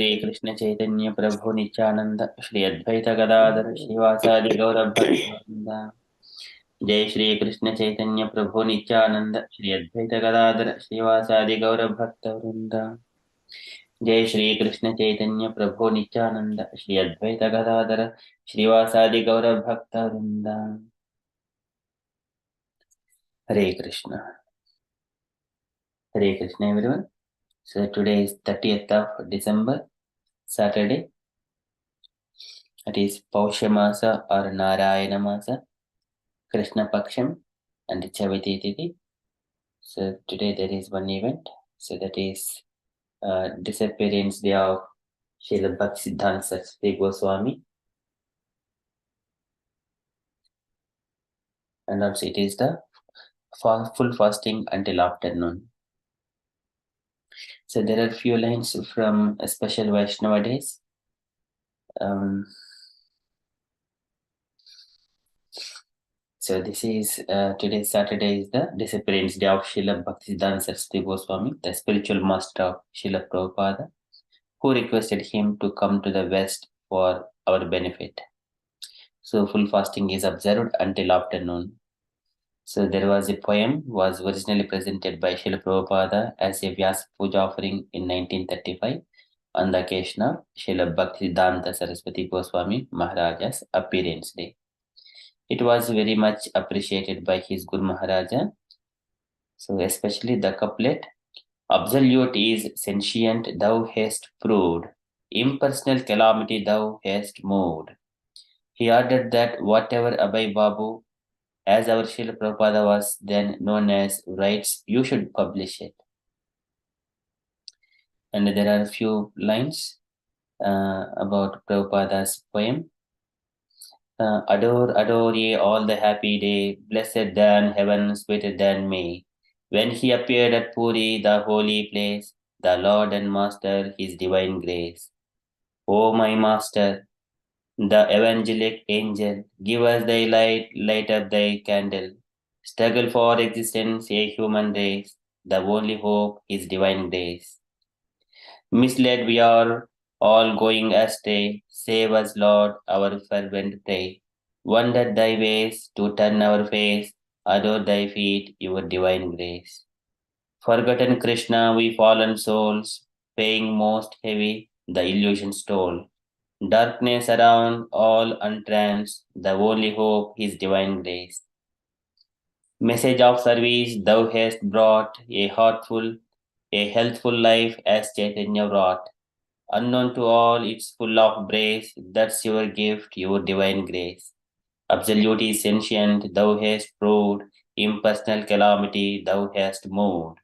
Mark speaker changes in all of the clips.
Speaker 1: श्री कृष्ण चैतन्य प्रभु नित्यानंद श्री अद्वैत गदाधर श्रीवासादि गौर भक्तवृंद। जय श्री कृष्ण चैतन्य प्रभु नित्यानंद श्री अद्वैत गदाधर श्रीवासादि गौर भक्तवृंद। जय श्री कृष्ण चैतन्य प्रभु नित्यानंद श्री अद्वैत गदाधर श्रीवासादि गौर भक्तवृंद। हरे Krishna everyone. So today is 30th of December, Saturday. It is Pausha Masa or Narayana Masa, Krishna Paksham and Chavati Tithi. So today there is one event. So that is disappearance day of Srila Bhaktisiddhanta Saraswati Goswami. And also it is the full fasting until afternoon. So there are few lines from a special Vaishnava days. So this is today's Saturday is the disappearance day of Srila Bhaktisiddhanta Saraswati Goswami, the spiritual master of Srila Prabhupada, who requested him to come to the West for our benefit. So full fasting is observed until afternoon. So there was a poem was originally presented by Srila Prabhupada as a Vyasa Puja offering in 1935 on the occasion of Srila Bhaktisiddhanta Saraswati Goswami Maharaja's appearance day. It was very much appreciated by his Guru Maharaja. So especially the couplet, absolute is sentient thou hast proved, impersonal calamity thou hast moved. He added that whatever Abhay Babu, as our Srila Prabhupada was then known as, writes, you should publish it. And there are a few lines about Prabhupada's poem. Adore ye all the happy day, blessed than heaven, sweeter than May. When he appeared at Puri, the holy place, the Lord and Master, his divine grace. O my Master, the evangelic angel, give us thy light, light up thy candle. Struggle for existence, a human race, the only hope is divine grace. Misled we are, all going astray, save us, Lord, our fervent pray. Wonder thy ways, to turn our face, adore thy feet, your divine grace. Forgotten Krishna, we fallen souls, paying most heavy the illusion's toll. Darkness around, all untranced, the only hope is divine grace. Message of service thou hast brought, a heartful, a healthful life as Chaitanya wrought. Unknown to all, it's full of grace, that's your gift, your divine grace. Absolute is sentient, thou hast proved, impersonal calamity thou hast moved.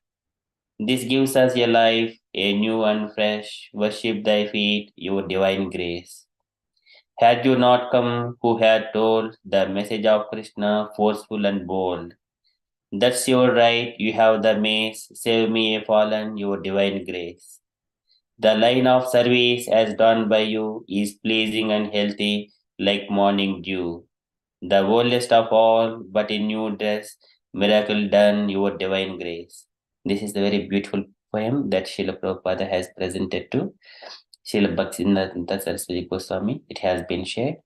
Speaker 1: This gives us a life, a new and fresh, worship thy feet, your divine grace. Had you not come, who had told the message of Krishna, forceful and bold? That's your right, you have the mace, save me a fallen, your divine grace. The line of service as done by you is pleasing and healthy like morning dew. The oldest of all, but in new dress, miracle done, your divine grace. This is the very beautiful poem that Srila Prabhupada has presented to Srila Bhaktisiddhanta Saraswati Goswami. It has been shared.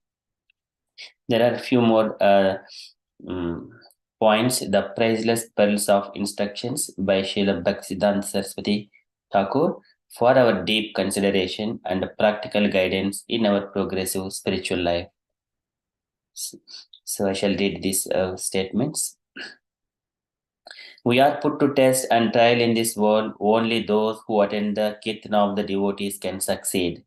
Speaker 1: There are a few more mm, points. The priceless pearls of instructions by Srila Bhaktisiddhanta Saraswati Thakur for our deep consideration and practical guidance in our progressive spiritual life. So I shall read these statements. We are put to test and trial in this world. Only those who attend the kirtana of the devotees can succeed.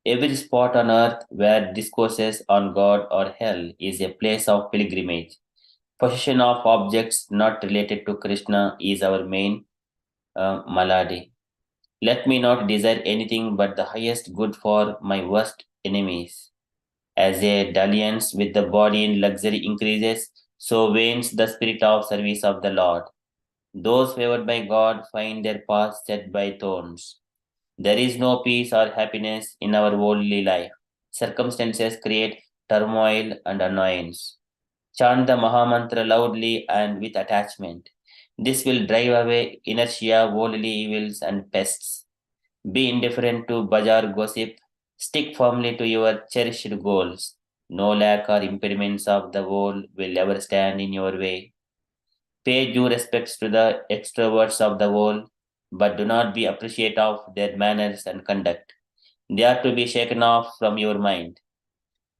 Speaker 1: Every spot on earth where discourses on God or hell is a place of pilgrimage. Possession of objects not related to Krishna is our main malady. Let me not desire anything but the highest good for my worst enemies. As a dalliance with the body in luxury increases, so wanes the spirit of service of the Lord. Those favored by God find their path set by thorns. There is no peace or happiness in our worldly life. Circumstances create turmoil and annoyance. Chant the Mahamantra loudly and with attachment. This will drive away inertia, worldly evils, and pests. Be indifferent to bazaar gossip. Stick firmly to your cherished goals. No lack or impediments of the world will ever stand in your way. Pay due respects to the extroverts of the world, but do not be appreciative of their manners and conduct. They are to be shaken off from your mind.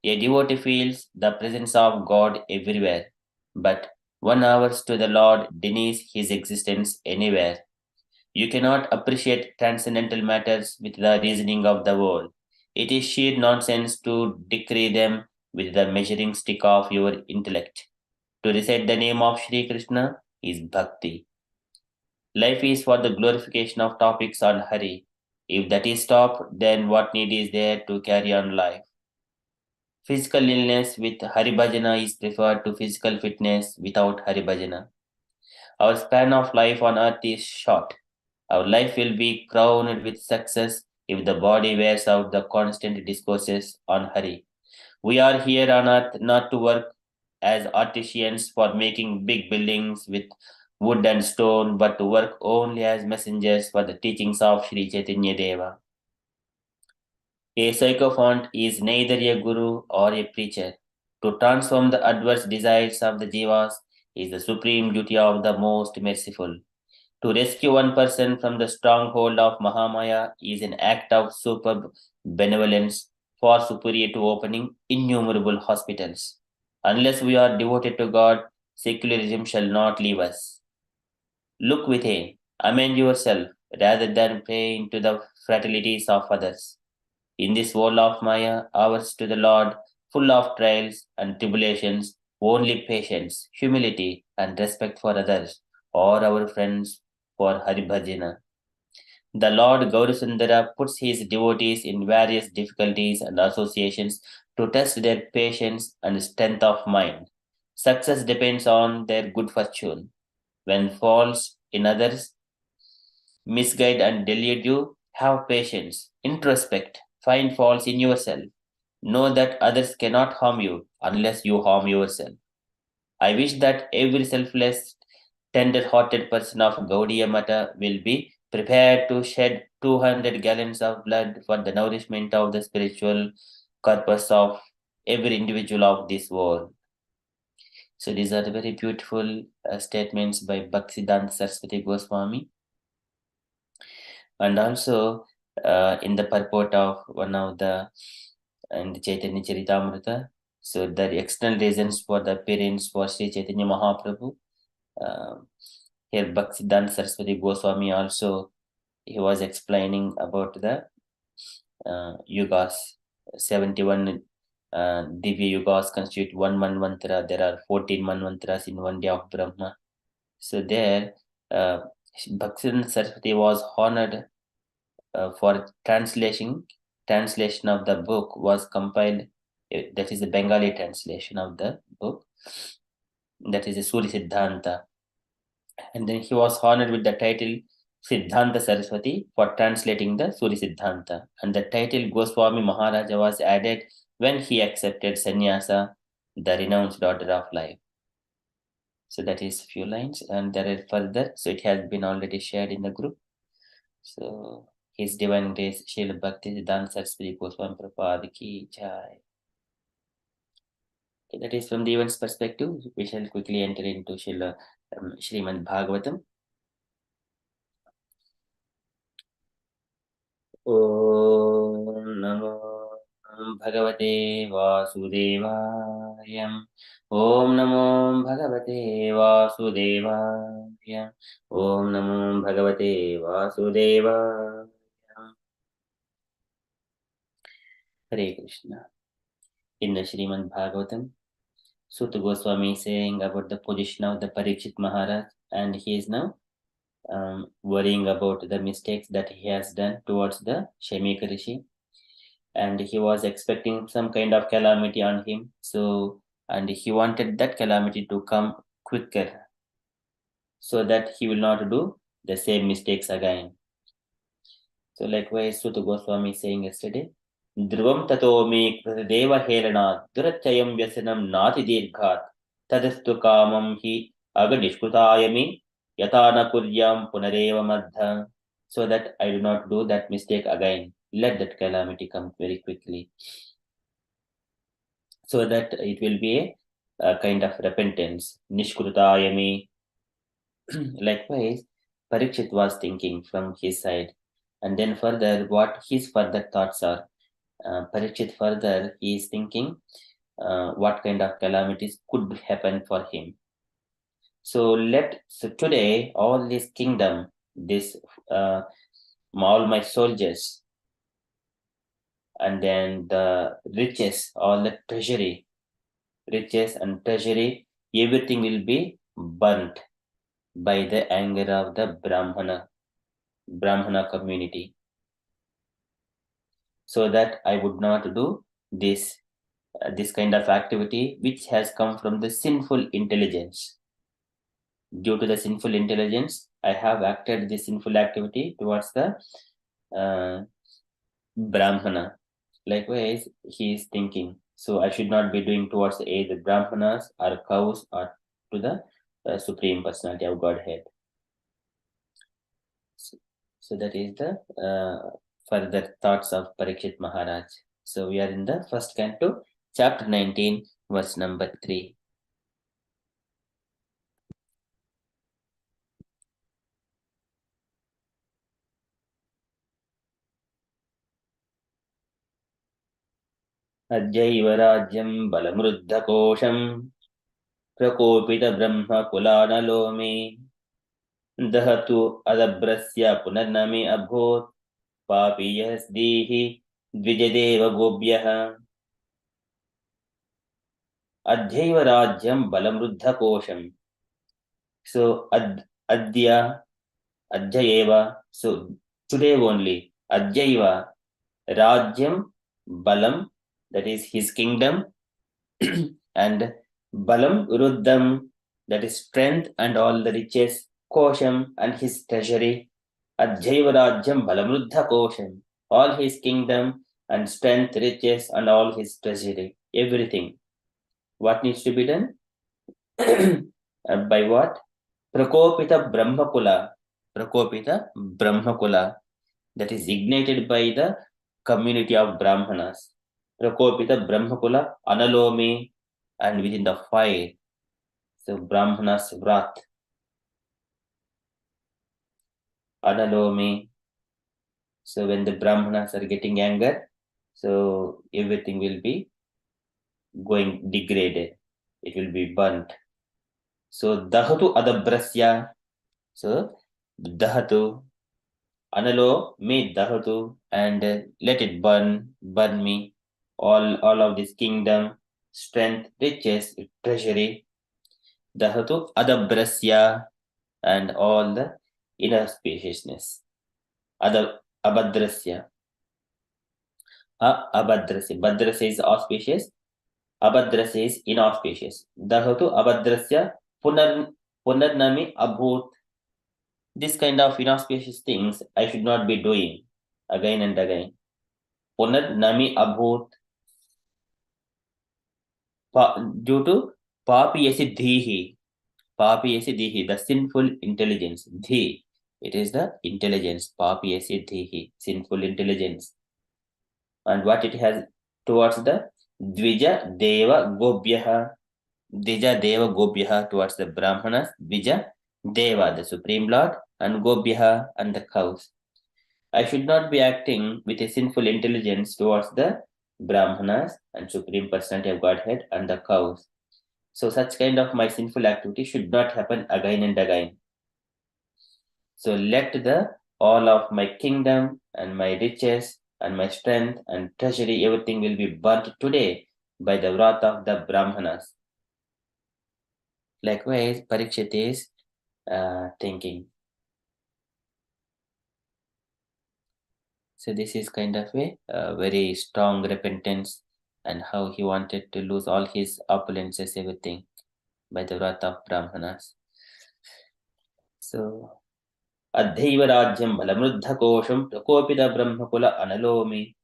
Speaker 1: A devotee feels the presence of God everywhere, but 1 hour to the Lord denies his existence anywhere. You cannot appreciate transcendental matters with the reasoning of the world. It is sheer nonsense to decree them with the measuring stick of your intellect. To recite the name of Sri Krishna is bhakti. Life is for the glorification of topics on Hari. If that is stopped, then what need is there to carry on life? Physical illness with Hari Bhajana is preferred to physical fitness without Hari Bhajana. Our span of life on earth is short. Our life will be crowned with success if the body wears out the constant discourses on Hari. We are here on earth not to work as artisans for making big buildings with wood and stone, but to work only as messengers for the teachings of Sri Chaitanya Deva. A sycophant is neither a guru or a preacher. To transform the adverse desires of the jivas is the supreme duty of the most merciful. To rescue one person from the stronghold of Mahamaya is an act of superb benevolence far superior to opening innumerable hospitals. Unless we are devoted to God, secularism shall not leave us. Look within, amend yourself, rather than pray into the fraternities of others. In this world of Maya, ours to the Lord, full of trials and tribulations, only patience, humility, and respect for others are our friends for Haribhajana. The Lord Gaurasundara puts his devotees in various difficulties and associations to test their patience and strength of mind. Success depends on their good fortune. When faults in others misguide and delude you, have patience, introspect, find faults in yourself. Know that others cannot harm you unless you harm yourself. I wish that every selfless, tender hearted person of Gaudiya Mata will be prepared to shed 200 gallons of blood for the nourishment of the spiritual corpus of every individual of this world. So, these are the very beautiful statements by Bhaktisiddhanta Saraswati Goswami. And also, in the purport of one of the in the Chaitanya Charitamrita, so the external reasons for the appearance for Sri Chaitanya Mahaprabhu. Here Bhaktisiddhanta Saraswati Goswami also he was explaining about the yugas. 71 Divya yugas constitute one manvantara. There are 14 manvantaras in one day of Brahma. So there, Bhaktisiddhanta Saraswati was honored for translation of the book was compiled. That is the Bengali translation of the book. That is the Suri Siddhanta. And then he was honored with the title Siddhanta Saraswati for translating the Suri Siddhanta. And the title Goswami Maharaja was added when he accepted sannyasa, the renounced order of life. So that is few lines, and there are further. So it has been already shared in the group. So His Divine Grace, Srila Bhaktisiddhanta Saraswati Goswami Prabhupada ki jai. Okay, that is from the event's perspective. We shall quickly enter into Srimad Bhagavatam. Om Namo Bhagavate Vasudevaya. Om Namo Bhagavate Vasudevaya. Om Namo Bhagavate Vasudevaya. Hare Krishna. In the Srimad Bhagavatam, Sutta Goswami is saying about the position of the Parikshit Maharaj, and he is now worrying about the mistakes that he has done towards the Shamika Rishi, and he was expecting some kind of calamity on him. So, and he wanted that calamity to come quicker, so that he will not do the same mistakes again. So, likewise, Sutta Goswami is saying yesterday, Dhruvam tato me deva helana durachayam vyasanam nati dirghat tadastu kamam hi agadishkutayami yatana kuryam punareva madha. so that I do not do that mistake again. Let that calamity come very quickly, so that it will be a kind of repentance. Nishkrutayami. Likewise, Parikshit was thinking from his side, and then further, what his further thoughts are. Parikshit further, he is thinking what kind of calamities could happen for him. So today, all this kingdom, this all my soldiers, and then the riches, all the treasury, riches and treasury, everything will be burnt by the anger of the Brahmana community, so that I would not do this kind of activity which has come from the sinful intelligence. Due to the sinful intelligence, I have acted this sinful activity towards the uh, Brahmana. Likewise, he is thinking, so I should not be doing towards either Brahmanas or cows or to the Supreme Personality of Godhead. So that is the further thoughts of Parikshit Maharaj. So we are in the first canto, chapter 19, verse number 3. अद्यैव राज्यं बलमृद्धकोशं प्रकोपितब्रह्मकुलानलो मे दहतु अदभ्रस्य पुनर्न मे अभूत् पापीयस्दीः द्विजदेव गोभ्यः अद्यैव राज्यं बलमृद्धकोशं. So adya eva, so today only, adya rajyam balam, that is his kingdom, and balam ruddham, that is strength and all the riches, kosham and his treasury, adjaiva rajyam balamruddha kosham, all his kingdom and strength, riches and all his treasury, everything. What needs to be done? By what? Prakopita Brahmakula, that is ignited by the community of Brahmanas. Prakopita Brahmakula Analomi, and within the fire. So Brahmanas wrath. Analomi. So when the Brahmanas are getting anger, so everything will be going degraded. It will be burnt. So Dahatu Adabrasya. So Dahatu Analo me Dahatu, and let it burn me. All of this kingdom, strength, riches, treasury. Dahatu Adabrasya, and all the inauspiciousness. Abhadrasya. Abhadrasya. Bhadrasya is auspicious. Abhadrasya is inauspicious. Dahatu Abhadrasya Punarnami Abhut. This kind of inauspicious things I should not be doing again and again. Punarnami Abhut. Due to Papiyasi Dhihi. Papiyasi Dhihi, the sinful intelligence. Dhi. It is the intelligence. Papiyasi Dhihi, sinful intelligence. And what it has towards the Dvija Deva Gobhyaha. Dvija Deva Gobhyaha, towards the Brahmanas. Dvija Deva, the Supreme Lord, and Gobhyaha, and the cows. I should not be acting with a sinful intelligence towards the Brahmanas and Supreme Personality of Godhead and the cows. So such kind of my sinful activity should not happen again and again. So let the all of my kingdom and my riches and my strength and treasury, everything will be burnt today by the wrath of the Brahmanas. Likewise, Parikshit is thinking. So this is kind of a very strong repentance, and how he wanted to lose all his opulences, everything, by the wrath of Brahmanas. So Adhaiva Rajyam Balamruddha Kosham Prakopita Brahmakula Analomi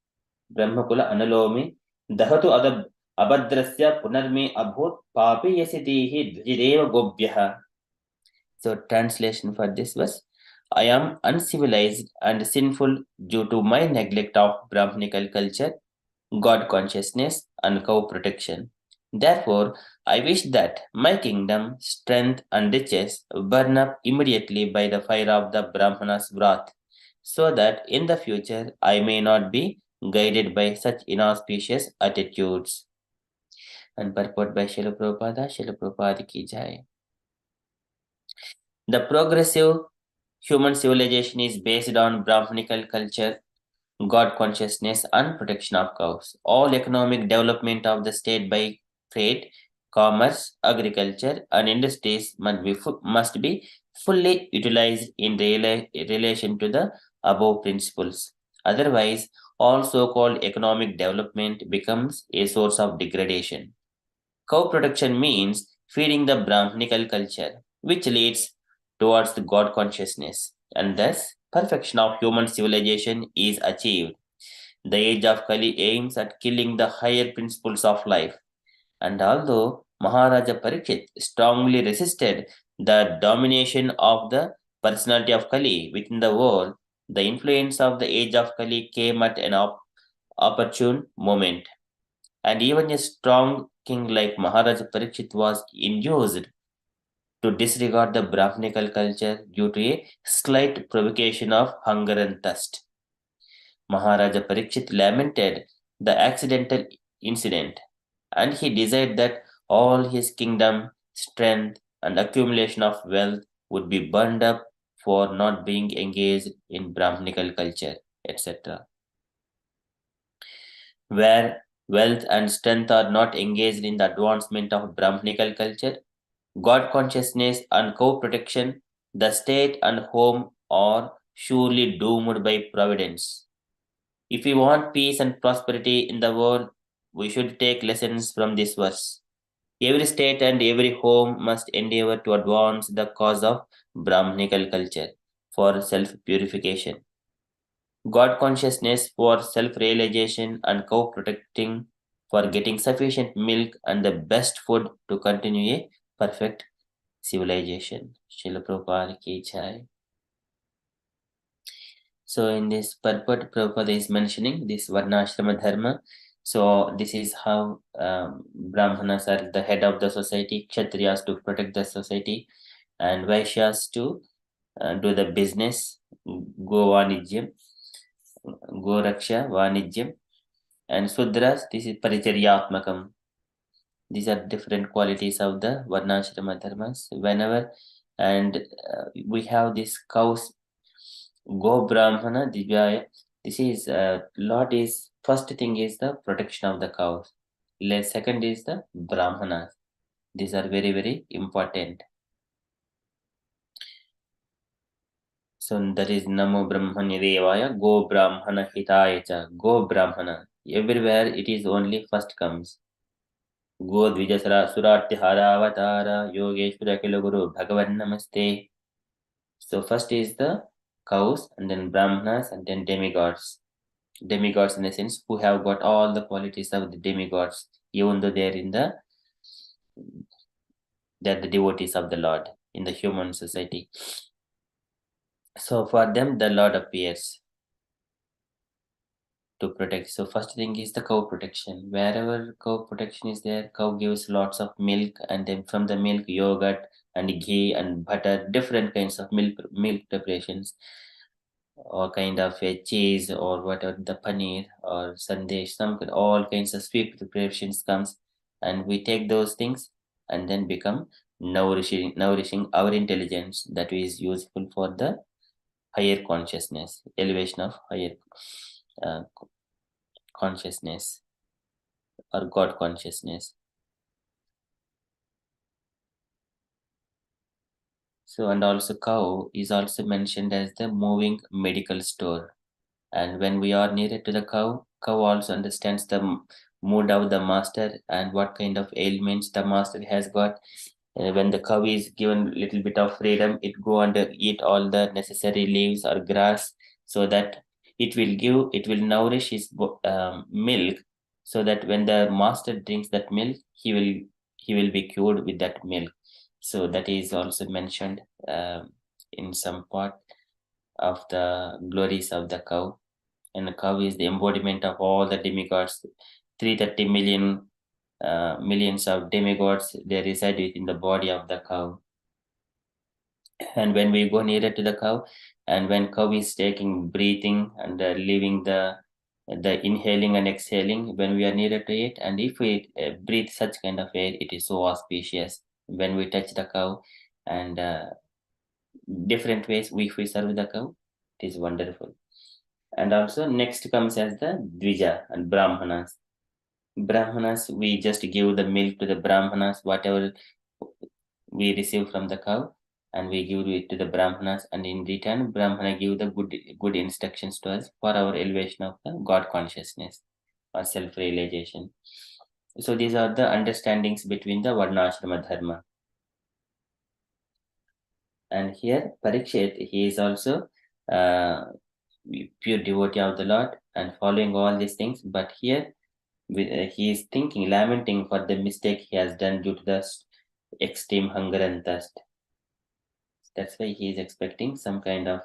Speaker 1: Dahatu Abhadrasya Punarme Abhut Papi Yasitihi Dvijideva Gobhyaha. So translation for this was, I am uncivilized and sinful due to my neglect of Brahminical culture, God consciousness, and cow protection. Therefore, I wish that my kingdom, strength, and riches burn up immediately by the fire of the Brahmana's wrath, so that in the future I may not be guided by such inauspicious attitudes. And purport by Srila Prabhupada ki jai. The progressive human civilization is based on Brahminical culture, God consciousness, and protection of cows. All economic development of the state by trade, commerce, agriculture, and industries must be fully utilized in relation to the above principles. Otherwise, all so called economic development becomes a source of degradation. Cow protection means feeding the Brahminical culture, which leads towards the God consciousness, and thus perfection of human civilization is achieved. The age of Kali aims at killing the higher principles of life, and although Maharaja Parikshit strongly resisted the domination of the personality of Kali within the world, the influence of the age of Kali came at an opportune moment. And even a strong king like Maharaja Parikshit was induced to disregard the Brahminical culture due to a slight provocation of hunger and thirst. Maharaja Parikshit lamented the accidental incident, and he desired that all his kingdom, strength, and accumulation of wealth would be burned up for not being engaged in Brahminical culture, etc. Where wealth and strength are not engaged in the advancement of Brahminical culture, God consciousness, and cow protection, the state and home are surely doomed by providence. If we want peace and prosperity in the world, we should take lessons from this verse. Every state and every home must endeavor to advance the cause of Brahminical culture for self purification, God consciousness for self realization, and cow protecting for getting sufficient milk and the best food to continue a perfect civilization. Srila Prabhupada ki jai. So in this purport, Prabhupada is mentioning this Varnashrama Dharma. So this is how Brahmanas are the head of the society, Kshatriyas to protect the society, and Vaishyas to do the business, Go Vanijyam, Go Raksha, Vanijyam, and Sudras, this is Paricharyatmakam. These are different qualities of the Varnashrama Dharmas. Whenever and we have this cows Go Brahmana Divyaya. This is Lord is first thing is the protection of the cows. Second is the Brahmanas. These are very very important. So that is Namo Brahmanya Devaya Go Brahmana Hitaya Cha Go Brahmana. Everywhere it is only first comes. Go Dvijasara Suratihara Avatara Yogeshwara Kilaguru Bhagavan Namaste. So first is the cows and then Brahmanas and then demigods. Demigods in the sense who have got all the qualities of the demigods, even though they're the devotees of the Lord in the human society. So for them the Lord appears to protect. So first thing is the cow protection. Wherever cow protection is there, cow gives lots of milk, and then from the milk yogurt and ghee and butter, different kinds of milk preparations, or kind of a cheese or whatever, the paneer or sandesh, all kinds of sweet preparations comes, and we take those things and then become nourishing our intelligence that is useful for the higher consciousness, elevation of higher uh, consciousness or God consciousness. So and also cow is also mentioned as the moving medical store. And when we are nearer to the cow also understands the mood of the master and what kind of ailments the master has got. When the cow is given little bit of freedom, it go and eat all the necessary leaves or grass, so that it will nourish his milk, so that when the master drinks that milk, he will be cured with that milk. So that is also mentioned in some part. of the glories of the cow. And the cow is the embodiment of all the demigods. 330 millions of demigods, they reside within the body of the cow. And when we go nearer to the cow, and when cow is taking breathing and leaving the inhaling and exhaling, when we are nearer to it, and if we breathe such kind of air, it is so auspicious. When we touch the cow, and different ways we serve the cow, it is wonderful. And also next comes as the dvija and brahmanas. Brahmanas, we just give the milk to the brahmanas, whatever we receive from the cow, and we give it to the brahmanas, and in return brahmana give the good instructions to us for our elevation of the god consciousness or self realization. So these are the understandings between the varnashrama dharma. And here Parikshit, he is also uh, pure devotee of the Lord and following all these things, but here he is thinking, lamenting for the mistake he has done due to the extreme hunger and thirst. That's why he is expecting some kind of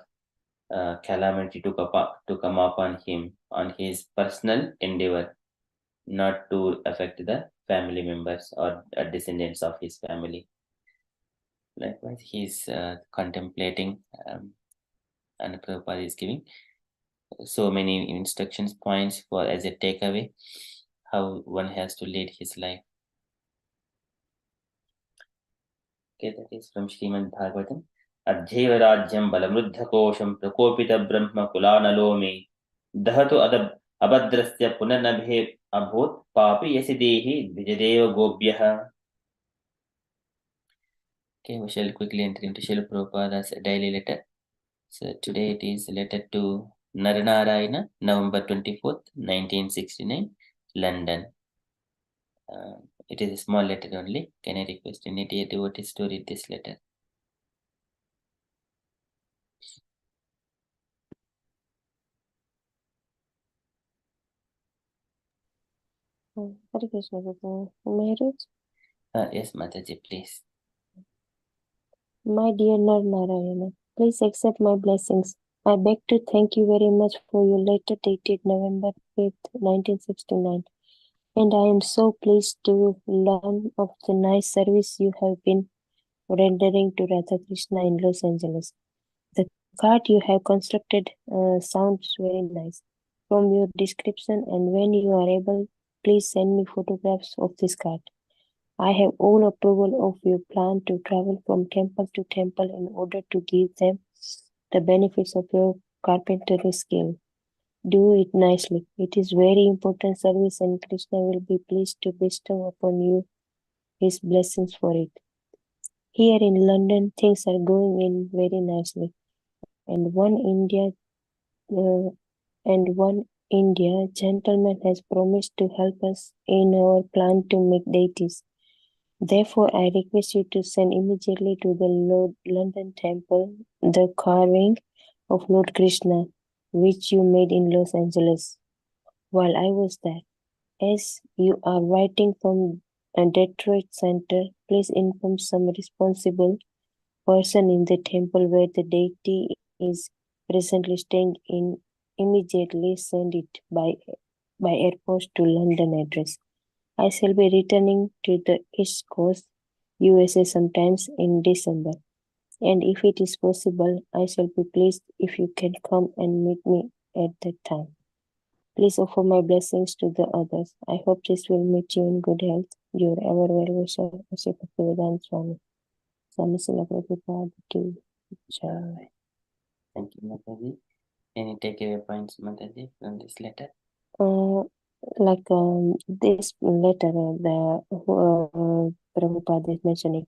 Speaker 1: calamity to come upon him on his personal endeavor, not to affect the family members or descendants of his family. Likewise, he is contemplating, and Prabhupada is giving so many instructions points for as a takeaway how one has to lead his life. Okay, that is from Srimad Bhagavatam. अध्यैव राज्यं बलमृद्धकोशं प्रकोपितब्रह्मकुलानलो मे दहतु अभद्रस्य पुनर्नभे अभूत् पापि यसि देहि Dwijdev गोभ्यः. Okay, we shall quickly enter into Srila Prabhupada's daily letter. So today it is letter to Naranarayana, November 24th, 1969, London. It is a small letter only. Can I request any dear devotees to read this letter?
Speaker 2: Hare Krishna, Maharaj.
Speaker 1: Yes, Mataji, please.
Speaker 2: My dear Narayana, please accept my blessings. I beg to thank you very much for your letter dated November 5th, 1969. And I am so pleased to learn of the nice service you have been rendering to Radha Krishna in Los Angeles. The card you have constructed sounds very nice. From your description, and when you are able, please send me photographs of this card. I have all approval of your plan to travel from temple to temple in order to give them the benefits of your carpentry skill. Do it nicely. It is very important service, and Krishna will be pleased to bestow upon you his blessings for it. Here in London, things are going in very nicely, and one India gentleman has promised to help us in our plan to make deities. Therefore, I request you to send immediately to the London temple the carving of Lord Krishna, which you made in Los Angeles while I was there. As you are writing from a Detroit center, please inform some responsible person in the temple where the deity is presently staying in. Immediately send it by air post to London address. I shall be returning to the East Coast, USA sometimes in December. And if it is possible, I shall be pleased if you can come and meet me at that time. Please offer my blessings to the others. I hope this will meet you in good health. Your ever well-wisher, Bhaktivedanta Swami. Swami Srila Prabhupada ki Jai.
Speaker 1: Thank you, Mataji. Any takeaway points, Mataji, from this letter?
Speaker 2: This letter, Prabhupada is mentioning,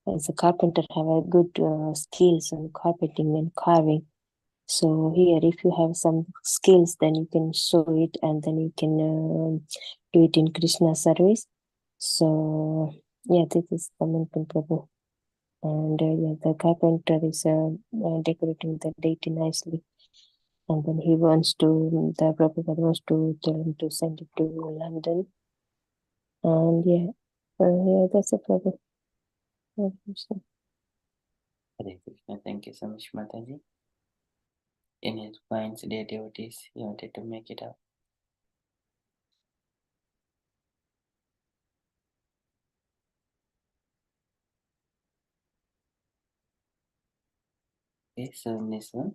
Speaker 2: as a carpenter have a good skills in carpenting and carving. So here, if you have some skills, then you can show it, and then you can do it in Krishna service. So yeah, this is coming from Prabhu. And the carpenter is decorating the deity nicely. And then the Prabhupada wants to tell him to send it to London. And yeah, that's a problem.
Speaker 1: Hare Krishna. Thank you so much, Mataji. Any points, dear devotees, you wanted to make it up? Okay, so in this one,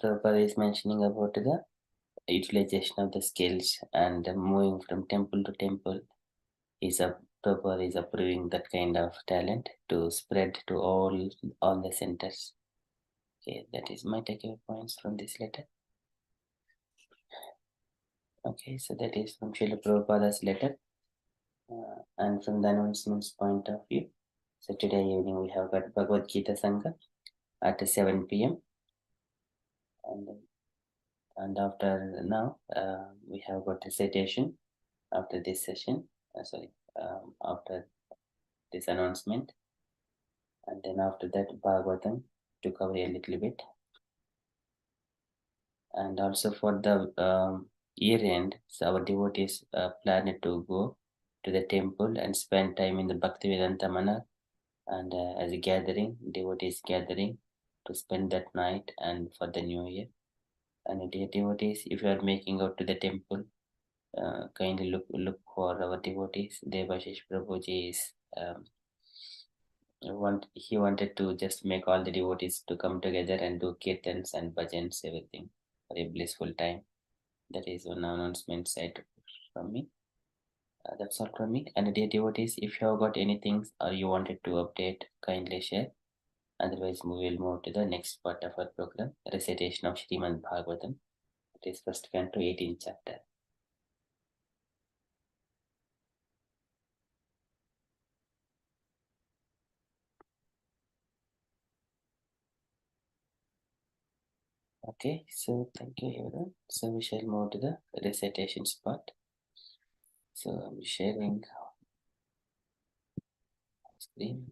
Speaker 1: Prabhupada is mentioning about the utilization of the skills and moving from temple to temple. Prabhupada is approving that kind of talent to spread to all the centers. Okay, that is my takeaway points from this letter. Okay, so that is from Srila Prabhupada's letter. And from the announcements point of view, so today evening we have got Bhagavad Gita Sangha at 7 p.m. And after now, we have got recitation after this session. After this announcement, and then after that Bhagavatam to cover a little bit. And also for the year end, so our devotees planned to go to the temple and spend time in the Bhaktivedanta Mana, and as a gathering, devotees gathering to spend that night and for the new year. And dear devotees, if you are making out to the temple, kindly look for our devotees. Devashish Prabhuji is he wanted to just make all the devotees to come together and do kirtans and bhajans, everything for a blissful time. That is one announcement side from me. That's all from me. And dear devotees, if you have got anything or you wanted to update, kindly share. Otherwise, we will move to the next part of our program, recitation of Srimad Bhagavatam. It is first canto, 18th chapter. Okay, so thank you everyone. So we shall move to the recitations part. So I'm sharing screen.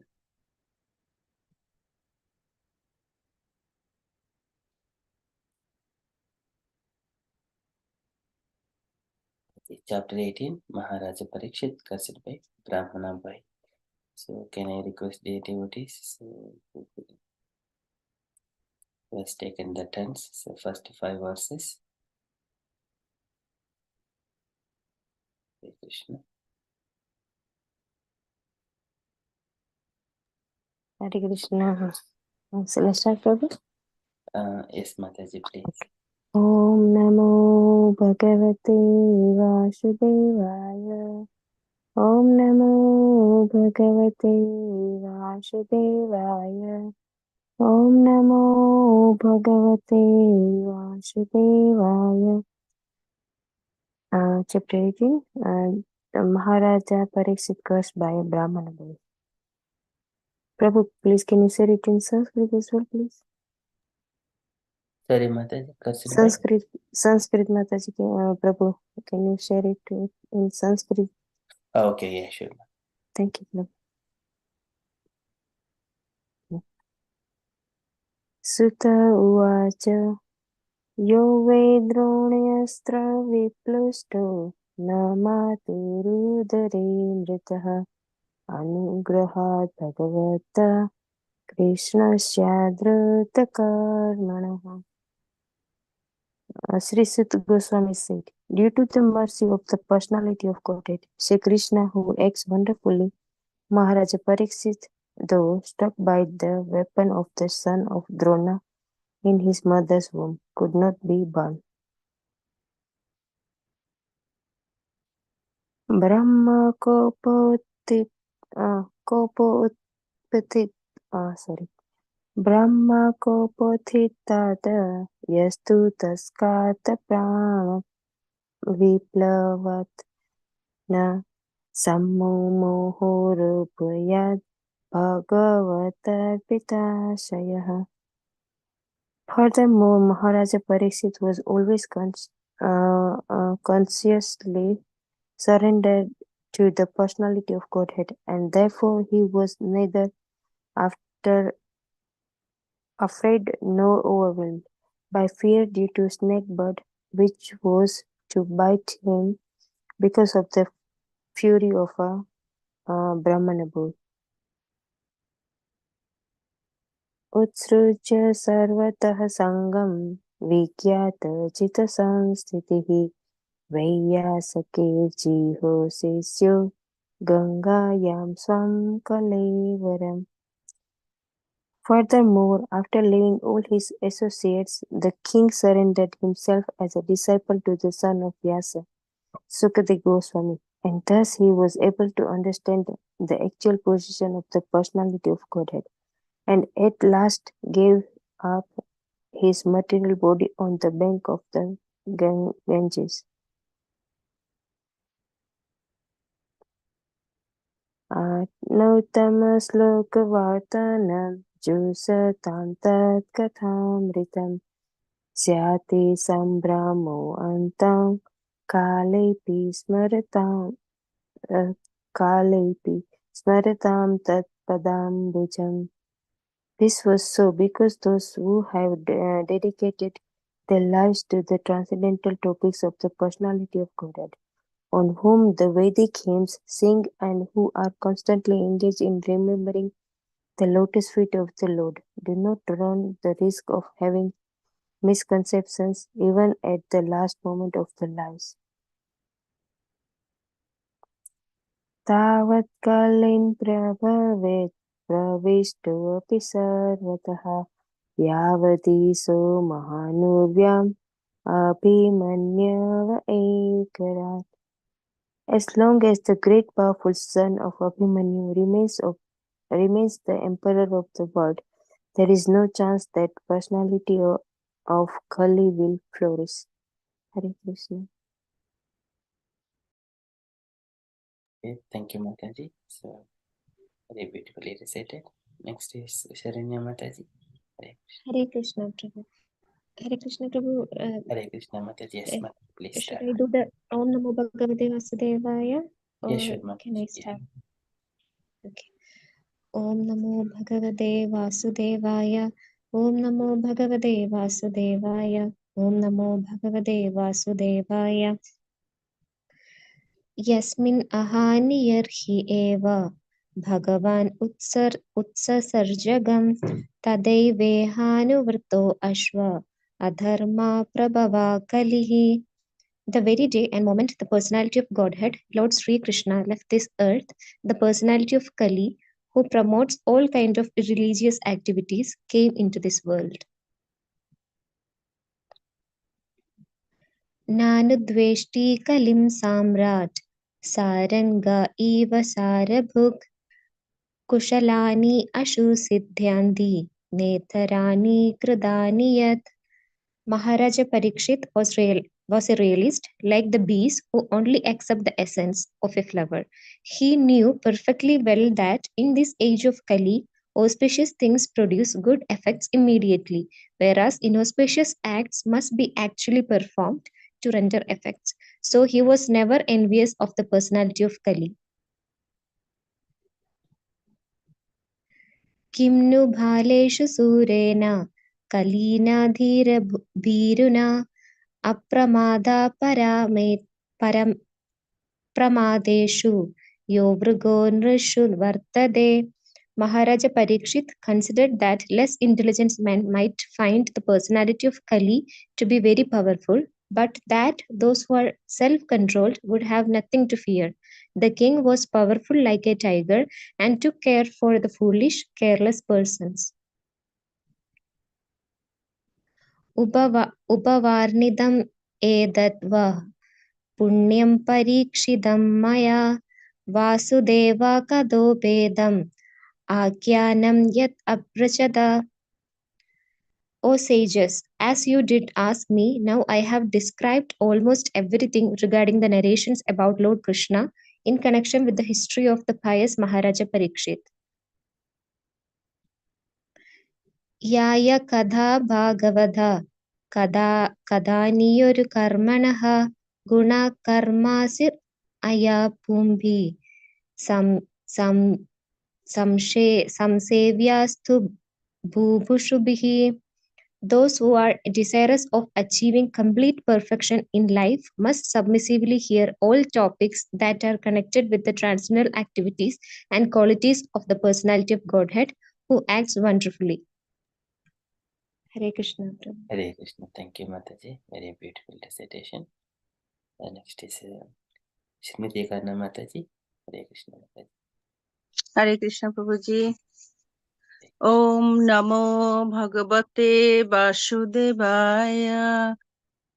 Speaker 1: Chapter 18, Maharaja Parikshit, cursed by Brahmana Bhai. So can I request the devotees? So who has taken the turns? So first 5 verses. Hare Krishna.
Speaker 2: Hare Krishna. So let's start, Prabhu.
Speaker 1: Yes, Mataji, please.
Speaker 2: Om Namo Bhagavate Vasudevaya. Om Namo Bhagavate Vasudevaya. Om Namo Bhagavate Vasudevaya. Chapter 18. The Maharaja Pariksit cursed by a Brahmana boy. Prabhu, please can you say it in Sanskrit as well, please?
Speaker 1: Sorry, Mataji, cursed by?
Speaker 2: Sanskrit Mataji, Prabhu, can you share it in Sanskrit?
Speaker 1: Okay, yeah, sure.
Speaker 2: Thank you, Prabhu. Sutta Uvacha Yo ve Dronayastra Viplusto Namaturudare Mritaha Anugrahat Bhagavata Krishnasya Karmanaha. Sri Sutta Goswami said, due to the mercy of the personality of Godhead, Sri Krishna, who acts wonderfully, Maharaja Pariksit, though struck by the weapon of the son of Drona in his mother's womb, could not be born. Brahma Kopotipata Brahma Kopothitata Yastu Taskata Prana Viplavat Na Sammohorupayad Bhagavata Pitashayah. Furthermore, Maharaja Pariksit was always consciously surrendered to the personality of Godhead, and therefore he was neither afraid nor overwhelmed by fear due to snake bird, which was to bite him because of the fury of a Brahmana bull. Utsruja sarvatah sangam विज्ञात चित संस्थितिः वैयासकेर्जिहो शिष्यो गंगायां swam कलेवरम्. Furthermore, after leaving all his associates, the king surrendered himself as a disciple to the son of Vyasa, Sukadeva Goswami, and thus he was able to understand the actual position of the personality of Godhead, and at last gave up his material body on the bank of the Ganges. आत्मौत्तमश्लोकवार्तानं जुषतां तत्कथामृतं स्याते सम्भ्रमो अन्तं कालेऽपि स्मरतां तत्पदाम्बुजम्. This was so because those who have dedicated their lives to the transcendental topics of the personality of Godhead, on whom the Vedic hymns sing and who are constantly engaged in remembering the lotus feet of the Lord, do not run the risk of having misconceptions even at the last moment of their lives. तावत् कालीन प्रभवेत् प्रविष्टोऽपि सर्वतः यावतीशो महानुव्याम् अभिमन्यव एकरात्. As long as the great powerful son of Abhimanyu remains the emperor of the world, there is no chance that personality of Kali will flourish. Hare Krishna.
Speaker 1: Okay, thank you, Mataji. So, very beautifully recited. Next is Sharanya Mataji.
Speaker 3: Hare Krishna Prabhu. Hare Krishna Prabhu.
Speaker 1: Hare Krishna Mataji. Yes, Mataji, please
Speaker 3: Should
Speaker 1: start.
Speaker 3: I do the Om Namo Bhagavate Vasudevaya? Or
Speaker 1: Yes, sure, Mataji.
Speaker 3: can I start? Okay. Om Namo Bhagavate Vasudevaya. Om Namo Bhagavate Vasudevaya. Om Namo Bhagavate Vasudevaya. Yasmin ahaniyarhi eva Bhagavan utsasarjagam tadaivehanuvrto ashva adharma prabhava kalihi. The very day and moment the personality of Godhead, Lord Sri Krishna, left this earth, the personality of Kali, who promotes all kinds of religious activities, came into this world. Nanudveshti Kalim Samrat Saranga Eva Sarabhuk Kushalani Ashu Siddhyandi Netharani Kridani Yat. Maharaja Parikshit was a realist, like the bees who only accept the essence of a flower. He knew perfectly well that in this age of Kali, auspicious things produce good effects immediately, whereas inauspicious acts must be actually performed to render effects. So he was never envious of the personality of Kali. Kimnu bhaleshu surena Kalina dhira bhiruna Apramada pramadeshu yo vrgo nrishu vartade. Maharaja Parikshit considered that less intelligent men might find the personality of Kali to be very powerful, but that those who are self-controlled would have nothing to fear. The king was powerful like a tiger and took care for the foolish, careless persons. Upavarnidam edatva Punyam parikshidam maya Vasudeva kadopedam Akyanam yat aprachada. O sages, as you did ask me, now I have described almost everything regarding the narrations about Lord Krishna in connection with the history of the pious Maharaja Parikshit. Yaya kadha bhagavadha kadaniyoru karmanaha guna karmasir aya pumbhi samsevyastu bhubhushubihi. Those who are desirous of achieving complete perfection in life must submissively hear all topics that are connected with the transcendental activities and qualities of the personality of Godhead, who acts wonderfully. Hare Krishna, Prabhu.
Speaker 1: Hare Krishna. Thank you, Mataji. Very beautiful recitation. The next is Smriti Karna Mataji. Hare Krishna Mataji.
Speaker 4: Hare Krishna Prabhuji. Om Namo Bhagavate Vasudevaya.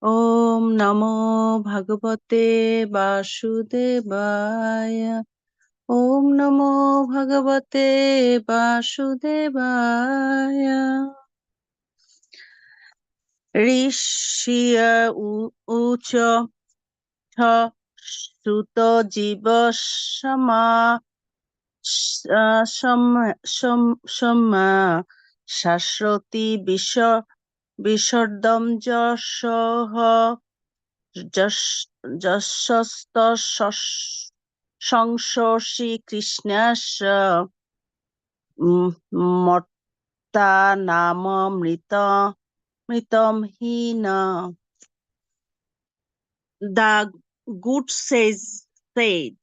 Speaker 4: Om Namo Bhagavate Vasudevaya. Om Namo Bhagavate Vasudevaya. Rishya Ucha Tha Suta Jiva Sama Shama Shashroti Vishardam Jashaha Jasasta Shangshoshi Krishnasha Morta Nama Mritam Hina. The good said,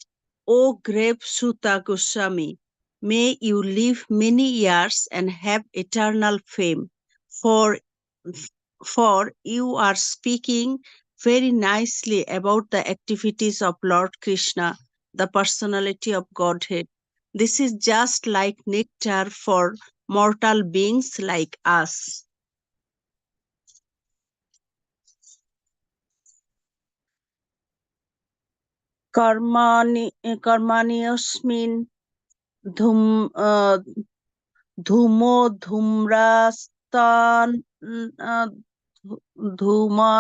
Speaker 4: O grave Sutta Goswami, may you live many years and have eternal fame, for you are speaking very nicely about the activities of Lord Krishna, the personality of Godhead. This is just like nectar for mortal beings like us. Karmaniosmin Dhumo Dhumrastan Dhuma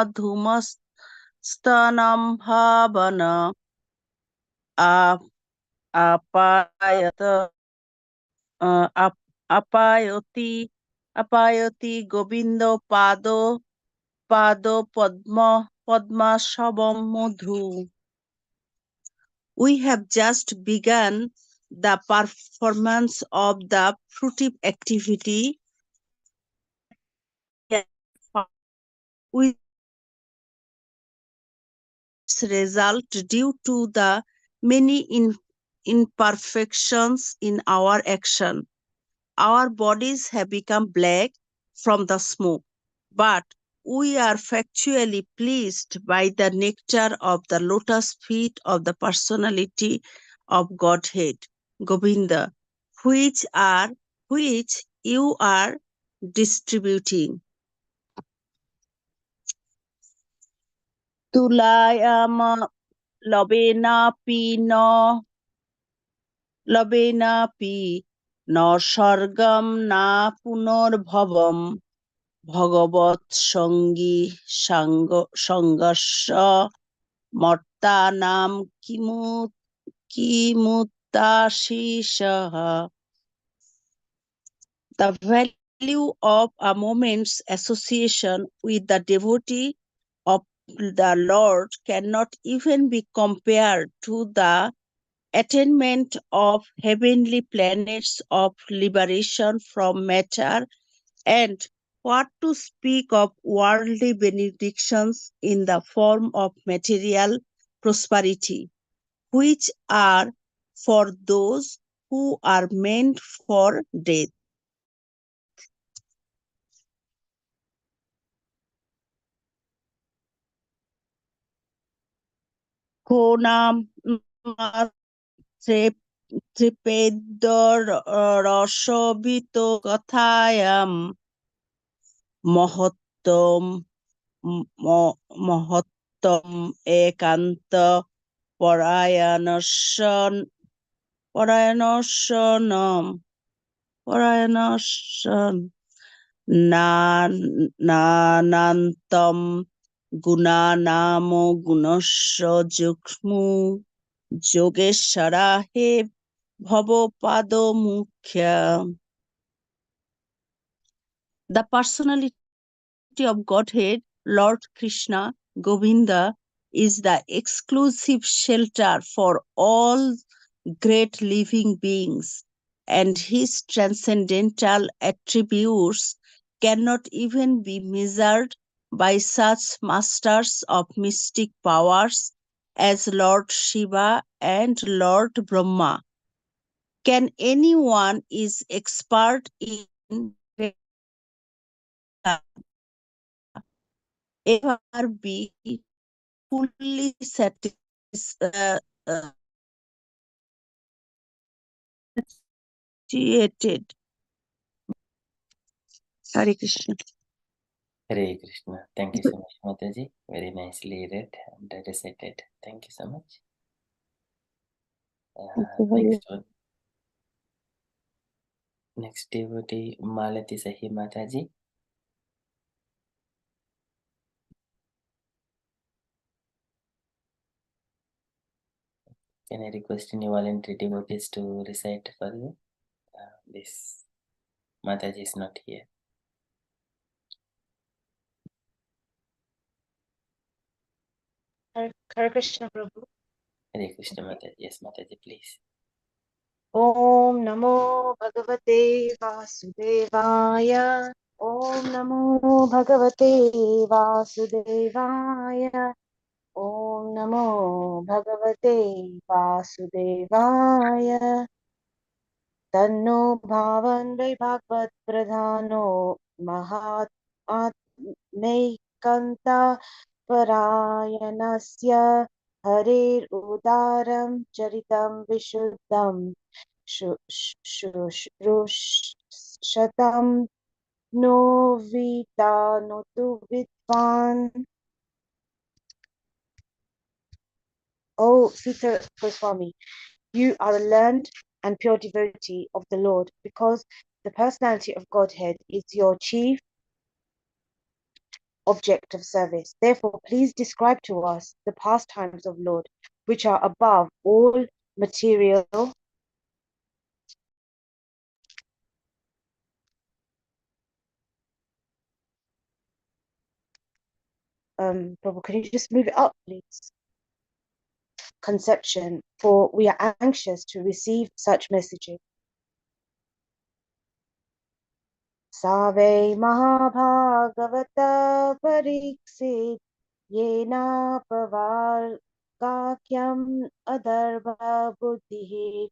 Speaker 4: Dhumastanam Bhavana Apayata Apayoti Govindo Pado Padma Shabam Mudhu. We have just begun the performance of the fruitive activity with result due to the many imperfections in our action. Our bodies have become black from the smoke, but we are factually pleased by the nectar of the lotus feet of the personality of Godhead, Govinda, which you are distributing. Tulayama Lobenapi no Shargam na Punorbhavam Bhagavat Sangi Sangasya Martanam Kimutashishaha. The value of a moment's association with the devotee of the Lord cannot even be compared to the attainment of heavenly planets of liberation from matter, and what to speak of worldly benedictions in the form of material prosperity, which are for those who are meant for death. Konam Tripedor Roshabito Kathayam Mahottam Mahottam Ekanta Parayanashanam Nanantam Gunanamo Gunasya Jukmu Yogeshara He Bhavapado Mukhya. The personality of Godhead, Lord Krishna, Govinda, is the exclusive shelter for all great living beings, and his transcendental attributes cannot even be measured by such masters of mystic powers as Lord Shiva and Lord Brahma. Can anyone is expert in ever be fully satiated. Hare Krishna.
Speaker 1: Hare Krishna. Thank you so much, Mataji. Very nicely read and recited. Thank you so much. Next one. Next devotee, Malati Sahi Mataji. Can I request any voluntary devotees to recite for you? This Mataji is not here.
Speaker 3: Hare Krishna Prabhu.
Speaker 1: Hare Krishna Mataji. Yes, Mataji, please.
Speaker 3: Om Namo Bhagavate Vasudevaya. Om Namo Bhagavate Vasudevaya. Om Namo Bhagavate Vasudevaya. Tanno Bhavan Bhagavad Pradhano Mahat Atmekanta Parayanasya Harir Udaram Charitam Vishuddham Shatam No Vita Notu Vidvan. Oh, Sita Goswami, you are a learned and pure devotee of the Lord, because the personality of Godhead is your chief object of service. Therefore, please describe to us the pastimes of Lord, which are above all material Prabhu, can you just move it up, please? Conception, for we are anxious to receive such messages. Save Mahabhagavata Pariksit Yena Pavar Kakyam Adarva Buddhihi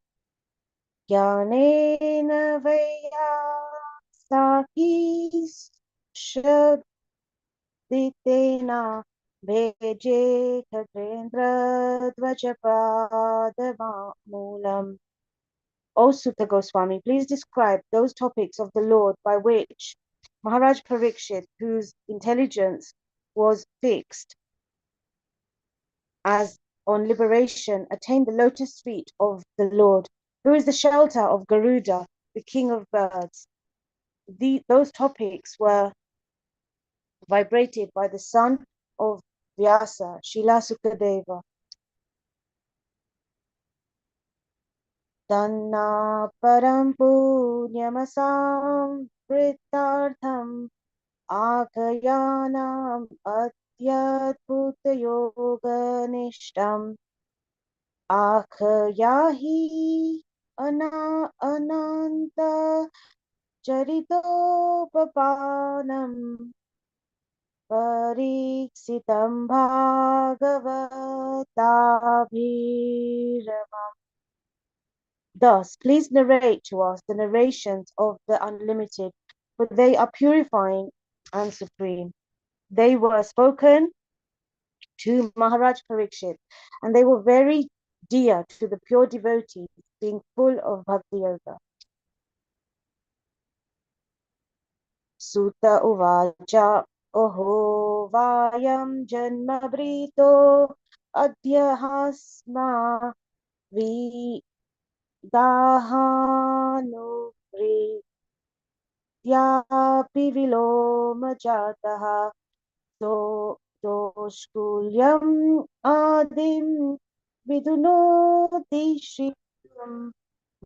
Speaker 3: Jnanena Vaya Sakis Shaditena Bheje Khatendra Dvajapadavamulam. O Sutta Goswami, please describe those topics of the Lord by which Maharaj Parikshit, whose intelligence was fixed as on liberation, attained the lotus feet of the Lord, who is the shelter of Garuda, the king of birds. Those topics were vibrated by the son of Vyasa, Srila Sukadeva. Tanna param punyamasam vritartham akayanam atyadbhutayoganishtam akayahi ananta charitopapanam pariksitam bhagavatabhiramam. Thus, please narrate to us the narrations of the unlimited, for they are purifying and supreme. They were spoken to Maharaj Parikshit, and they were very dear to the pure devotees, being full of bhakti yoga. Sutta uvacha oho vayam janma brito adhyahasma vidahanu Yapi viloma jataha doshkulyam adim vidunoti shikam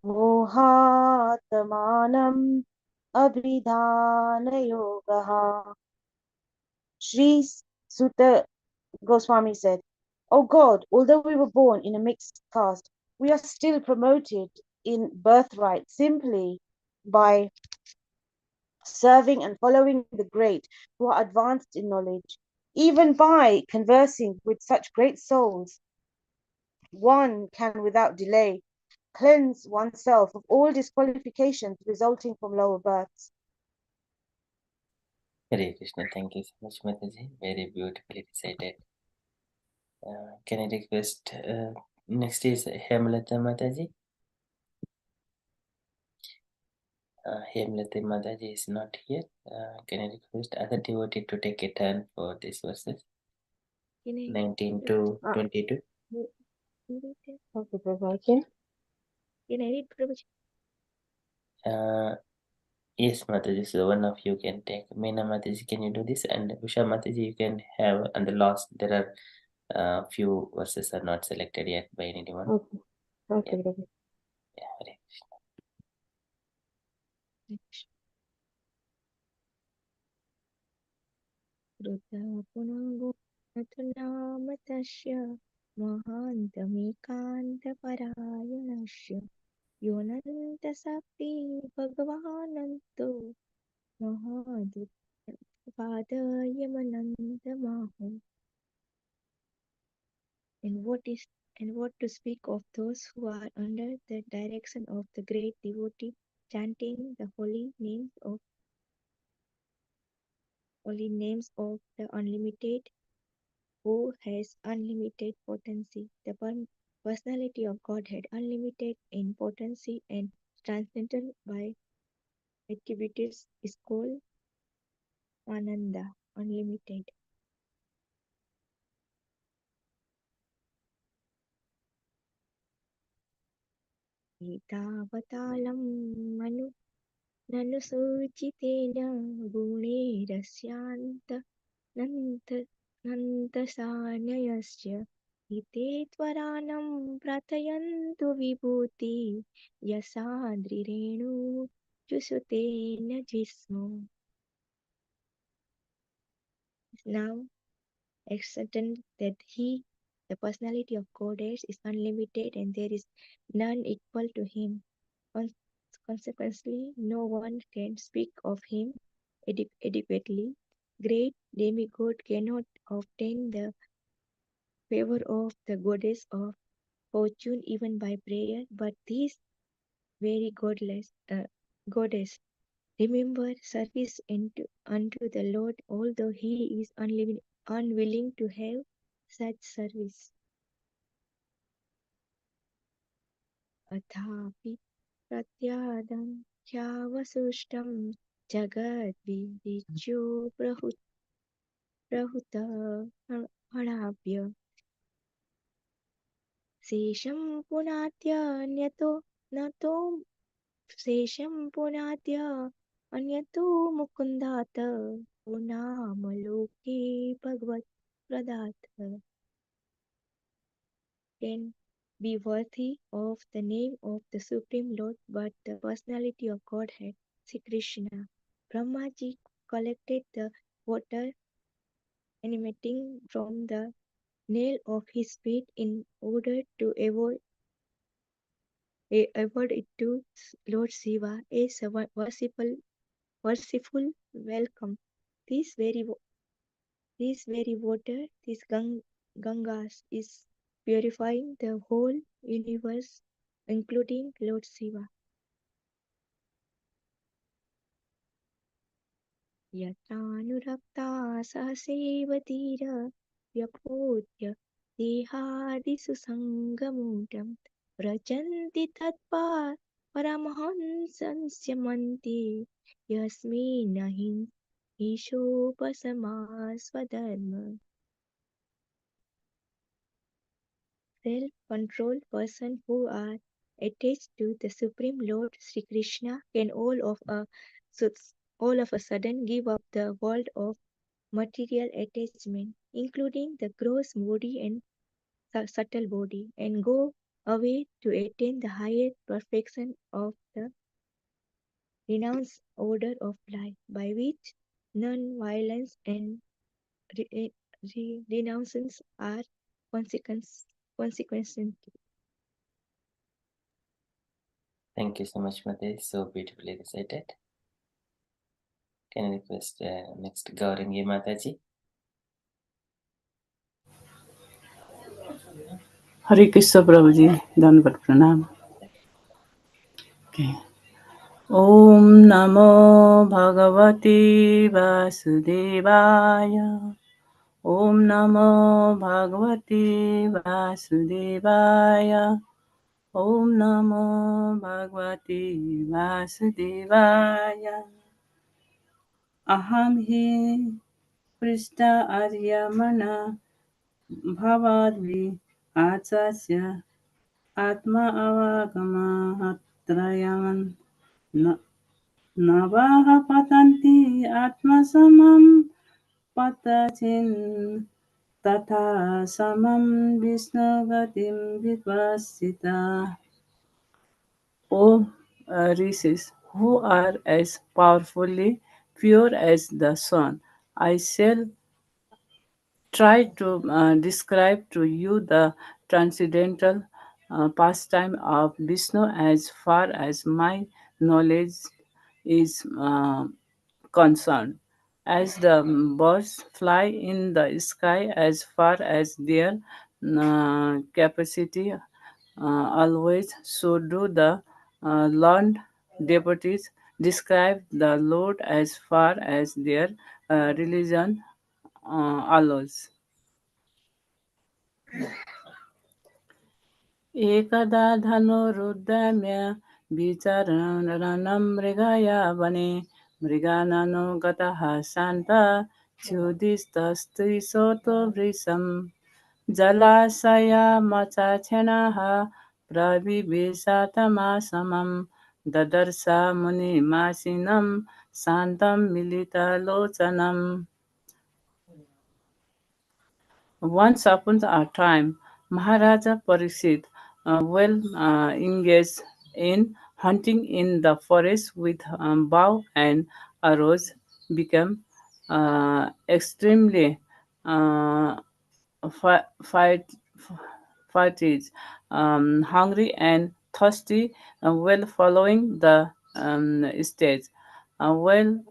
Speaker 3: mohatamanam abhidhana yogaha. Sri Sutta Goswami said, "O God, although we were born in a mixed caste, we are still promoted in birthright simply by serving and following the great who are advanced in knowledge. Even by conversing with such great souls, one can without delay cleanse oneself of all disqualifications resulting from lower births."
Speaker 1: Hare Krishna. Thank you so much, Mataji. Very beautifully recited. Can I request next is Hemlata Mataji? Hemlata Mataji is not here. Can I request other devotee to take a turn for these verses? 19 to 22.
Speaker 2: Okay, Prabhu.
Speaker 3: Can I read, Prabhuji?
Speaker 1: Yes, Mataji, so one of you can take. Meena Mataji, can you do this? And Usha Mataji, you can have. And the last, there are few verses are not selected yet by anyone.
Speaker 2: Okay. Okay,
Speaker 1: Yeah.
Speaker 2: Prabhu.
Speaker 1: Yeah, Hare Krishna.
Speaker 3: रुद्रपुनगुणनामतस्य महान्तमेकान्तपरायणस्य योऽनन्तशक्ति भगवानन्तो महादुःखपादयमनन्तमाहो. And what to speak of those who are under the direction of the great devotee, chanting the holy names of the unlimited, who has unlimited potency, the personality of Godhead, unlimited in potency and transcendental by attributes, is called Ananda, unlimited. एतावतालं ननुसूचितेन गुणैरस्यान्तसानयस्य हिते त्वरानं प्रार्थयन्तु विभूति यशाद्रिरेणुजुषुतेन जिस्मो. Now ascertain that he, the personality of Goddess, is unlimited and there is none equal to him. Consequently, no one can speak of him adequately. Great demigod cannot obtain the favor of the goddess of fortune even by prayer, but this very goddess remember service unto the Lord, although he is unwilling to have such service. अथापि प्रत्यादं ह्यावसृष्टं जगद्विदिज्यो प्रहुतहणाभ्य शेषं पुनात्यन्यतो नतो शेषं पुनात्य अन्यतो मुकुन्दात् पुनामलोके भगवत्प्रदात्. Can be worthy of the name of the Supreme Lord, but the personality of Godhead, Sri Krishna. Brahmaji collected the water emanating from the nail of his feet in order to avoid it to Lord Shiva as a worshipful welcome. This very water, this Gangas, is purifying the whole universe, including Lord Shiva. यत्रानुरक्ता सहसेवतीर व्यपोत्य देहादिषु सङ्गमूढं व्रजन्ति परमहंसंस्यमन्ति यस्मिन् ईशोपसमास्वधर्म. Self-controlled persons who are attached to the Supreme Lord Sri Krishna can all of a sudden give up the world of material attachment, including the gross body and subtle body, and go away to attain the highest perfection of the renounced order of life, by which non-violence and renouncance are consequences.
Speaker 1: Thank you so much, Mataji. So beautifully recited. Can I request next Gaurangi Mataji?
Speaker 5: Hare Krishna Prabhuji, Dandavat Pranam. Okay. ॐ नमो भगवते वासुदेवाय। ॐ नमो भगवते वासुदेवाय। ॐ नमो भगवते वासुदेवाय। अहं हि पृष्ठ आर्यमणा भवाद्भि आचास्य आत्मा अवागमात्रयम् नवाः पतन्ति आत्मसमं पतचिन् तथा समं विष्णुगतिं विपश्चिता. O rishis, who are as powerfully pure as the sun, I shall try to describe to you the transcendental pastime of Vishnu as far as my knowledge is concerned. As the birds fly in the sky as far as their capacity always, so do the learned devotees describe the Lord as far as their religion allows. एकदा धनुरुद्यम्य विचरणं मृगया वने मृगाननो गतः शान्तः च्युदिस्तस्त्रिशोतो वृषं जलाशयमचाक्षिणः प्रविवेशतमासमं ददर्श मुनिमासिनं शान्तं मिलितलोचनम्. Once upon a time, Maharaja Parikshit, well engaged in hunting in the forest with bow and arrows, became extremely uh, fight, fatigued, hungry, and thirsty while following the stage. While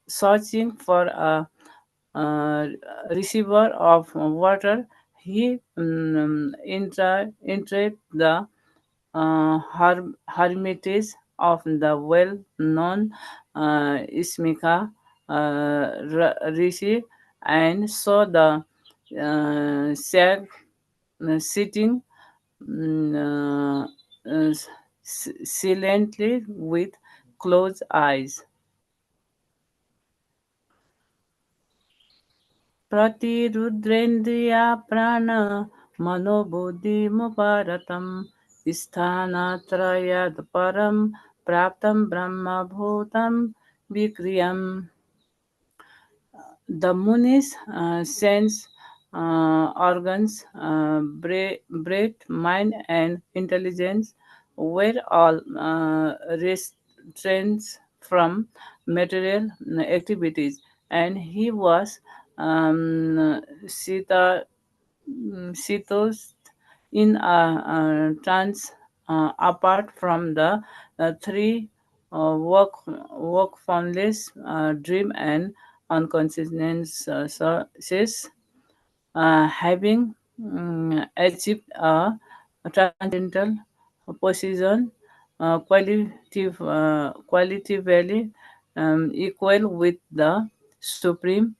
Speaker 5: searching for a uh, receiver of water, he entered the hermitage of the well-known Ismika Rishi and saw the sag sitting silently with closed eyes. प्रतिरुद्रेन्द्रिया प्राण मनोबुद्धिमुपरतं स्थानात्रयात् परं प्राप्तं ब्रह्मभूतं विक्रियम्. The Muni's sense organs, breath, mind, and intelligence were all restraints from material activities, and he was sita, sitosed in a trance apart from the three work formless dream and unconsciousness sources, having achieved a transcendental position qualitatively equal with the supreme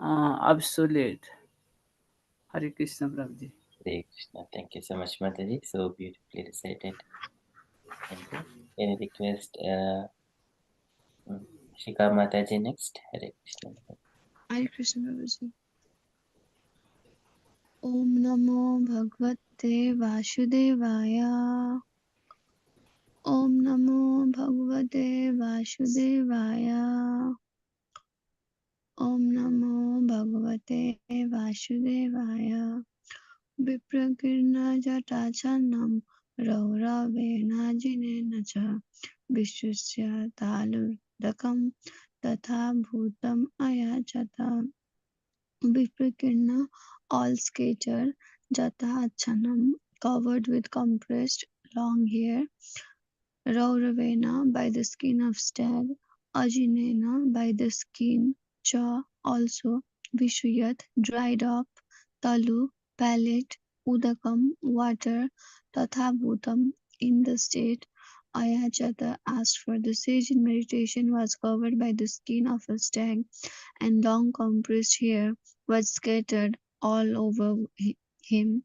Speaker 5: absolute. Hare Krishna Prabhuji.
Speaker 1: Hare Krishna. Thank you so much, Mataji. So beautifully recited. Thank you. Any request? Shika Mataji next. Hare Krishna.
Speaker 6: Hare Krishna Babaji. Om Namo Bhagavate Vasudevaya. Om Namo Bhagavate Vasudevaya. Om Namo Bhagavate Vasudevaya. Vipragirna Jatachanam Rauravena Jinena Cha Vishusya Taludakam Tatha Bhutam Ayachata. Vipragirna all skater, Jatachanam covered with compressed long hair, Rauravena by the skin of stag, Ajinena by the skin, Cha also, Vishuyat dried up, Talu palate, Udakam water, Tathabhutam in the state, Ayachata asked for. The sage in meditation was covered by the skin of a stag, and long compressed hair was scattered all over him.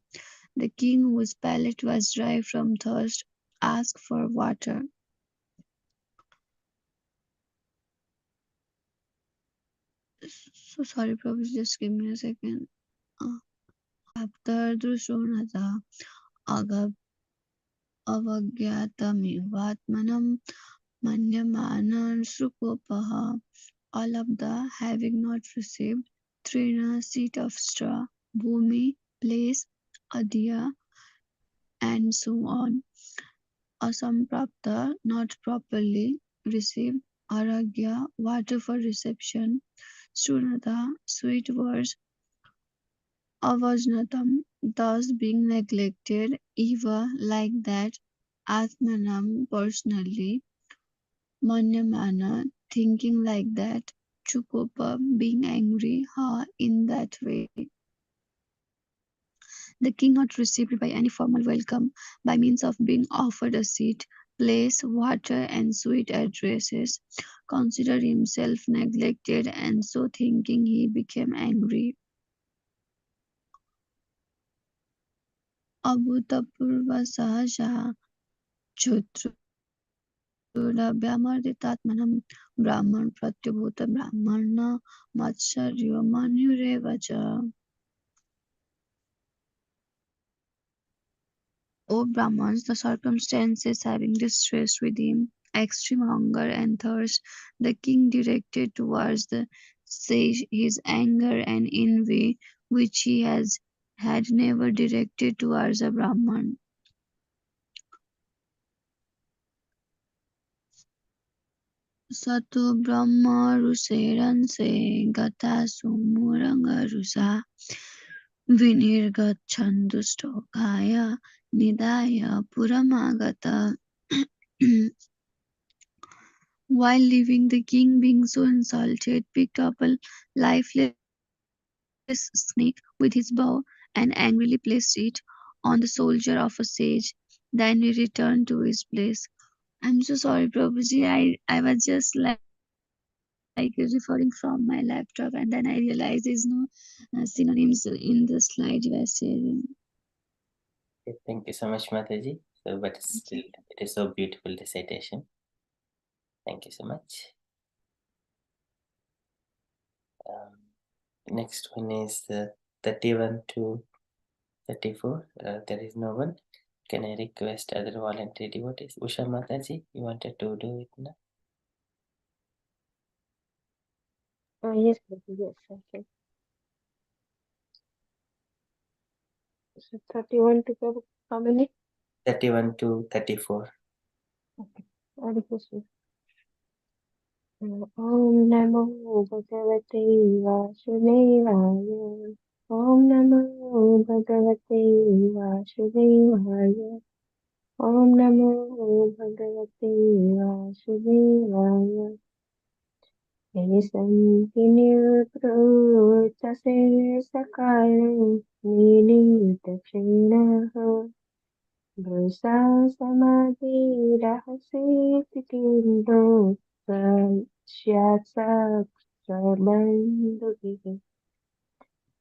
Speaker 6: The king, whose palate was dry from thirst, asked for water. So sorry, Prabhu, just give me a second. Aptardrushonata avagyatamivātmanam manyamānan srukopaha. All of the having not received Trina, seat of straw, Bhumi, place, Adya, and so on. Asamprapta, not properly received, Aragya, water for reception, Shrunata, sweet words, Avajnatam, thus being neglected, Eva, like that, Atmanam, personally, Manyamana, thinking like that, Chukopa, being angry, ha, in that way. The king not received by any formal welcome, by means of being offered a seat, place, water, and sweet addresses, considered himself neglected, and so thinking he became angry. Abhutapurva sahaja Chutrurabhyamarditaatmanam Brahman Pratyabhuta Brahmana Matsaryo Manyurevacha. O Brahmans, the circumstances having distressed within extreme hunger and thirst, the king directed towards the sage his anger and envy, which he had never directed towards a Brahman. Sato Brahma Ruseranse Gata Sumuranga Rusa Vinirgachandusto Kaya Nidaya Puramagata. While leaving, the king, being so insulted, picked up a lifeless snake with his bow and angrily placed it on the soldier of a sage. Then he returned to his place. I'm so sorry, Prabhuji. I was just like referring from my laptop, and then I realized there's no synonyms in the slide you are sharing.
Speaker 1: Okay, thank you so much, Mataji. So, but still, it is so beautiful recitation. Thank you so much. Next one is 31 to 34. There is no one. Can I request other voluntary devotees? Usha Mataji, you wanted to do it now?
Speaker 2: Yes, Prabhu, yes, okay. So 31 to Prabhu, how many?
Speaker 1: 31 to 34.
Speaker 2: Okay. Hare Krishna. Om Namo Bhagavate Vasudevaya. Om Namo Bhagavate Vasudevaya. Om Namo Bhagavate Vasudevaya. Santinirprotase Sakale Niditachinaha. Brusa Samadhi Rahasi Tikindo Shyatsa Sarbandugi.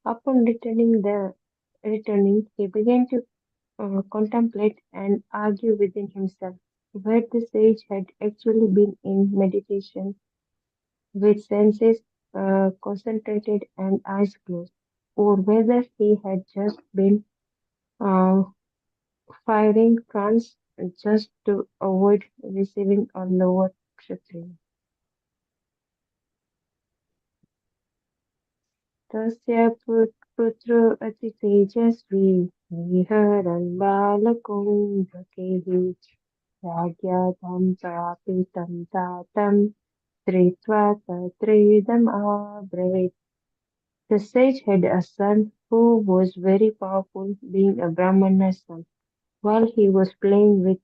Speaker 2: Upon returning, he began to contemplate and argue within himself where the sage had actually been in meditation with senses concentrated and eyes closed, or whether he had just been uh, firing trance just to avoid receiving a lower kshatriya. तस्य पुत्रो अति तेजस्वी विहरन् बालकुण्डकेः राज्ञां प्रापितं तातं धृत्वा तत्रेदमब्रवीत्. The sage had a son who was very powerful, being a Brahmana's son. While he was playing with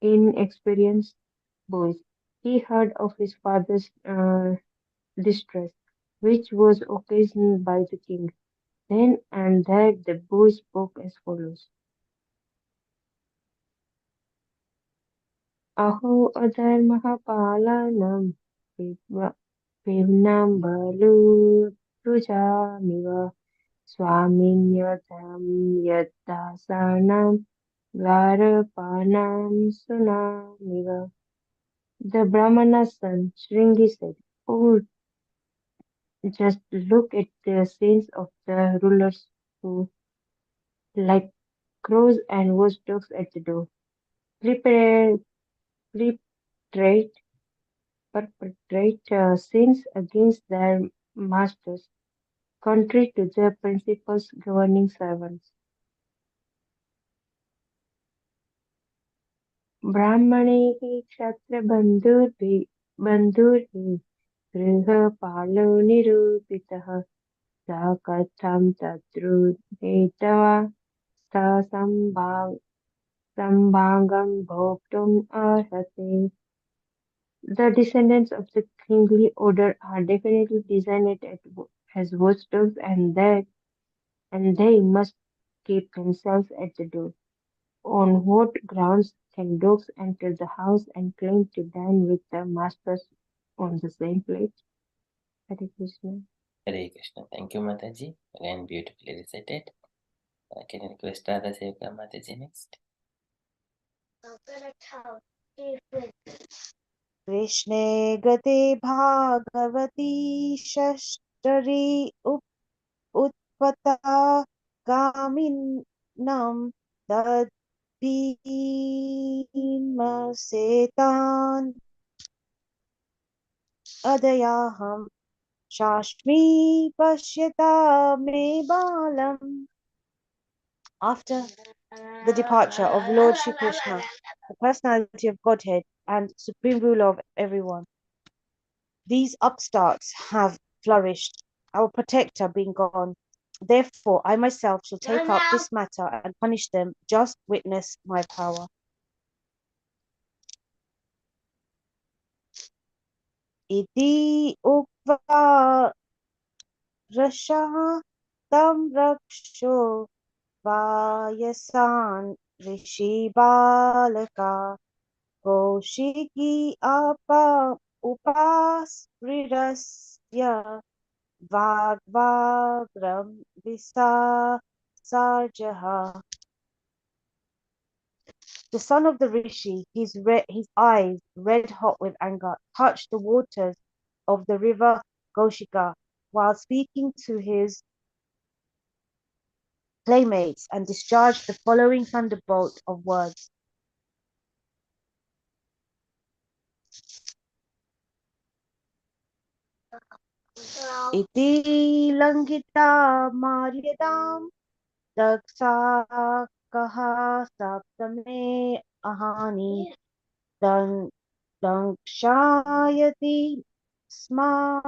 Speaker 2: inexperienced boys, he heard of his father's distress, which was occasioned by the king. Then and there the boy spoke as follows. अहो अधर्मः पालानां पिबनाम्बलूर्भुजामिव स्वामिन्यथं यद्दासानां द्वारपानां सुनामिव. The Brahmana's son, Shringi said, "Oh, just look at the scenes of the rulers who, like crows and watchdogs at the door, prepare, perpetrate, perpetrate sins against their masters, contrary to the principles governing servants. ब्राह्मणैः क्षत्रबन्धुर्भिः बन्धुर्भिः गृहपालो निरूपितः स कथं तद्रुहेतवा सम्भागं भोक्तुम् अर्हति. The descendants of the kingly order are definitely designated as watchdogs, and they must keep themselves at the door. On what grounds can dogs enter the house and claim to dine with the masters on the same plate? Hare Krishna.
Speaker 1: Hare Krishna. Thank you, Mataji. Again, beautifully recited. Can I request Radha Sevaka Mataji next?
Speaker 7: कृष्णे गते भागवती षष्टरी उत्पता गामिनं दधीमसेतान् अदयाहं शाश्मी पश्यता मे बालम्. After the departure of Lord Shri Krishna, the personality of Godhead and supreme ruler of everyone, these upstarts have flourished, our protector being gone. Therefore, I myself shall take up this matter and punish them. Just witness my power. Iti ukva rasha tam raksho vayasan rishi balaka koshiki apa upasridasya Vagvagram Visarjaha. The son of the rishi, his eyes red hot with anger, touched the waters of the river Goshika while speaking to his playmates and discharged the following thunderbolt of words. Iti langita maryadam daksa kaha saptame ahani Dankshayati sma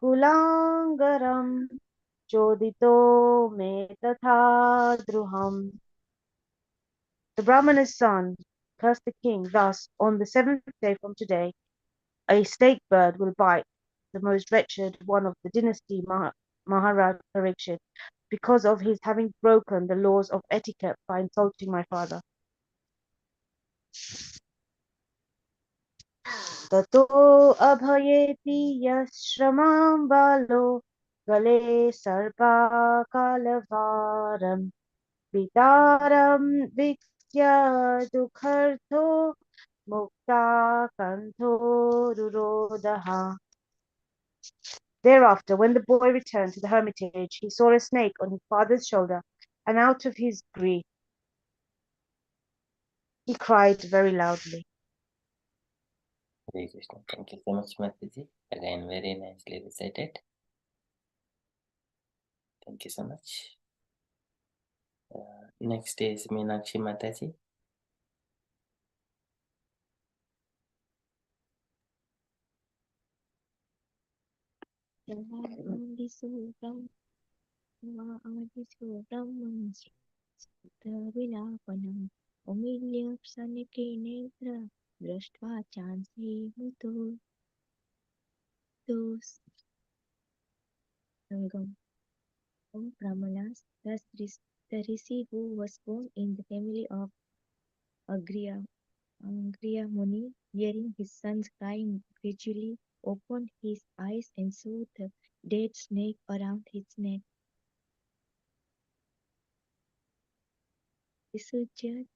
Speaker 7: kulangaram chodito me tatha druham. The Brahmana's son cursed the king. Thus, on the seventh day from today, a snake bird will bite the most wretched one of the dynasty Maharaj Parikshit because of his having broken the laws of etiquette by insulting my father. ततो अभयेति यश्रमां बालो गले सर्पाकालभारम् वितारं वीक्ष्य दुःखर्थो मुक्ताकण्ठो रुरोदः. Thereafter, when the boy returned to the hermitage, he saw a snake on his father's shoulder, and out of his grief, he cried very loudly.
Speaker 1: Hare Krishna. Thank you so much, Mataji. Again, very nicely recited. Thank you so much. Next is Meenakshi Mataji.
Speaker 8: विलापनम् उमील्यप्सनिकेनेत्र दृष्ट्वा चांसि मुतो sangam. O Brahmanas, the rishi who was born in the family of Agriya Angriya Muni, hearing his son's crying, gradually opened his eyes and saw the dead snake around his neck. Isujya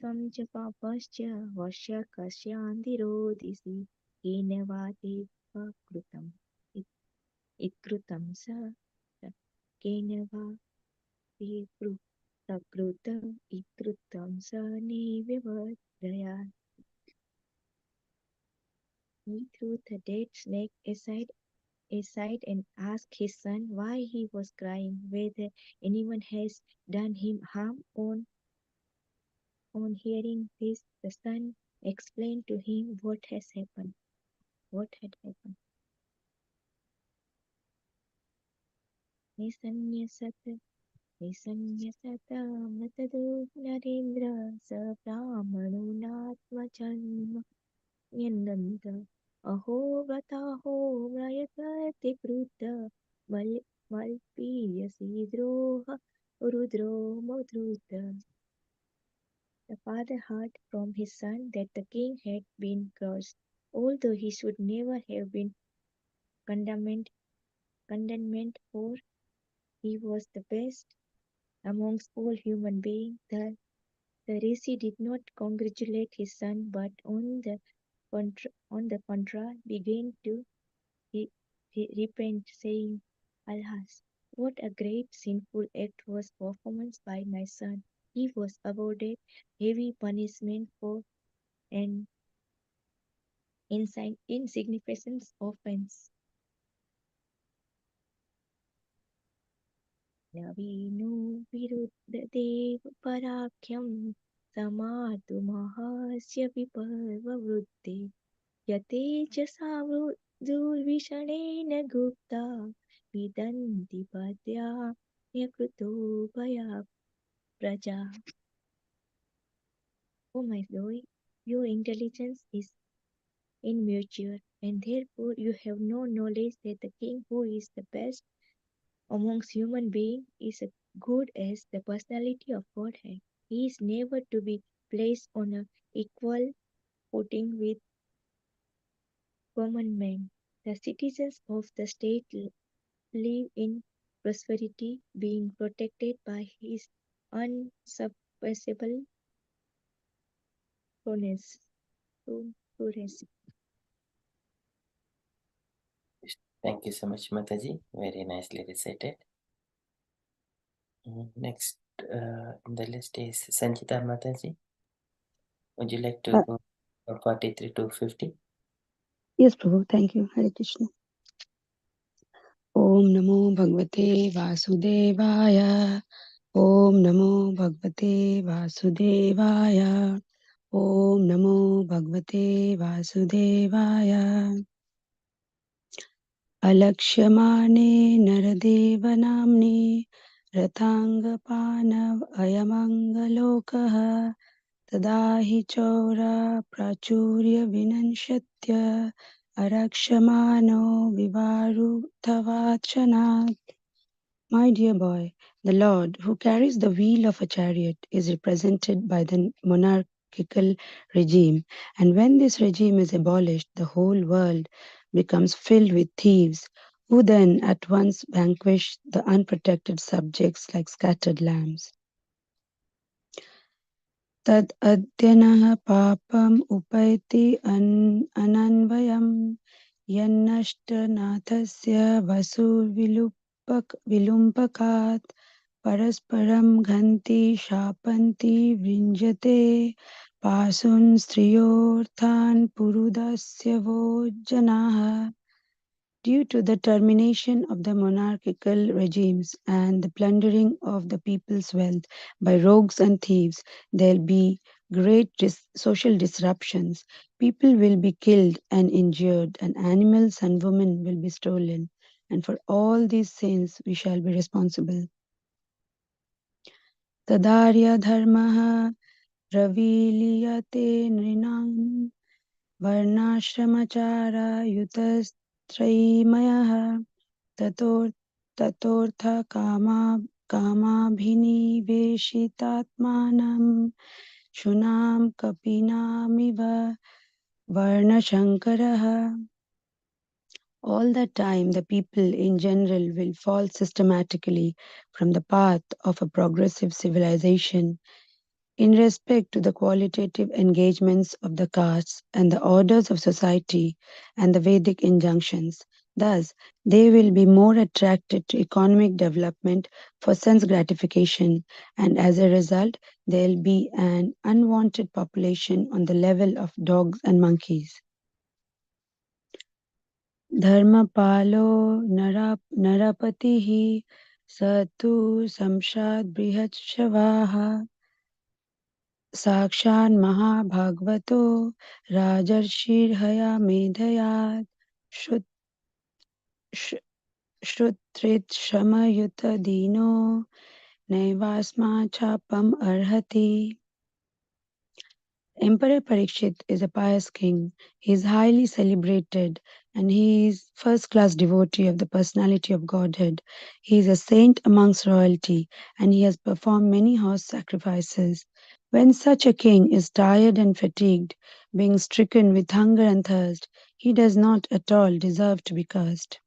Speaker 8: tvam cha papascha vasya kasyandirodisi kena va krutam ikrutam sa kena va sakrutam ikrutam sa nivivadaya. He threw the dead snake aside and asked his son why he was crying, whether anyone has done him harm. On hearing this, the son explained to him what had happened. Nisanyasata matado narendra sa brahmanunatmachanma nyananda aho vrataho mrayakati kruta malpiyasi droha rudro modruta. The father heard from his son that the king had been cursed, although he should never have been condemned, for he was the best amongst all human beings. The Rishi did not congratulate his son, but on the contra, began to repent, saying, "Alas, what a great sinful act was performed by my son! He was awarded heavy punishment for an insignificant offense." Navino viruddhadev parakhyam samatu mahasya viparvavrutte yate च सावधूर्विषणेन Gupta vidanti padya yakruto bhaya praja. O my Lord, your intelligence is immature, and therefore you have no knowledge that the king who is the best amongst human beings is as good as the personality of Godhead. He is never to be placed on an equal footing with common men. The citizens of the state live in prosperity, being protected by his unsurpassable prowess.
Speaker 1: Thank you so much, Mataji. Very nicely recited. Next in the list is Sanchita Mataji. Would you like to go from 43 to 50?
Speaker 9: Yes, Prabhu. Thank you. Hare Krishna. Om Namo Bhagavate Vasudevaya. Om Namo Bhagavate Vasudevaya. Om Namo Bhagavate Vasudevaya. Alakshamane Naradeva Namni Ratangapanav Ayamangalokaha Tadahi Chaura Prachurya Vinanshatya Arakshamano Vivarutavachanat. My dear boy, the Lord who carries the wheel of a chariot is represented by the monarchical regime, and when this regime is abolished, the whole world becomes filled with thieves, who then at once vanquish the unprotected subjects like scattered lambs. Tad adyanah papam upaiti ananvayam yannashtanathasya vasur vilumpakat parasparam ghanti shapanti vrinjate pasun striyorthan purudasya vojanaha. Due to the termination of the monarchical regimes and the plundering of the people's wealth by rogues and thieves, there'll be great social disruptions. People will be killed and injured, and animals and women will be stolen. And for all these sins, we shall be responsible. Tadarya dharmaha raviliyate nrinam varnashramachara yutasthaimayaha tatortha kamabhiniveshitatmanam Shunam kapinamiva varnashankaraha. All the time, the people in general will fall systematically from the path of a progressive civilization in respect to the qualitative engagements of the castes and the orders of society and the Vedic injunctions. Thus, they will be more attracted to economic development for sense gratification, and as a result, there will be an unwanted population on the level of dogs and monkeys. Dharmapalo narapatihi satu samshad brihatshavaha Sakshan Mahabhagavato Rajarshirhaya Medhayat Shrutrit Shamayuta Dino Naivasma Chapam Arhati. Emperor Parikshit is a pious king. He is highly celebrated and he is first-class devotee of the personality of Godhead. He is a saint amongst royalty and he has performed many horse sacrifices. When such a king is tired and fatigued, being stricken with hunger and thirst, he does not at all deserve to be cursed.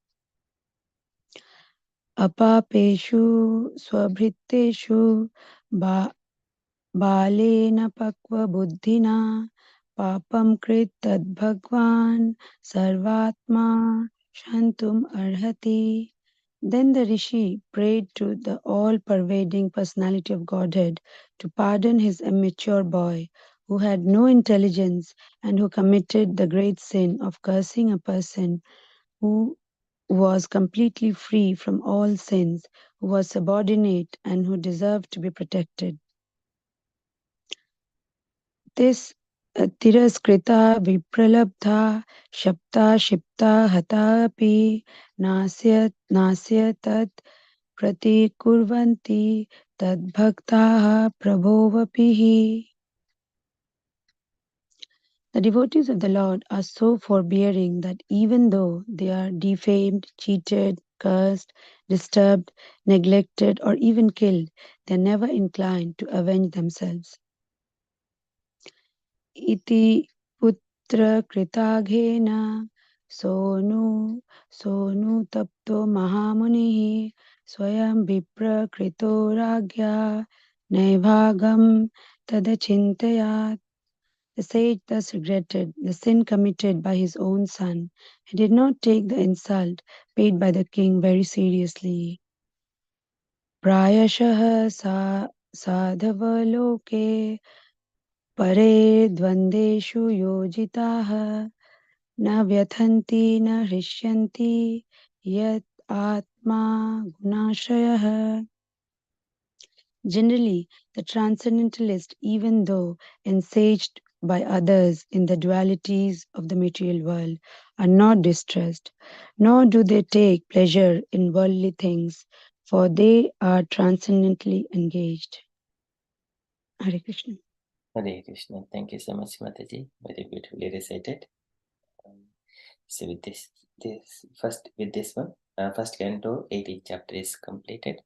Speaker 9: Apapeshu swabhriteshu Balena pakva buddhina papam krit tad bhagwan sarvatma shantum arhati. Then the rishi prayed to the all-pervading personality of Godhead to pardon his immature boy who had no intelligence and who committed the great sin of cursing a person who was completely free from all sins, who was subordinate and who deserved to be protected. This Tiraskrita Vipralabdha Shapta Shipta Hatapi Nasya Tat Pratikurvanti Tad Bhaktaha Prabhovapihi. The devotees of the Lord are so forbearing that even though they are defamed, cheated, cursed, disturbed, neglected, or even killed, they are never inclined to avenge themselves. Iti putra kritagena sonu tapto mahamunihi swayam vipra krito ragya naivagam tadachintayat. The sage thus regretted the sin committed by his own son. He did not take the insult paid by the king very seriously. Prayashah sadhavaloke Pare dvandeshu yojitaha na vyathanti na hrisyanti yat atma gunashrayah. Generally, the transcendentalist, even though ensaged by others in the dualities of the material world, are not distressed, nor do they take pleasure in worldly things, for they are transcendently engaged. Hare Krishna.
Speaker 1: Hare Krishna. Thank you so much, Mataji. Very beautifully recited. So with this first one, first canto, 18th chapter is completed.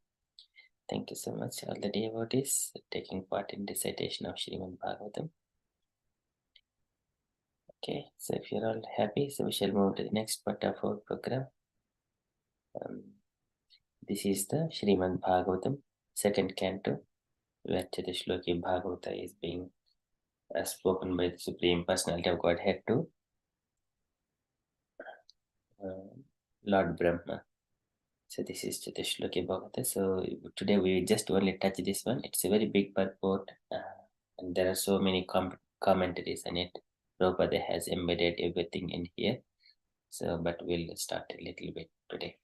Speaker 1: Thank you so much, all the devotees taking part in recitation of Srimad Bhagavatam. Okay, so if you're all happy, so we shall move to the next part of our program. This is the Srimad Bhagavatam, second canto, where the Shloki Bhagavata is being spoken by the Supreme Personality of Godhead to Lord Brahma. So this is the Shloki Bhagavata. So today we just only touch this one. It's a very big purport, and there are so many commentaries in it. Prabhupada has embedded everything in here. So, but we'll start a little bit today.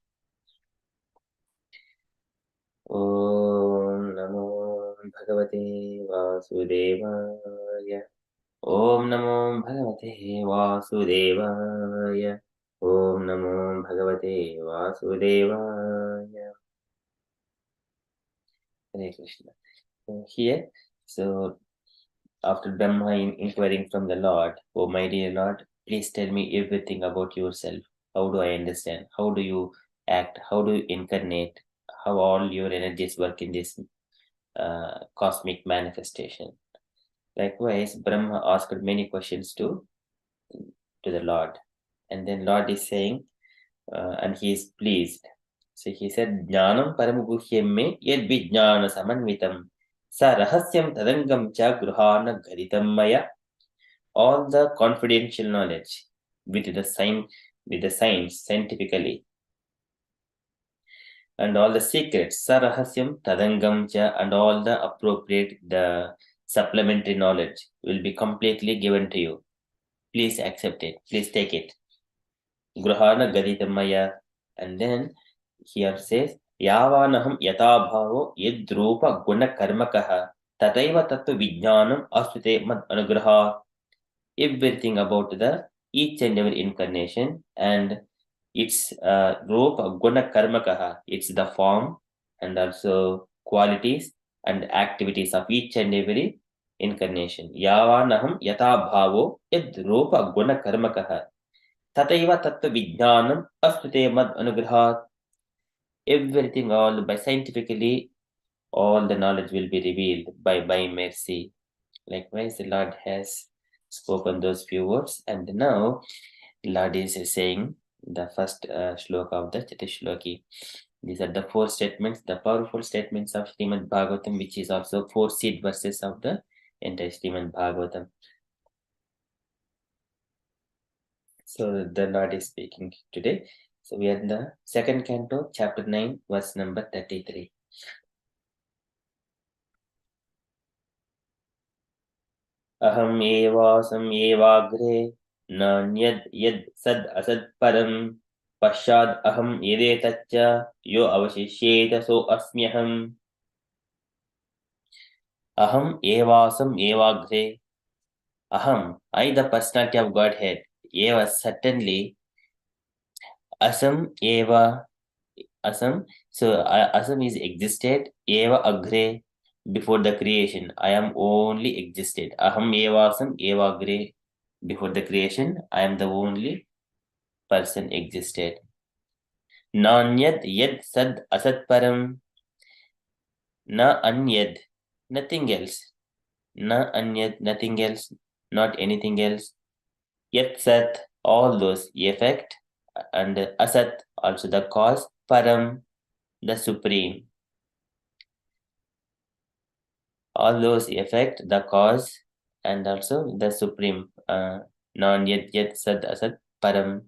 Speaker 1: Om Namo Bhagavate Vasudevaya. Om Namo Bhagavate Vasudevaya. Om Namo Bhagavate Vasudevaya. Hare Krishna. Here, so after Brahma inquiring from the Lord, oh my dear Lord, please tell me everything about yourself. How do I understand? How do you act? How do you incarnate? How all your energies work in this cosmic manifestation? Likewise, Brahma asked many questions to the Lord. And then Lord is saying, and he is pleased. So he said, Jnanam paramuguhyam me yad vijnana samanvitam sa rahasyam tadangam cha gruhana garitam maya. All the confidential knowledge with the science scientifically, and all the secrets sarahasyam tadangam cha, and all the appropriate the supplementary knowledge will be completely given to you. Please accept it, please take it. Grahana gaditamaya. And then here says yavanaham yatabhavo yadrupa guna karmakaha tataiva tattva vijnanam asvite mad anugraha. Everything about the each and every incarnation and its rupa guna karmakaha, it's the form and also qualities and activities of each and every incarnation. Yavanaham yata bhavo yad rupa guna karmakaha tataiva tattva vijnanam asvite mad anugrahat. Everything, all by scientifically, all the knowledge will be revealed by mercy. Likewise, the Lord has spoken those few words, and now Lord is saying the first shloka of the Chatishloki. These are the four statements, the powerful statements of Srimad Bhagavatam, which is also four seed verses of the entire Srimad Bhagavatam. So the Lord is speaking today. So we are in the second canto, chapter 9, verse number 33. Aham evasam evagre nanyad yad sad asad param pashad aham yedetaccha yo avashishyeta so asmyaham. Aham evasam evagre. Aham, I, the personality of Godhead. Eva, certainly. Asam eva. Asam. So asam is existed. Eva agre, before the creation. I am only existed. Aham evasam eva agre. Before the creation, I am the only person existed. Nanyad yad sad asat param. Na anyad, nothing else. Na anyad, nothing else, not anything else. Yat sat, all those, effect, and asat, also the cause. Param, the supreme. All those effect, the cause, and also the supreme. Non yat yat sad asat param.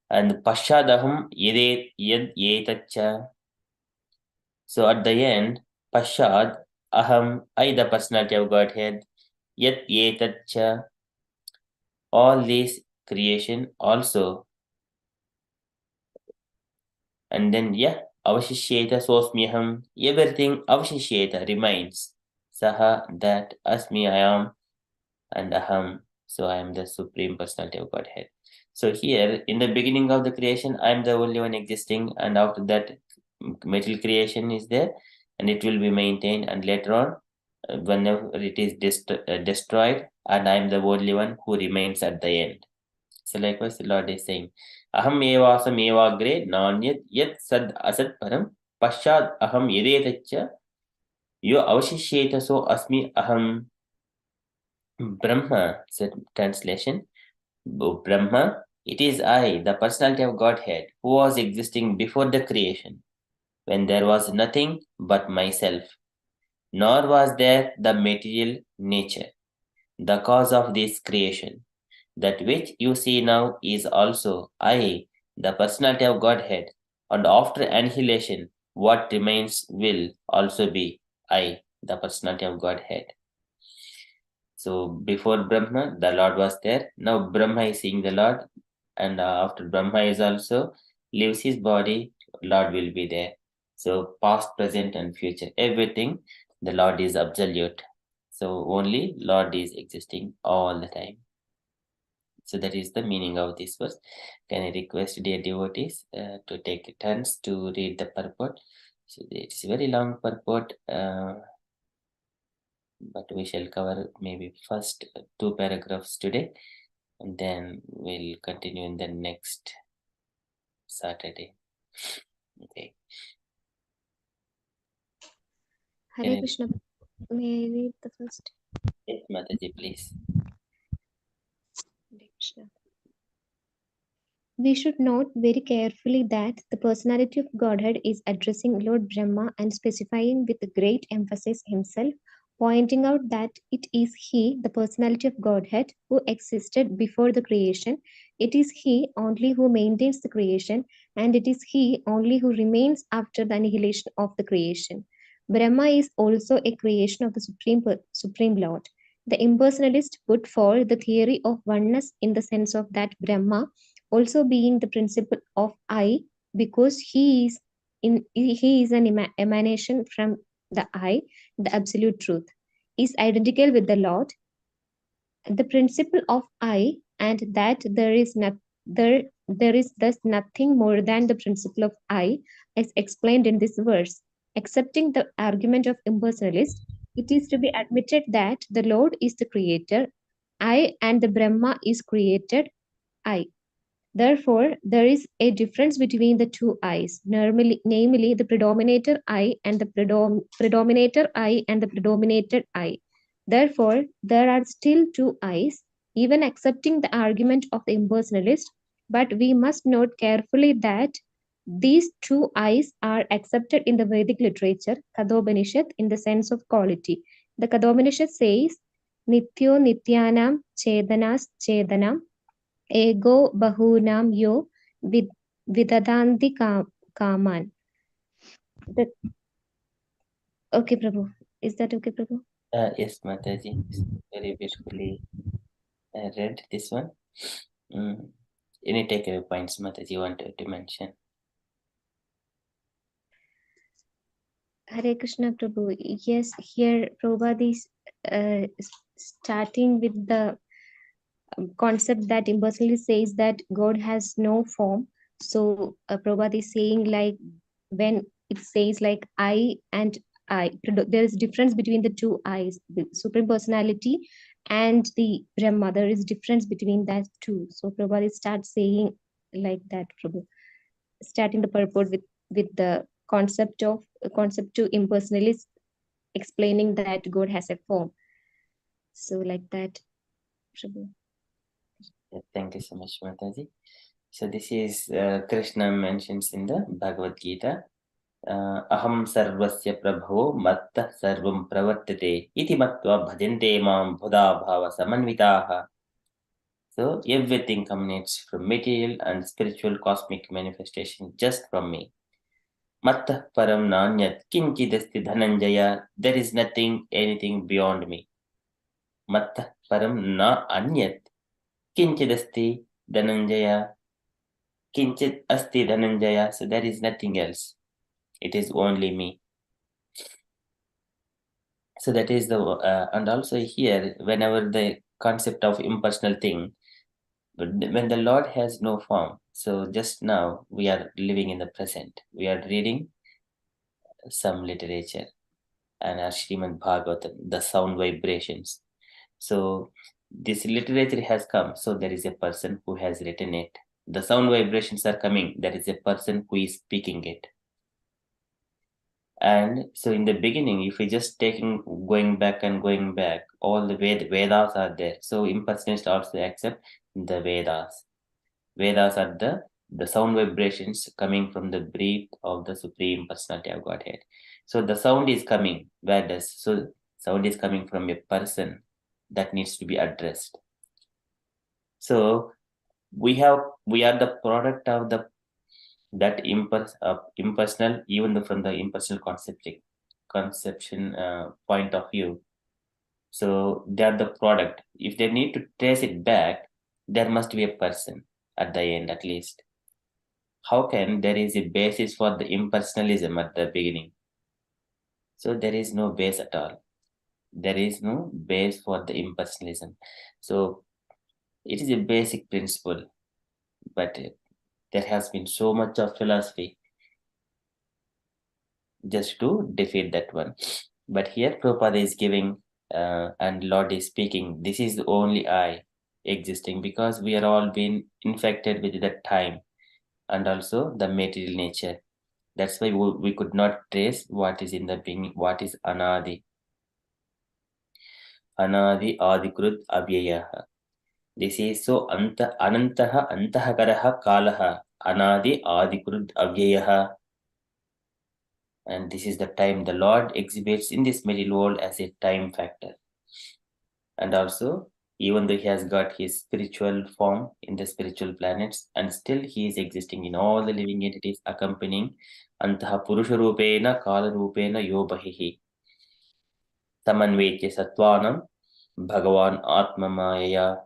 Speaker 1: And pashadaham yed yetacha. So at the end, pashad, aham, I, the personality of Godhead, yet yetacha, all this creation also. And then, avashishyeta sosmyaham, everything avashishyeta remains. Saha, that, asmi, I am, and aham, so I am the supreme personality of Godhead. So here, in the beginning of the creation, I am the only one existing, and after that, material creation is there, and it will be maintained, and later on, whenever it is destroyed, and I am the only one who remains at the end. So likewise, the Lord is saying, Aham evasam evagre nanyat yat sad asat param pashad aham yedetacha yo avashishyeta so asmi aham. Brahma, said translation, Brahma, it is I, the personality of Godhead, who was existing before the creation, when there was nothing but myself, nor was there the material nature, the cause of this creation. That which you see now is also I, the personality of Godhead, and after annihilation, what remains will also be I, the personality of Godhead. So before Brahma, the Lord was there. Now Brahma is seeing the Lord, and after Brahma is also leaves his body, Lord will be there. So past, present, and future, everything, the Lord is absolute. So only Lord is existing all the time. So that is the meaning of this verse. Can I request dear devotees to take turns to read the purport? So it's a very long purport, but we shall cover maybe first two paragraphs today, and then we'll continue in the next Saturday. Okay.
Speaker 3: Hare Krishna. May I read the first?
Speaker 1: Mataji, please.
Speaker 3: We should note very carefully that the personality of Godhead is addressing Lord Brahma and specifying with great emphasis himself, pointing out that it is he, the personality of Godhead, who existed before the creation. It is he only who maintains the creation, and it is he only who remains after the annihilation of the creation. Brahma is also a creation of the Supreme Lord. The impersonalist put forward the theory of oneness in the sense of that Brahma, also being the principle of I, because he is an emanation from the I, the absolute truth, is identical with the Lord, the principle of I, and that there is thus nothing more than the principle of I, as explained in this verse. Accepting the argument of impersonalist, it is to be admitted that the Lord is the creator, I, and the Brahma is created, I. Therefore, there is a difference between the two I's, namely the predominator I and the predominator I and the predominated I. Therefore, there are still two I's, even accepting the argument of the impersonalist, but we must note carefully that these two I's are accepted in the Vedic literature, Kathopanishad, in the sense of quality. The Kathopanishad says, Nityo Nityanam Chedanas Chedanam Ego bahunam yo vidadanti kaman. Okay, Prabhu. Is that okay, Prabhu?
Speaker 1: Yes, Mataji. Very beautifully read this one. Any takeaway points, Mataji, you wanted to mention?
Speaker 3: Hare Krishna, Prabhu. Yes, here Prabhupada is starting with the concept that impersonally says that God has no form. So Prabhupada is saying, like, when it says like I and I, there is difference between the two I's, the Supreme Personality and the Brahma. There is difference between that two. So Prabhupada starts saying like that, Prabhu, starting the purport with the concept to impersonally explaining that God has a form. So like that, Prabhu.
Speaker 1: Thank you so much, Mataji. So this is Krishna mentions in the Bhagavad Gita. Aham sarvasya prabho matta sarvam pravartate iti matva bhajante mam buddha bhava samanvitaha. So everything emanates from material and spiritual cosmic manifestation just from me. Matta param nanyat kinchidasti dhananjaya. There is nothing, anything beyond me. Matta param na anyat kinchidasti dhananjaya. Kinchit asti dhananjaya. So there is nothing else. It is only me. So that is the and also here, whenever the concept of impersonal thing, when the Lord has no form. So just now we are living in the present. We are reading some literature and Srimad Bhagavatam, the sound vibrations. So this literature has come. So there is a person who has written it. The sound vibrations are coming. There is a person who is speaking it. And so in the beginning, if we just going back, all the Vedas are there. So impersonalists also accept the Vedas. Vedas are the sound vibrations coming from the breath of the Supreme Personality of Godhead. So the sound is coming. Where does so sound is coming from a person that needs to be addressed. So we are the product of that impersonal, even from the impersonal conception point of view. So they are the product. If they need to trace it back, there must be a person at the end, at least. How can there is a basis for the impersonalism at the beginning? So there is no base at all. There is no base for the impersonalism. So it is a basic principle, but there has been so much of philosophy just to defeat that one. But here Prabhupada is giving and Lord is speaking, this is the only I existing, because we are all being infected with that time and also the material nature. That's why we could not trace what is in the beginning, what is Anadi. Anadi Adikrut Abhyayaha. This is so Anantaha Antahakaraha Kalaha Anadi Adikrut Abhyayaha. And this is the time the Lord exhibits in this material world as a time factor. And also, even though he has got his spiritual form in the spiritual planets, and still he is existing in all the living entities accompanying Antaha Purusha Rupena Kala Rupena Yobahihi. Samanvetya Satwanam Bhagavan Atma Maya.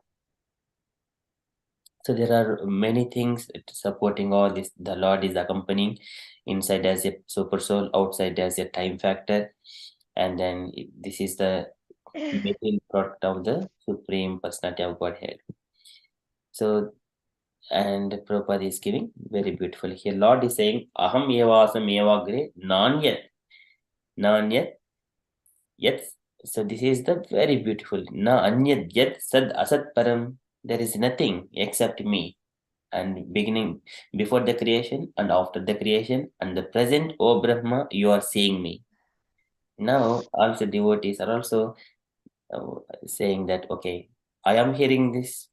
Speaker 1: So there are many things supporting all this. The Lord is accompanying inside as a super soul, outside as a time factor. And then this is the material product of the Supreme Personality of Godhead. So, and Prabhupada is giving very beautiful here. Lord is saying, Aham evasam evagre nanyat. Nanyat. Yet. So this is the very beautiful. Na anyat yat sad asat param. There is nothing except me. And beginning before the creation and after the creation and the present, O Brahma, you are seeing me. Now also devotees are also saying that, okay, I am hearing this,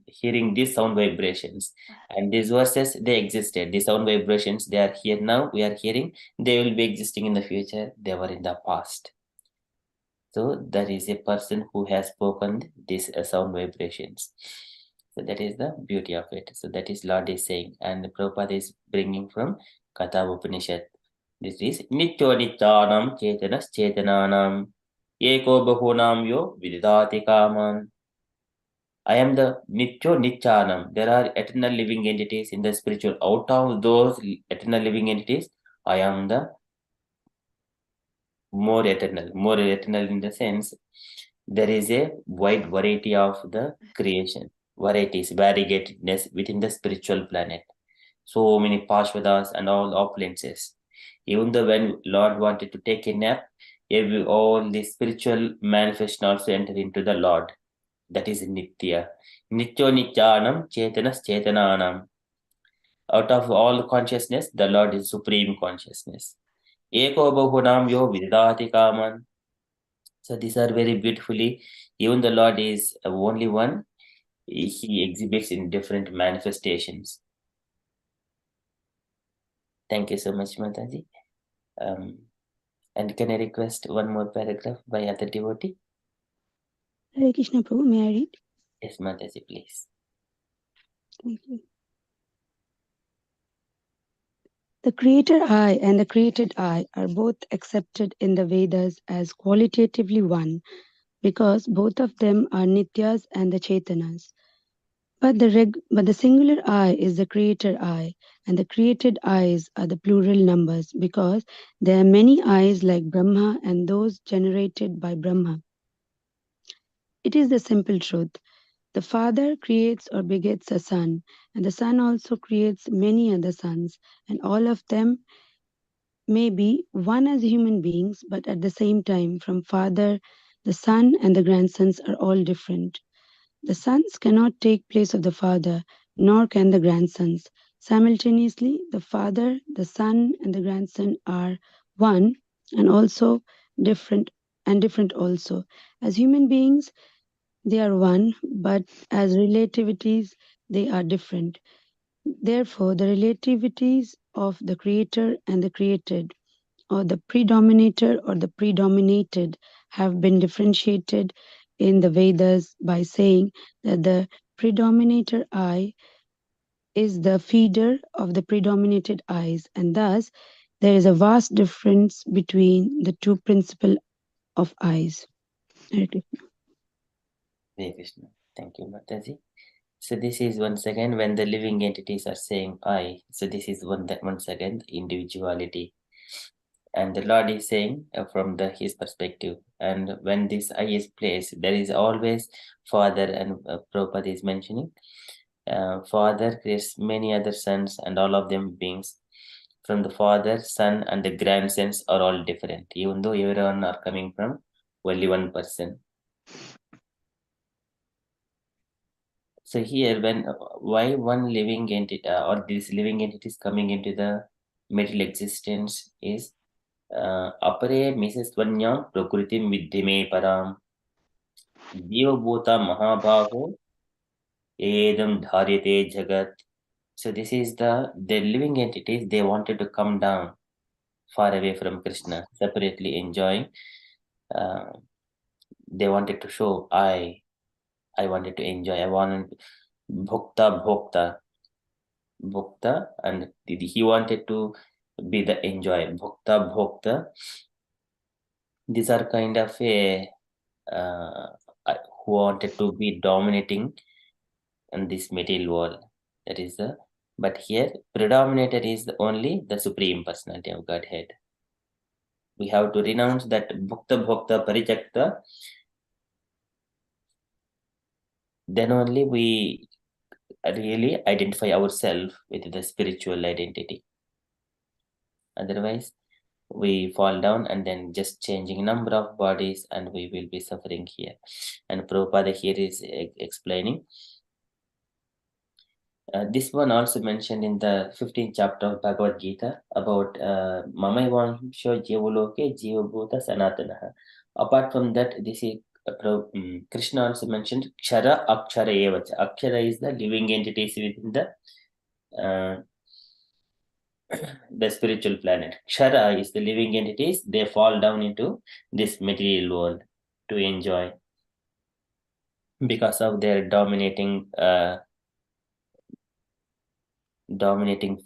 Speaker 1: hearing these sound vibrations, and these verses, they existed. The sound vibrations, they are here now. We are hearing. They will be existing in the future. They were in the past. So there is a person who has spoken these sound vibrations. So that is the beauty of it. So that is Lord is saying, and Prabhupada is bringing from Katha Upanishad. This is Nityo Nityanam Chetanas Chetananam Eko Bahunam Yo Vididati Kaman. I am the Nityo Nityanam. There are eternal living entities in the spiritual. Out of those eternal living entities, I am the more eternal in the sense there is a wide variety of the creation, variegatedness within the spiritual planet. So many Pashvadas and all opulences. Even though when Lord wanted to take a nap, all the spiritual manifestation also enter into the Lord. That is Nitya. Nityo Nityanam Chetanas Chetananam. Out of all consciousness, the Lord is supreme consciousness. Eko Bahunam Yo Vididati Kaman. So these are very beautifully, even the Lord is only one, he exhibits in different manifestations. Thank you so much, Mataji. And can I request one more paragraph by other devotee?
Speaker 9: Hare Krishna Prabhu, may I read?
Speaker 1: Yes, Mataji, please.
Speaker 9: Thank you. The creator I and the created I are both accepted in the Vedas as qualitatively one because both of them are Nityas and the Chetanas. But the singular I is the creator I, and the created I's are the plural numbers because there are many I's like Brahma and those generated by Brahma. It is the simple truth. The father creates or begets a son, and the son also creates many other sons, and all of them may be one as human beings, but at the same time, from father, the son and the grandsons are all different. The sons cannot take place of the father, nor can the grandsons. Simultaneously, the father, the son, and the grandson are one and also different also. As human beings, they are one, but as relativities, they are different. Therefore, the relativities of the creator and the created, or the predominator or the predominated, have been differentiated in the Vedas by saying that the predominator I is the feeder of the predominated eyes, and thus there is a vast difference between the two principles of eyes.
Speaker 1: Hare Krishna. Thank you, Mataji. So this is once again when the living entities are saying I. So this is once again individuality. And the Lord is saying from his perspective. And when this I is placed, there is always Father, and Prabhupada is mentioning. Father creates many other sons, and all of them beings. From the father, son, and the grandsons are all different, even though everyone are coming from only one person. So here, why one living entity or these living entities coming into the material existence is apare Mrs. Vanyam Prakritim Vidyame Param. Jivabhuta Mahabhaho Edam Dharyate Jagat. So this is the living entities. They wanted to come down far away from Krishna, separately enjoying. Uh, they wanted to show I wanted to enjoy. I wanted bhokta, and he wanted to be the enjoy. Bhokta. These are kind of a uh, who wanted to be dominating in this material world. That is the. But here, predominated is only the Supreme Personality of Godhead. We have to renounce that bhokta parijakta. Then only we really identify ourselves with the spiritual identity. Otherwise, we fall down and then just changing number of bodies and we will be suffering here. And Prabhupada here is explaining. This one also mentioned in the 15th chapter of Bhagavad Gita about Mamaivansho Jivaloke Jivabhuta Sanatanaha. Apart from that, this is Krishna also mentioned Kshara Akshara Evacha. Akshara is the living entities within the spiritual planet. Kshara is the living entities. They fall down into this material world to enjoy because of their dominating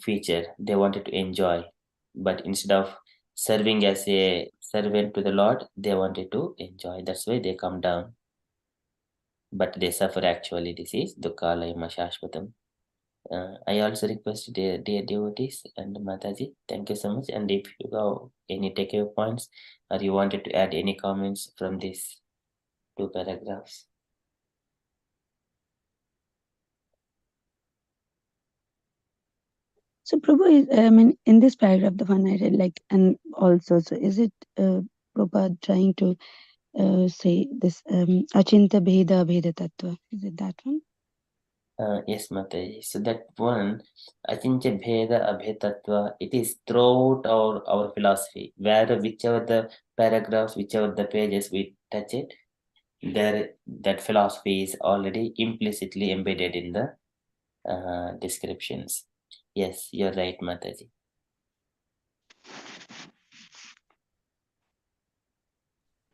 Speaker 1: feature. They wanted to enjoy, but instead of serving as a servant to the Lord, they wanted to enjoy. That's why they come down, but they suffer actually. This is Dukkalayama Shashvatam. I also request dear devotees and Mataji, thank you so much. And if you have any takeaway points or you wanted to add any comments from these two paragraphs.
Speaker 9: So, Prabhu, I mean, in this paragraph, the one I read, like, and also, so is it Prabhupada trying to say this Achinta Bheda Bheda Tattva? Is it that one?
Speaker 1: Yes, Mataji. So that one, Achincha Bheda Abhetatva, it is throughout our philosophy, where whichever the paragraphs, whichever the pages we touch it, there that philosophy is already implicitly embedded in the descriptions. Yes, you're right, Mataji.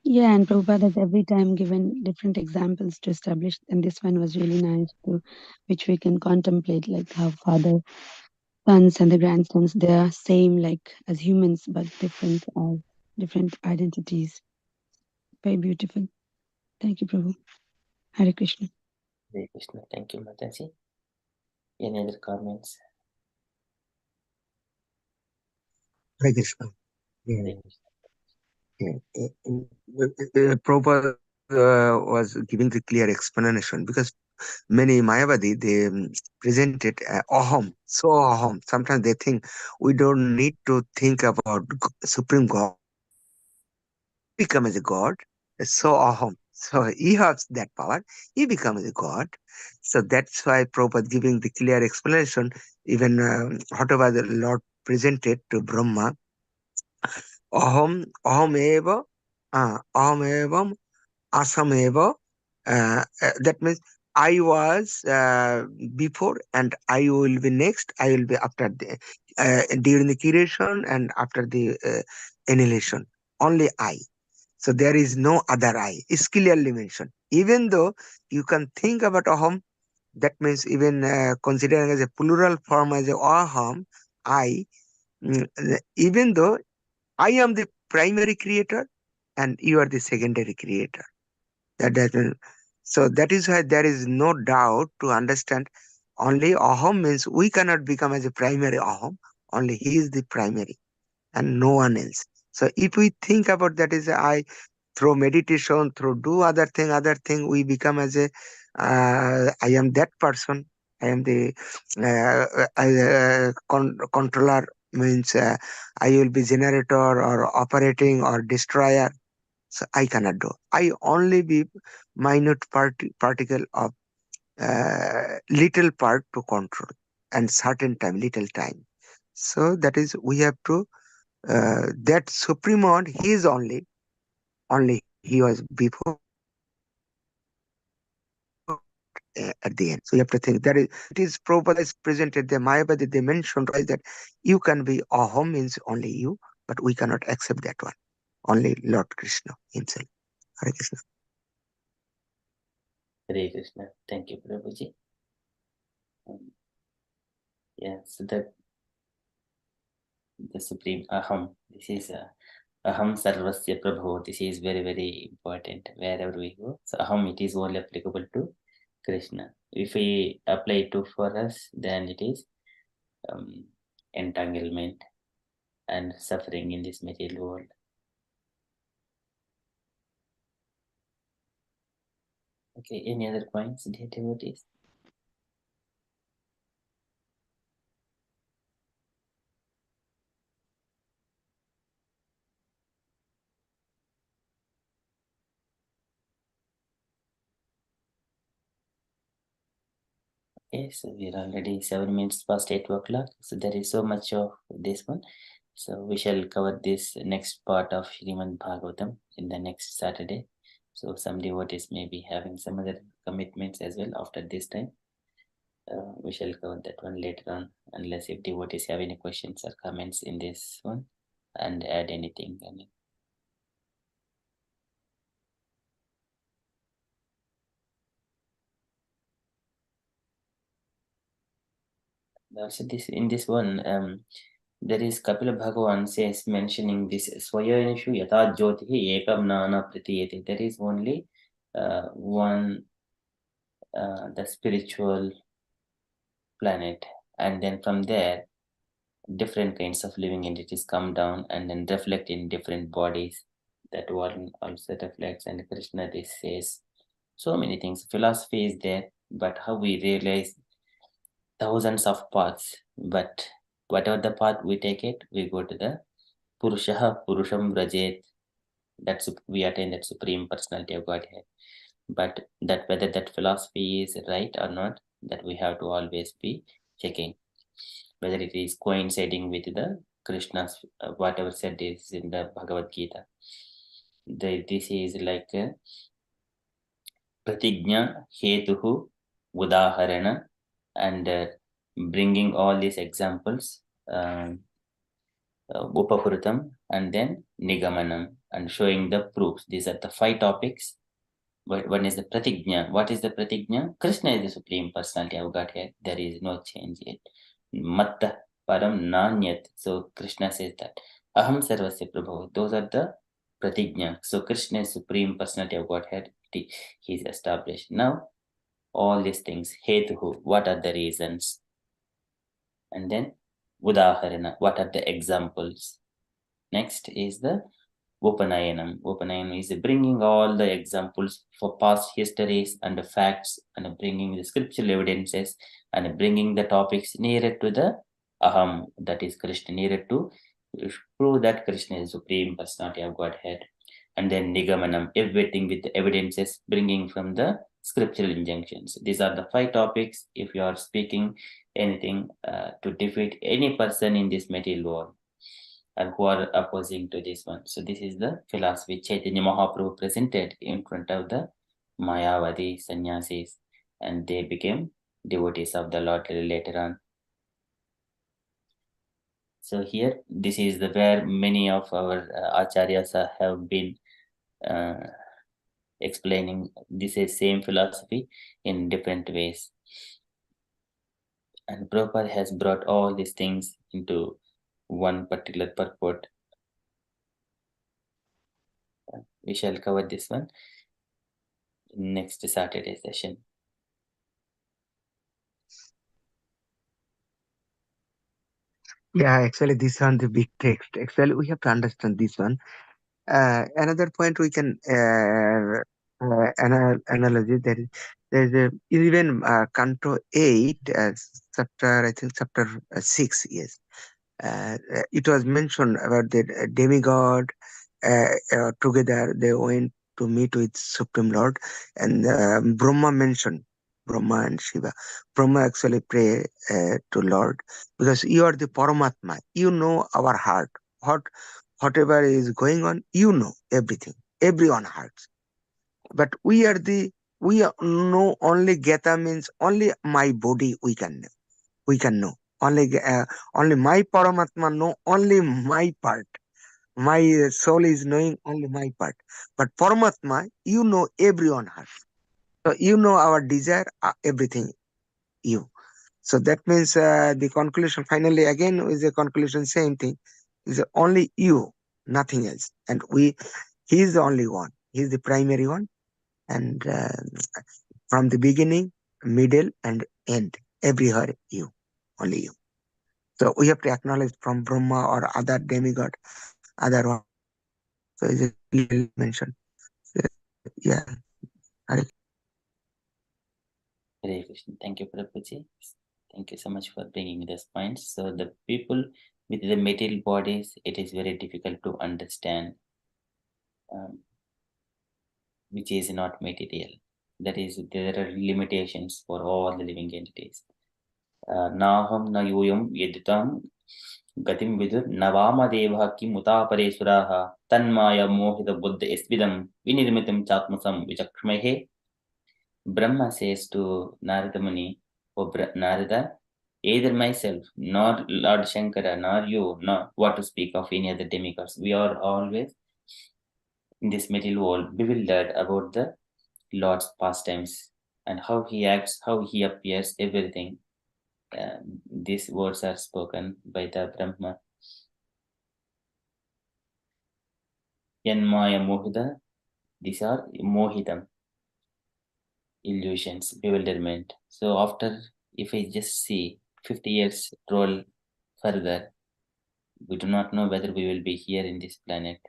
Speaker 9: Yeah, and Prabhupada has every time given different examples to establish, and this one was really nice too, which we can contemplate, like how father, sons, and the grandsons, they are same like as humans, but different as different identities. Very beautiful. Thank you, Prabhu. Hare Krishna.
Speaker 1: Hare Krishna. Thank you, Mataji. Any other comments?
Speaker 10: Hare Krishna. Yeah,
Speaker 1: Hare Krishna.
Speaker 10: Prabhupada was giving the clear explanation because many Mayavadi they presented aham, so aham. Sometimes they think we don't need to think about Supreme God. He becomes a God, so aham. So he has that power. He becomes a God. So that's why Prabhupada giving the clear explanation. Even whatever the Lord presented to Brahma, aham evam asameva. That means I was before and I will be next. I will be after the during the creation and after the annihilation. Only I. So there is no other I. It's clearly mentioned. Even though you can think about aham, that means even considering as a plural form as a aham, I. Even though I am the primary creator and you are the secondary creator. That doesn't. So that is why there is no doubt to understand. Only aham means we cannot become as a primary aham. Only he is the primary and no one else. So if we think about that is I, through meditation, through do other thing, we become as a I am that person. I am the controller means I will be generator or operating or destroyer. So I cannot do. I only be minute particle of little part to control and certain time, little time. So that is we have to that supreme one. He is only he was before at the end. So you have to think that it is Prabhupada is presented the Mayavadi, they mentioned right that you can be Aham means only you, but we cannot accept that one. Only Lord Krishna himself. Hare Krishna.
Speaker 1: Hare Krishna. Thank you, Prabhuji. Yeah, so the supreme Aham. This is Aham Sarvasya Prabhu. This is very, very important wherever we go. So Aham, it is only applicable to Krishna. If we apply it to for us, then it is entanglement and suffering in this material world. Okay, any other points, dear devotees? Okay, so we're already 7 minutes past 8 o'clock. So there is so much of this one. So we shall cover this next part of Srimad Bhagavatam in the next Saturday. So some devotees may be having some other commitments as well after this time. We shall cover that one later on, unless if devotees have any questions or comments in this one and add anything. Also, this in this one, there is Kapila Bhagavan says mentioning this Swayanishu Yatha Jyotihi Ekam Nana Pratiyate. There is only one the spiritual planet, and then from there different kinds of living entities come down and then reflect in different bodies. That one also reflects, and Krishna this says so many things. Philosophy is there, but how we realize thousands of paths, but whatever the path we take it, we go to the Purushaha Purusham Vrajet. That's we attain that supreme personality of Godhead. But that whether that philosophy is right or not, that we have to always be checking whether it is coinciding with the Krishna's whatever said is in the Bhagavad Gita. This is like pratigna hetuhu udaharana, and bringing all these examples, upahrutam and then nigamanam, and showing the proofs. These are the 5 topics. One is the pratigna. What is the pratigna? Krishna is the supreme personality of Godhead. There is no change yet. Matta param nanyat. So Krishna says that. Aham sarvasya prabhu. Those are the pratigna. So Krishna is supreme personality of Godhead. He is established. Now, all these things. Hetuhu. What are the reasons? And then udaharana. What are the examples? Next is the Upanayanam. Upanayanam is bringing all the examples for past histories and the facts, and bringing the scriptural evidences, and bringing the topics nearer to the Aham, that is Krishna, nearer to prove that Krishna is supreme personality of Godhead. And then Nigamanam, everything with the evidences, bringing from the scriptural injunctions. These are the 5 topics. If you are speaking anything to defeat any person in this material world, and who are opposing to this one. So this is the philosophy Chaitanya Mahaprabhu presented in front of the Mayavadi sannyasis, and they became devotees of the Lord later on. So here, this is the where many of our acharyas have been explaining this is same philosophy in different ways. And Prabhupada has brought all these things into one particular purport. We shall cover this one in next Saturday session.
Speaker 10: Yeah, actually, this one the big text. Actually, we have to understand this one. Another point we can analogy that is there's a even Canto 8, chapter I think chapter 6. Yes, it was mentioned about the demigod together they went to meet with Supreme Lord, and Brahma mentioned Brahma and Shiva. Brahma actually pray to Lord because you are the Paramatma. You know our heart. Whatever is going on, you know everything. Everyone hearts. But we are the We know only Geta means only my body we can know. We can know. Only my Paramatma know only my part. My soul is knowing only my part. But Paramatma, you know everyone has. So you know our desire, everything you. So that means the conclusion finally again is a conclusion, same thing. Is only you, nothing else. And he is the only one. He is the primary one. And from the beginning, middle, and end, everywhere you, only you. So we have to acknowledge from Brahma or other demigod, other one. So it's clearly mentioned. So, yeah. Hare
Speaker 1: Hare Krishna. Thank you, Prabhuji. Thank you so much for bringing this point. So the people with the material bodies, it is very difficult to understand which is not material. That is, there are limitations for all the living entities. Naham na yoyam yeditam gatim vidur navama devah ki mutapare suraha tanmaya mohita buddha isvidam vinirmitam chatmasam vichakshmehe. Brahma says to Narada Muni, O Narada, either myself, nor Lord Shankara, nor you, nor what to speak of any other demigods. We are always in this material world bewildered about the Lord's pastimes and how he acts, how he appears, everything. These words are spoken by the Brahma. Yanmaya Mohita, these are Mohitam, illusions, bewilderment. So after, if I just see 50 years roll further, we do not know whether we will be here in this planet.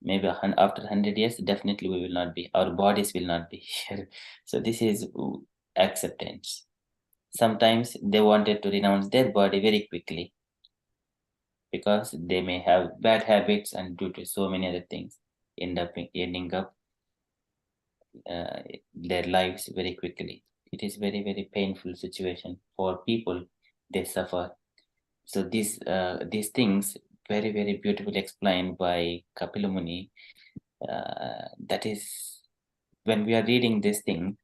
Speaker 1: Maybe after 100 years, definitely we will not be, our bodies will not be here. So this is acceptance. Sometimes they wanted to renounce their body very quickly because they may have bad habits and due to so many other things ending up their lives very quickly. It is very, very painful situation for people. They suffer. So these things very, very beautifully explained by Kapila Muni. That is, when we are reading this thing,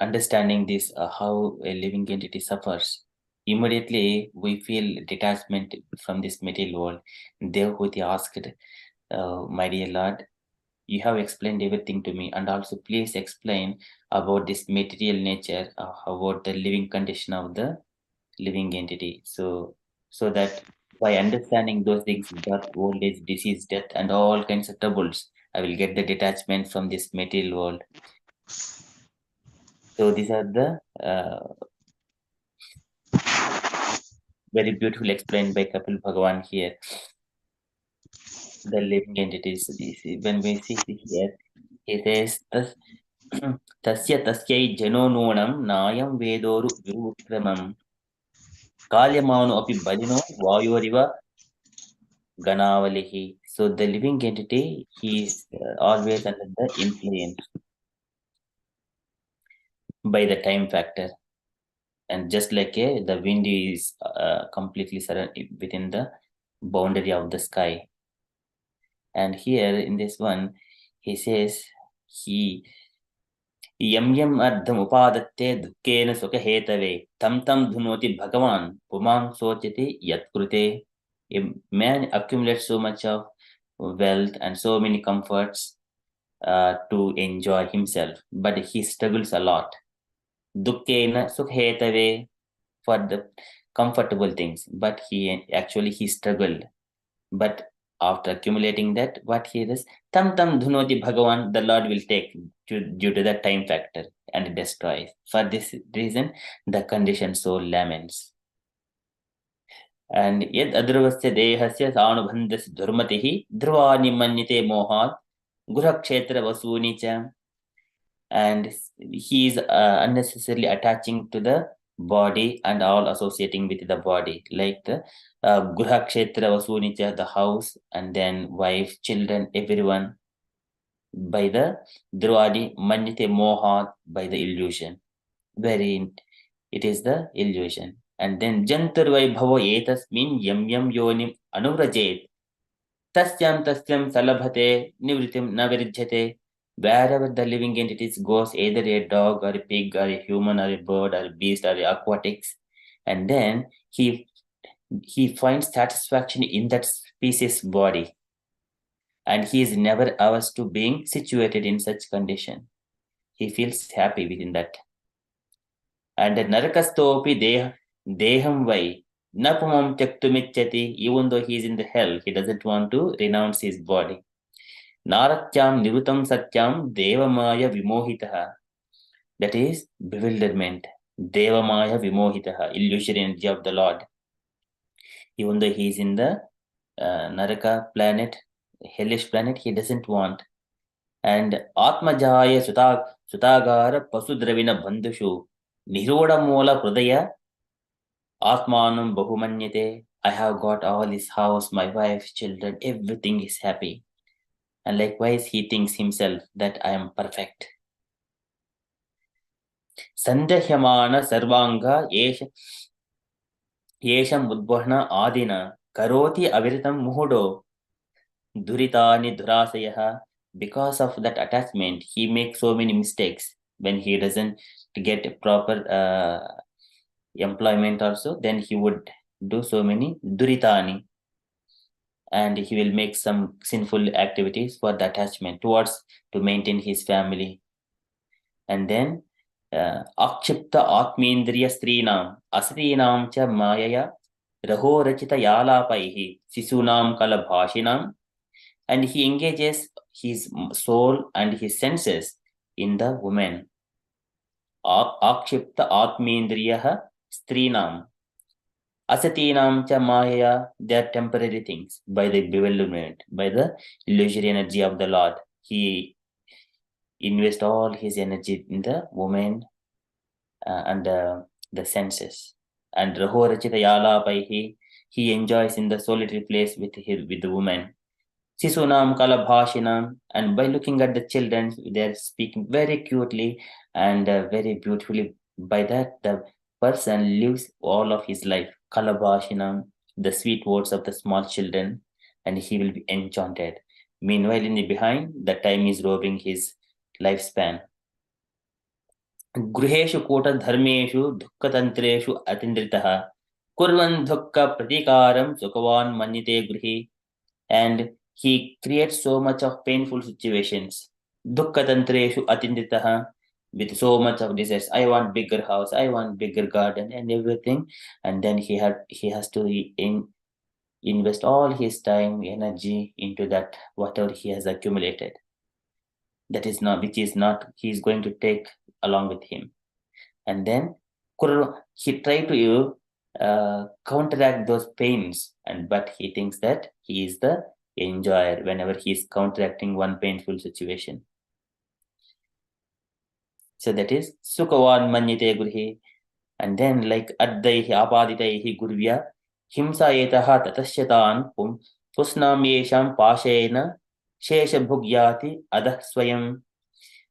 Speaker 1: understanding this, how a living entity suffers, immediately we feel detachment from this material world. Devhuti asked, my dear Lord, you have explained everything to me, and also please explain about this material nature, about the living condition of the living entity. So that by understanding those things, birth, old age, disease, death, and all kinds of troubles, I will get the detachment from this material world. So these are the very beautifully explained by Kapil Bhagavan here. The living entities. When we see here, he says, Tasya tasyai jano nonam nayam vedoru virukramam kalyamanu api balino vayoriva ganavalihi. So the living entity, he is always under the influence by the time factor. And just like the wind is completely within the boundary of the sky. And here in this one, he says, he यम यम अर्धम उपादत्ते दुःखेन सुखहेतवे tam tam dhunoti bhagavan pumam sochati yatkrute. A man accumulates so much of wealth and so many comforts to enjoy himself, but he struggles a lot. Dukkena sukhetave, for the comfortable things, but he struggled. But after accumulating that, what he does, tam tam dhunoti bhagavan, the Lord will take due to the time factor and destroys. For this reason, the conditioned soul laments. And yet adruvasya dehasya saanubhandasya dhurmatihi dhruvani manyate mohat gurhakshetra vasunicha. And he is unnecessarily attaching to the body and all associating with the body, like the Gurha Kshetra Vasunicha, the house, and then wife, children, everyone, by the Druvadi Manyate Mohat, by the illusion. It is the illusion. And then Jantarvai Bhava Etasmin Yam Yam Yonim Anurajet Tasyam Salabhate Nivritim Navirijate. Wherever the living entities goes, either a dog or a pig or a human or a bird or a beast or aquatics, and then he finds satisfaction in that species body, and he is never averse to being situated in such condition. He feels happy within that. And narakastopi deham vai napumam tyaktumichati, even though he is in the hell, he doesn't want to renounce his body. Naratyam nirutam satyam devamaya vimohitaha, that is bewilderment. Devamaya vimohitaha, illusory energy of the Lord. Even though he is in the Naraka planet, hellish planet, he doesn't want. And Atmajaya Sutagara Pasudravina Bandhushu Niroda Mola Hridaya Atmanam Bahumanyate. I have got all his house, my wife, children, everything is happy. And likewise, he thinks himself that I am perfect. Sandahyamana Sarvanga Yesham Udbhana Adina Karoti Aviritam Muhudo Duritani Durasayaha. Because of that attachment, he makes so many mistakes. When he doesn't get proper employment also, then he would do so many duritani, and he will make some sinful activities for the attachment towards to maintain his family. And then akshipta atmendriya strinam asrinam cha mayaya raho rachita yalapaihi sisunam kalabhashinam, and he engages his soul and his senses in the woman. Akshipta atmendriya strinam asatinam cha maya, they are temporary things. By the bewilderment, by the illusory energy of the Lord, he invests all his energy in the woman and the senses. And raho rachita yalapaihi, he enjoys in the solitary place with the woman. Sisunam kalabhashinam, and by looking at the children, they are speaking very cutely and very beautifully. By that, the person lives all of his life. Kalabhashinam, the sweet words of the small children, and he will be enchanted. Meanwhile, in the behind, the time is robbing his lifespan. Gruheshu kota dharmeshu dukkatantreshu atindritaha kurvan dukka pratikaram sukavan manyite gruhi, and he creates so much of painful situations. Dukkatantreshu atinditaha, with so much of desires. I want bigger house, I want bigger garden and everything. And then he has to invest all his time, energy into that, whatever he has accumulated. That is not, which is not, he is going to take along with him. And then he tried to counteract those pains, but he thinks that he is the enjoyer whenever he is counteracting one painful situation. So that is Sukavan Manyate Gurhi. And then like Addaihi Apaditaihi Gurvya Himsa Etaha Tatashyatan Pusnam Yesham Pashena Shesha Bhugyati Adah Swayam.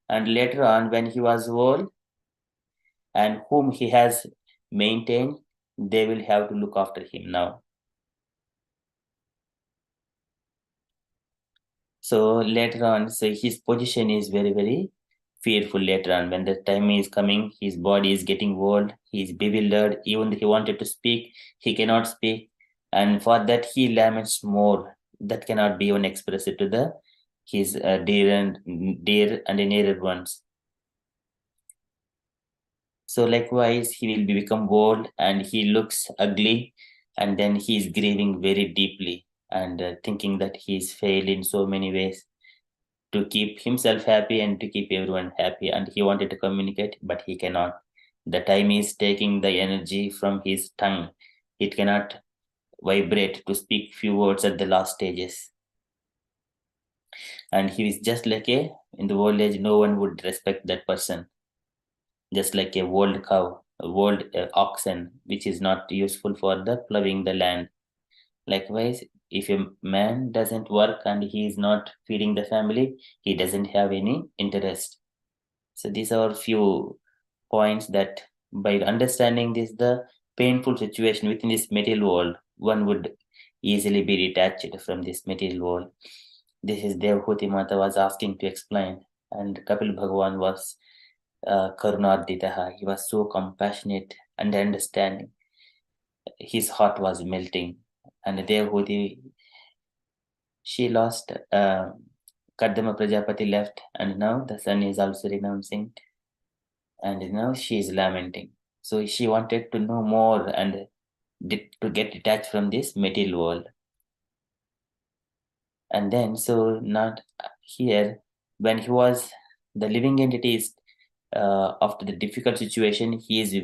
Speaker 1: And later on, when he was old, and whom he has maintained, they will have to look after him now. So later on, so his position is very, very fearful later on. When the time is coming, his body is getting old, he is bewildered. Even if he wanted to speak, he cannot speak. And for that, he laments more. That cannot be even expressed to his dear and nearer ones. So likewise, he will become old and he looks ugly, and then he is grieving very deeply and thinking that he is failed in so many ways to keep himself happy and to keep everyone happy. And he wanted to communicate, but he cannot. The time is taking the energy from his tongue. It cannot vibrate to speak few words at the last stages. And he is just like in the old age, no one would respect that person. Just like a old cow, a old oxen, which is not useful for the plowing the land. Likewise, if a man doesn't work and he is not feeding the family, he doesn't have any interest. So these are few points that by understanding this, the painful situation within this material world, one would easily be detached from this material world. This is Devhuti Mata was asking to explain. And Kapil Bhagavan was Karunaditaha. He was so compassionate and understanding. His heart was melting. And Devhuti, she lost. Kadama Prajapati left, and now the son is also renouncing, and now she is lamenting. So she wanted to know more and to get detached from this material world. And then, so not here, when he was the living entities, after the difficult situation, he is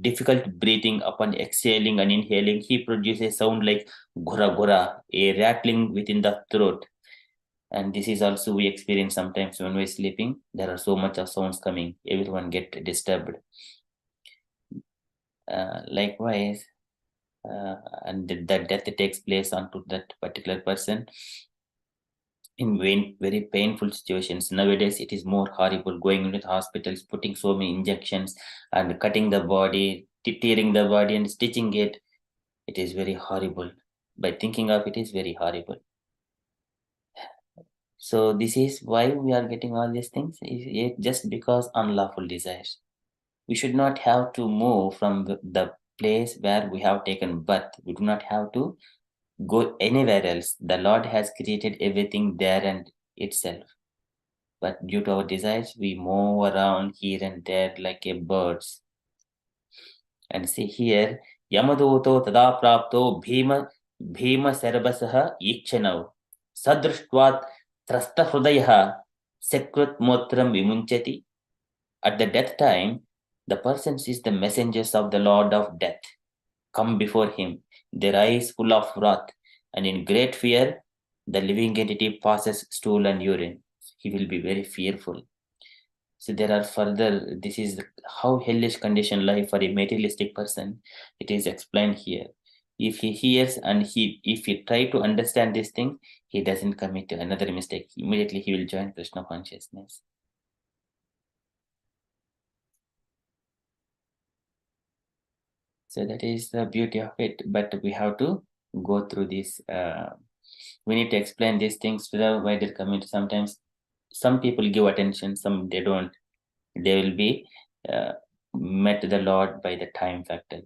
Speaker 1: difficult breathing upon exhaling and inhaling. He produces sound like gora gora, a rattling within the throat. And this is also we experience sometimes when we're sleeping. There are so much of sounds coming. Everyone get disturbed. Likewise, and that death takes place onto that particular person in very painful situations. Nowadays, it is more horrible going into the hospitals, putting so many injections and cutting the body, tearing the body and stitching it. It is very horrible. By thinking of it is very horrible. So this is why we are getting all these things. Just because unlawful desires. We should not have to move from the place where we have taken birth. We do not have to go anywhere else. The Lord has created everything there and itself. But due to our desires, we move around here and there like a birds. And see here, Yamadoto tada prapto bhima sarvasaha ikshanav sadrishtvat trasta hrudayaha sekrut motram vimunchati. At the death time, the person sees the messengers of the Lord of death come before him, their eyes full of wrath, and in great fear, the living entity passes stool and urine. He will be very fearful. So there are further, this is how hellish condition life for a materialistic person. It is explained here. If he hears and if he try to understand this thing, he doesn't commit another mistake. Immediately he will join Krishna consciousness. So that is the beauty of it. But we have to go through this. We need to explain these things to the wider community. Sometimes some people give attention, some they don't. They will be met the Lord by the time factor.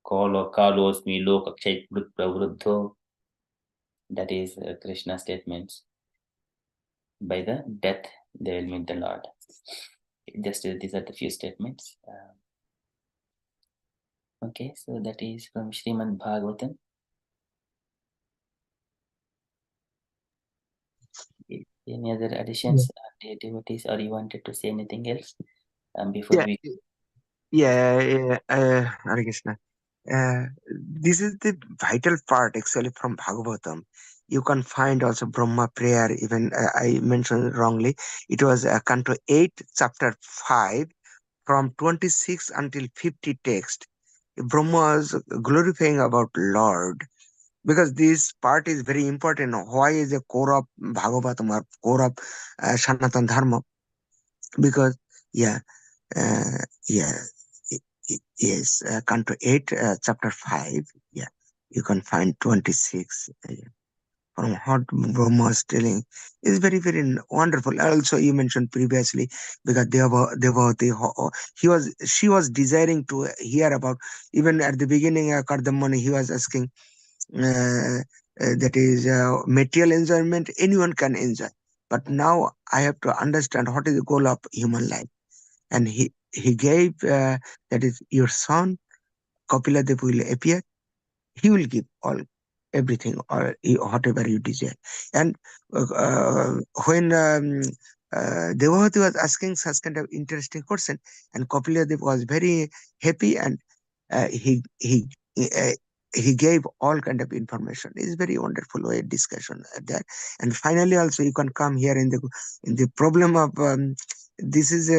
Speaker 1: Kalos mi lokakshay pravruddho. That is Krishna statements. By the death, they will meet the Lord. Just these are the few statements. Okay, so that is from Srimad Bhagavatam. Any other additions, devotees, or you wanted to say anything else before
Speaker 10: Yeah,
Speaker 1: we?
Speaker 10: Hare Krishna. This is the vital part actually from Bhagavatam. You can find also Brahma prayer, even I mentioned wrongly. It was Canto 8, Chapter 5, from 26 until 50 text. Brahma is glorifying about Lord, because this part is very important. Why is the core of Bhagavatam or core of Sanatana Dharma? Because, yeah, uh, yeah, yes, Canto 8, Chapter 5, yeah, you can find 26. From what Brahma is telling is very, very wonderful. Also, you mentioned previously, because she was desiring to hear about, even at the beginning, Kardamani, he was asking, that is material enjoyment, anyone can enjoy. But now I have to understand what is the goal of human life. And he gave, that is your son, Kapila will appear. He will give all everything or whatever you desire. And when Devavati was asking such kind of interesting question, and Kapila was very happy, and uh, he he uh, he gave all kind of information. It's very wonderful way discussion there. And finally, also you can come here in the problem of this is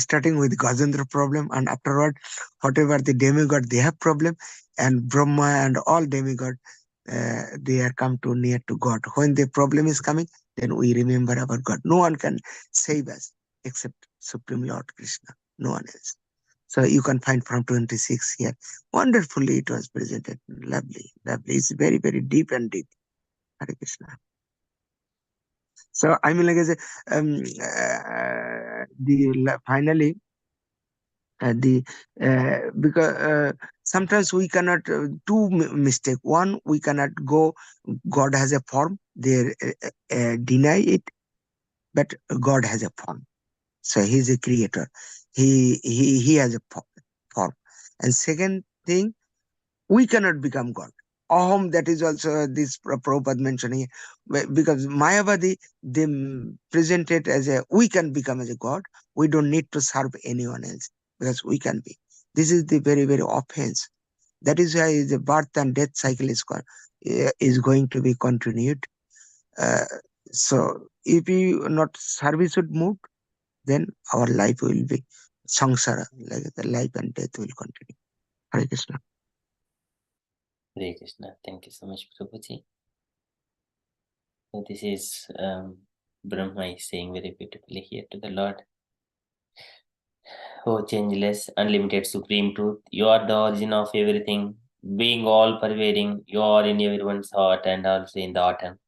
Speaker 10: starting with Gajendra problem, and afterward, whatever the demigod they have problem, and Brahma and all demigod they are come to near to God. When the problem is coming, then we remember our God. No one can save us except Supreme Lord Krishna. No one else. So you can find from 26 here. Wonderfully it was presented. Lovely, lovely. It's very, very deep and deep. Hare Krishna. So I mean, like I say, finally the because sometimes we cannot do mistake. One, we cannot go. God has a form. They deny it, but God has a form. So He's a creator. He has a form. And second thing, we cannot become God. Aham, that is also this Prabhupada mentioning, because Mayavadi, they present it as a, we can become as a God. We don't need to serve anyone else because we can be. This is the very, very offense. That is why the birth and death cycle is going to be continued. Uh, so if we not service would move, then our life will be samsara, like the life and death will continue. Hare Krishna.
Speaker 1: Hare Krishna. Thank you so much, Prabhuji. So this is Brahma is saying very beautifully here to the Lord. Oh, changeless, unlimited, supreme truth, you are the origin of everything, being all pervading, you are in everyone's heart and also in the atom.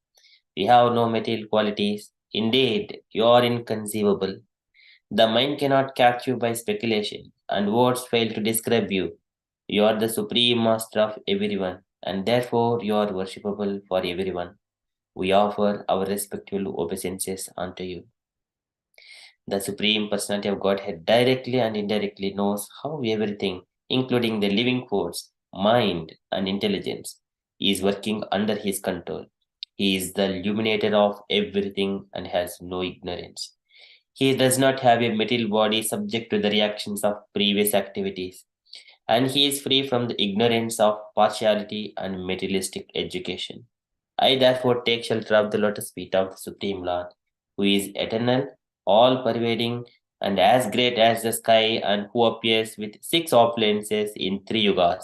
Speaker 1: We have no material qualities. Indeed, you are inconceivable. The mind cannot catch you by speculation, and words fail to describe you. You are the supreme master of everyone, and therefore you are worshipable for everyone. We offer our respectful obeisances unto you. The Supreme Personality of Godhead directly and indirectly knows how everything, including the living force, mind, and intelligence, is working under His control. He is the illuminator of everything and has no ignorance. He does not have a material body subject to the reactions of previous activities, and he is free from the ignorance of partiality and materialistic education. I therefore take shelter of the lotus feet of the Supreme Lord, who is eternal, all pervading, and as great as the sky, and who appears with six opulences in three yugas,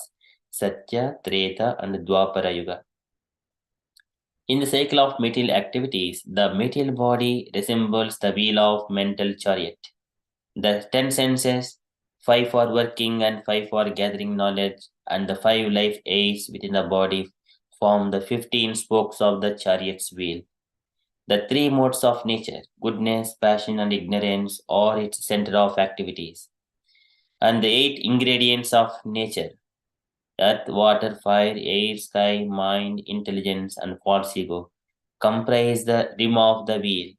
Speaker 1: Satya, Treta, and Dwapara Yuga. In the cycle of material activities, the material body resembles the wheel of mental chariot. The 10 senses, 5 for working and 5 for gathering knowledge, and the 5 life aids within the body form the 15 spokes of the chariot's wheel. The three modes of nature, goodness, passion, and ignorance, are its center of activities. And the 8 ingredients of nature, earth, water, fire, air, sky, mind, intelligence, and false ego, comprise the rim of the wheel.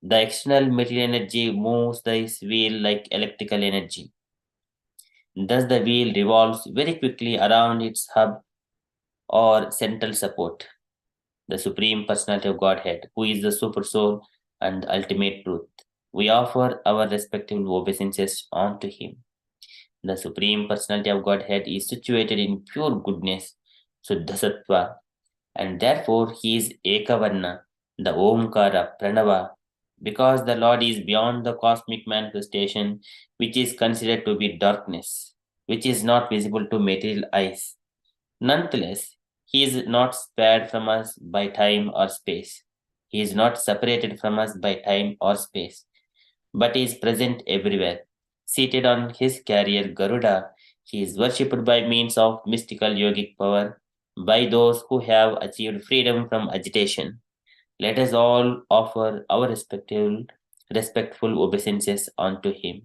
Speaker 1: The external material energy moves this wheel like electrical energy. Thus, the wheel revolves very quickly around its hub or central support, the Supreme Personality of Godhead, who is the Super Soul and the ultimate truth. We offer our respective obeisances unto Him. The Supreme Personality of Godhead is situated in pure goodness, Suddha Sattva, and therefore He is Ekavarna, the Omkara, Pranava, because the Lord is beyond the cosmic manifestation, which is considered to be darkness, which is not visible to material eyes. Nonetheless, He is not spared from us by time or space. He is not separated from us by time or space, but is present everywhere. Seated on his carrier Garuda, he is worshipped by means of mystical yogic power by those who have achieved freedom from agitation. Let us all offer our respectful obeisances unto him.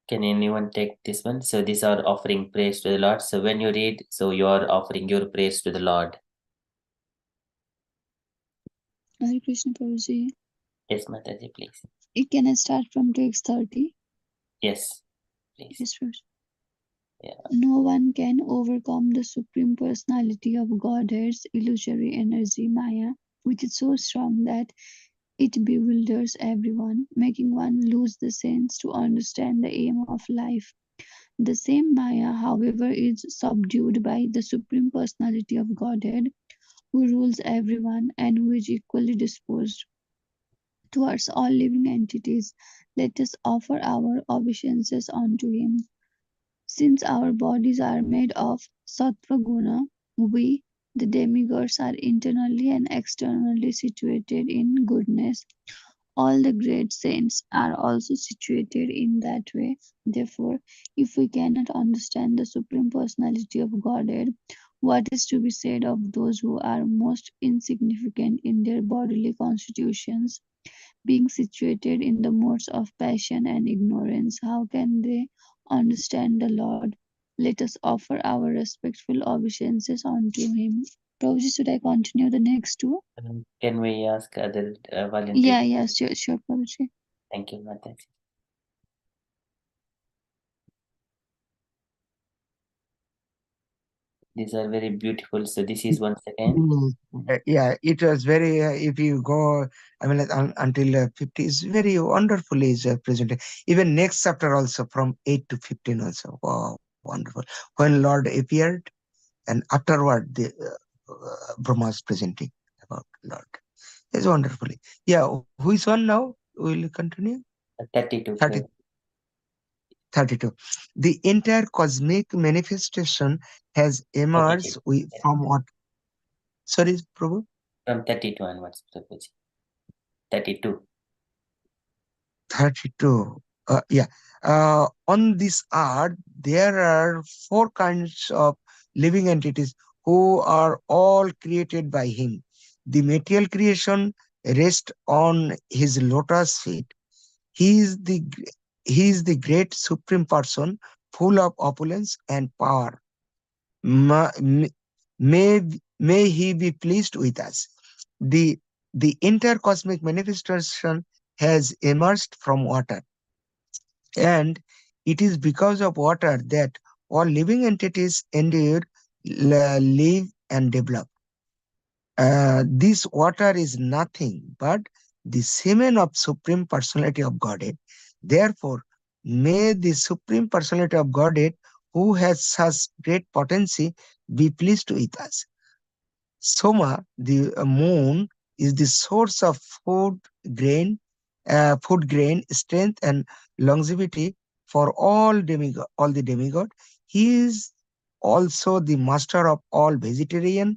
Speaker 1: Can anyone take this one? So these are offering praise to the Lord. So when you read, so you are offering your praise to the Lord.
Speaker 6: Hare Krishna Prabhuji.
Speaker 1: Yes, Mataji, please.
Speaker 6: Can I start from text 30?
Speaker 1: Yes, please.
Speaker 6: Yes, Prabhuji.
Speaker 1: Yeah.
Speaker 6: No one can overcome the Supreme Personality of Godhead's illusory energy, Maya, which is so strong that it bewilders everyone, making one lose the sense to understand the aim of life. The same Maya, however, is subdued by the Supreme Personality of Godhead, who rules everyone and who is equally disposed towards all living entities. Let us offer our obeisances unto him. Since our bodies are made of sattva guna, we, the demigods, are internally and externally situated in goodness. All the great saints are also situated in that way. Therefore, if we cannot understand the Supreme Personality of Godhead, What is to be said of those who are most insignificant in their bodily constitutions, being situated in the modes of passion and ignorance? How can they understand the Lord? Let us offer our respectful obeisances unto him. Prabhuji, should I continue the next two?
Speaker 1: Can we ask other volunteers?
Speaker 6: Yeah, sure, Prabhuji.
Speaker 1: Thank you, Mataji. These are very beautiful. So this is once again.
Speaker 10: Yeah, it was very, if you go, I mean, like, until 50 is very wonderfully is presented. Even next chapter also from 8 to 15 also. Wow, wonderful. When Lord appeared and afterward the Brahma is presenting about Lord. It's wonderfully. Yeah, who is one now? Will you continue?
Speaker 1: 32.
Speaker 10: 32. The entire cosmic manifestation has emerged
Speaker 1: 32.
Speaker 10: from what? Sorry, Prabhu?
Speaker 1: From 32 onwards, Prabhuji. 32.
Speaker 10: 32. Yeah. On this earth, there are four kinds of living entities who are all created by him. The material creation rests on his lotus feet. He is the he is the great supreme person, full of opulence and power. Ma- m- May, may he be pleased with us. The the entire cosmic manifestation has emerged from water, and it is because of water that all living entities endure, live, and develop. This water is nothing but the semen of Supreme Personality of Godhead. Therefore, may the Supreme Personality of Godhead, who has such great potency, be pleased with us. Soma, the moon, is the source of grain, food grain, strength, and longevity for all the demigod. He is also the master of all vegetation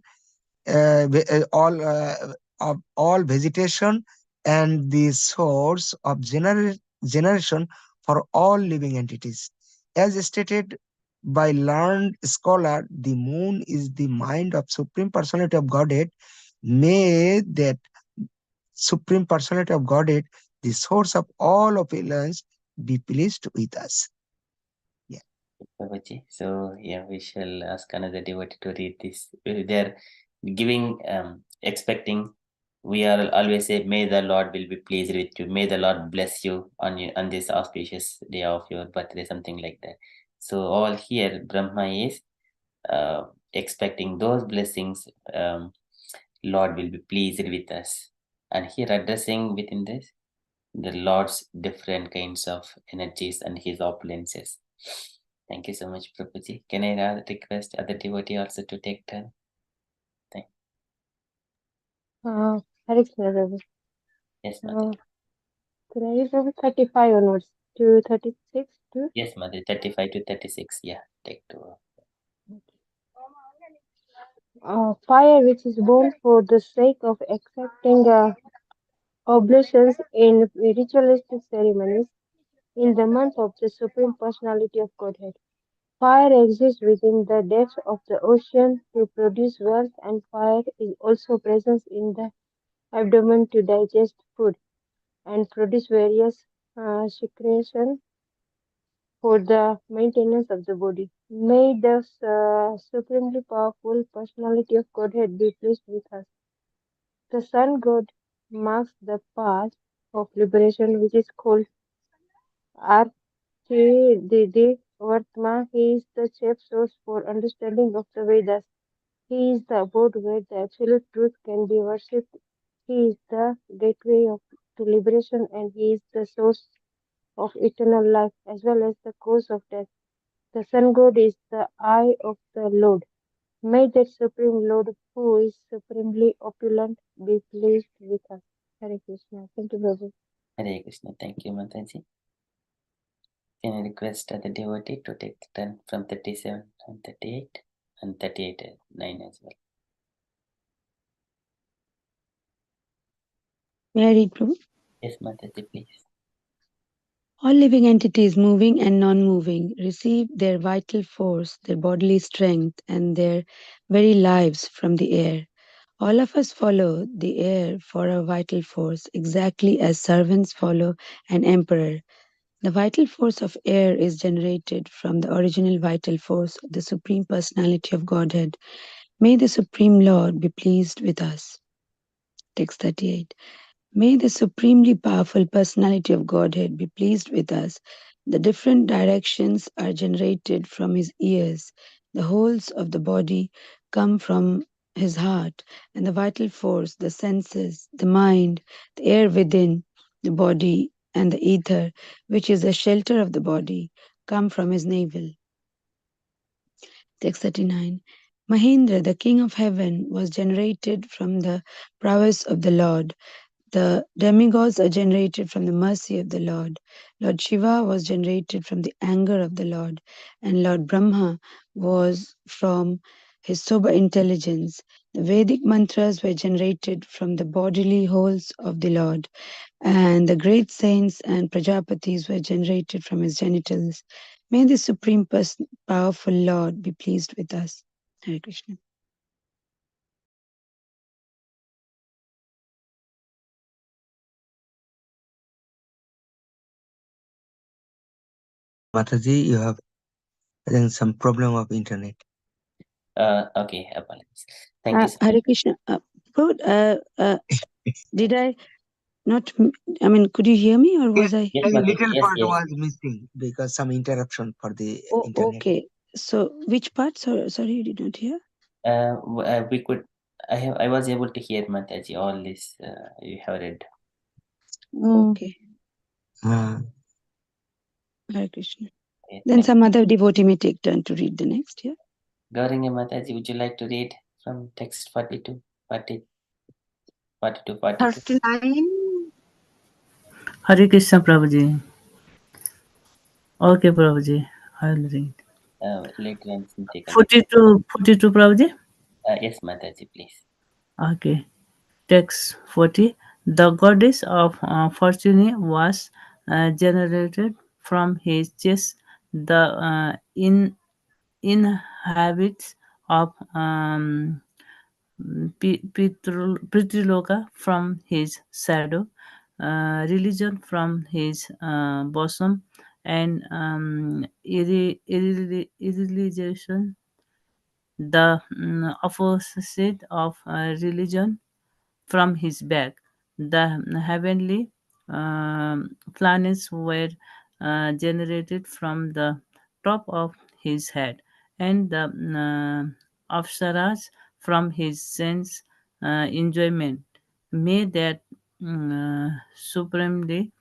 Speaker 10: and the source of generation for all living entities. As stated by learned scholar, the moon is the mind of Supreme Personality of Godhead. May that Supreme Personality of Godhead, the source of all opulence, be pleased with us. Yeah.
Speaker 1: Prabhuji. So yeah, we shall ask another devotee to read this. They're giving, expecting. We are always say, "May the Lord will be pleased with you. May the Lord bless you on this auspicious day of your birthday," something like that. So all here, Brahma is expecting those blessings. Lord will be pleased with us, and here addressing within this the Lord's different kinds of energies and his opulences. Thank you so much, Prabhuji. Can I request other devotee also to take turn? Thank
Speaker 2: Hare Krishna, Prabhu.
Speaker 1: Yes, Mother.
Speaker 2: Could I read Prabhu 35 onwards to 36 too?
Speaker 1: Yes, Mother. 35 to 36. Yeah, take two.
Speaker 2: Fire which is born for the sake of accepting oblations in ritualistic ceremonies in the month of the Supreme Personality of Godhead. Fire exists within the depths of the ocean to produce wealth, and fire is also present in the abdomen to digest food and produce various secretions for the maintenance of the body. May the supremely powerful personality of Godhead be pleased with us. The sun god marks the path of liberation, which is called Archididi Vartma. He is the chief source for understanding of the Vedas. He is the abode where the absolute truth can be worshipped. He is the gateway to liberation, and he is the source of eternal life as well as the cause of death. The sun god is the eye of the Lord. May that supreme Lord, who is supremely opulent, be pleased with us. Hare Krishna. Thank you, Prabhu.
Speaker 1: Hare Krishna. Thank you, Mataji. Can I request other devotee to take the turn from 37 and 38 and 38 9 as well?
Speaker 9: May I read, Prabhu?
Speaker 1: Yes, Mataji, please.
Speaker 9: All living entities, moving and non-moving, receive their vital force, their bodily strength, and their very lives from the air. All of us follow the air for our vital force, exactly as servants follow an emperor. The vital force of air is generated from the original vital force of the Supreme Personality of Godhead. May the Supreme Lord be pleased with us. Text 38. May the supremely powerful personality of Godhead be pleased with us. The different directions are generated from his ears. The wholes of the body come from his heart, and the vital force, the senses, the mind, the air within the body, and the ether, which is the shelter of the body, come from his navel. Text 39. Mahendra, the king of heaven, was generated from the prowess of the Lord. The demigods are generated from the mercy of the Lord. Lord Shiva was generated from the anger of the Lord, and Lord Brahma was from his sober intelligence. The Vedic mantras were generated from the bodily wholes of the Lord, and the great saints and Prajapatis were generated from his genitals. May the Supreme Powerful Lord be pleased with us. Hare Krishna.
Speaker 10: Mataji, you have, I think, some problem of internet.
Speaker 1: Okay, apologies. Thank you so
Speaker 9: Hare
Speaker 1: much.
Speaker 9: Krishna. Good. Did I not? I mean, could you hear me, or was I?
Speaker 1: Yes,
Speaker 10: A
Speaker 1: Mataji.
Speaker 10: little
Speaker 1: Yes,
Speaker 10: part
Speaker 1: yes.
Speaker 10: was missing because some interruption for the
Speaker 9: Oh,
Speaker 10: internet.
Speaker 9: okay. So, which part? Sorry, you did not hear.
Speaker 1: We could. I was able to hear Mataji. All this you have read.
Speaker 9: Okay.
Speaker 10: Uh,
Speaker 9: Hare Krishna.
Speaker 1: Okay,
Speaker 9: Then
Speaker 1: thank
Speaker 9: some other devotee may take turn to read the next. Yeah.
Speaker 1: Gauranga Mataji, would you like to read from text 42, 40, 42, 42?
Speaker 7: 39.
Speaker 5: Hare Krishna Prabhuji. Okay, Prabhuji. I will read.
Speaker 1: Later on, can take a minute.
Speaker 5: 42 Prabhuji.
Speaker 1: Yes, Mataji, please.
Speaker 5: Okay. Text 40. The goddess of fortune was generated from his chest. The inhabits of Prithiloka from his shadow, religion from his bosom, and irreligion, the opposite of religion, from his back. The heavenly planets were generated from the top of his head, and the apsaras from his sense enjoyment. May that supremely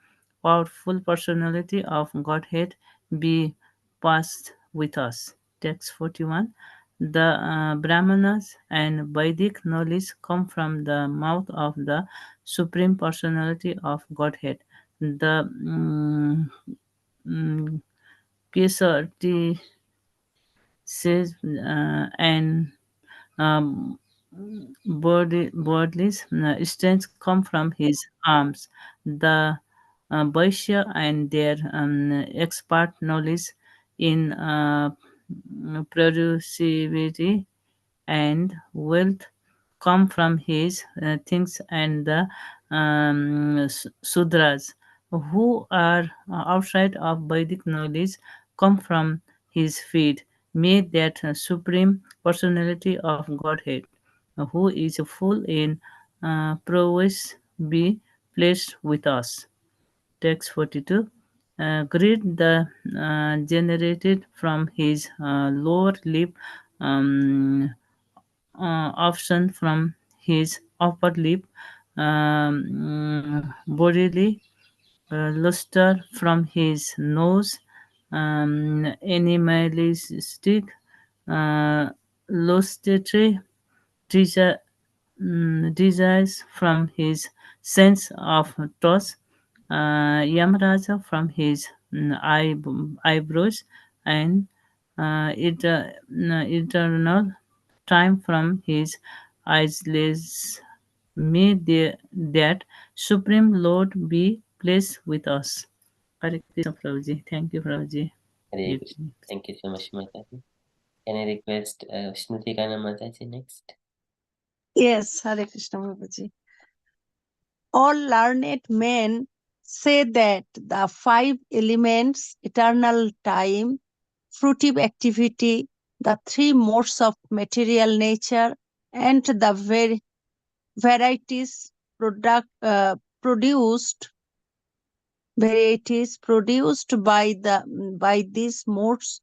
Speaker 5: powerful personality of Godhead be passed with us. Text 41. The Brahmanas and Vedic knowledge come from the mouth of the Supreme Personality of Godhead. The Kesarti says and um, bodily strength come from his arms. The Vaishya and their expert knowledge in productivity and wealth come from his things, and the Sudras who are outside of Vedic knowledge come from his feet. May that supreme personality of Godhead, who is full in prowess, be placed with us. Text 42. Greet the generated from his lower lip, um, option from his upper lip, bodily luster from his nose, animalistic lustratory desire, desires from his sense of touch, Yamaraja from his eyebrows, and eternal time from his eyelids. May that Supreme Lord be pleased with us. Hare Krishna, Prabhuji. Thank you, Prabhuji.
Speaker 1: Hare Krishna. Thank you so much, Mataji. Can I request Shruti Kana Mataji next?
Speaker 4: Yes, Hare Krishna Prabhuji. All learned men say that the five elements, eternal time, fruitive activity, the three modes of material nature, and the varieties produced by these modes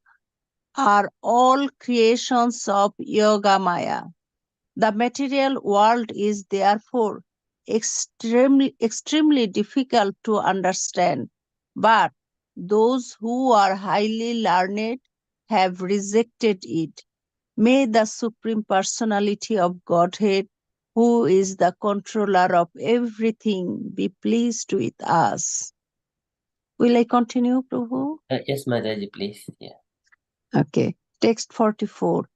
Speaker 4: are all creations of Yoga Maya. The material world is therefore extremely difficult to understand, but those who are highly learned have rejected it. May the Supreme Personality of Godhead, who is the controller of everything, be pleased with us. Will I continue, Prabhu?
Speaker 1: Yes, Mataji, please. Yeah.
Speaker 4: Okay. Text 44.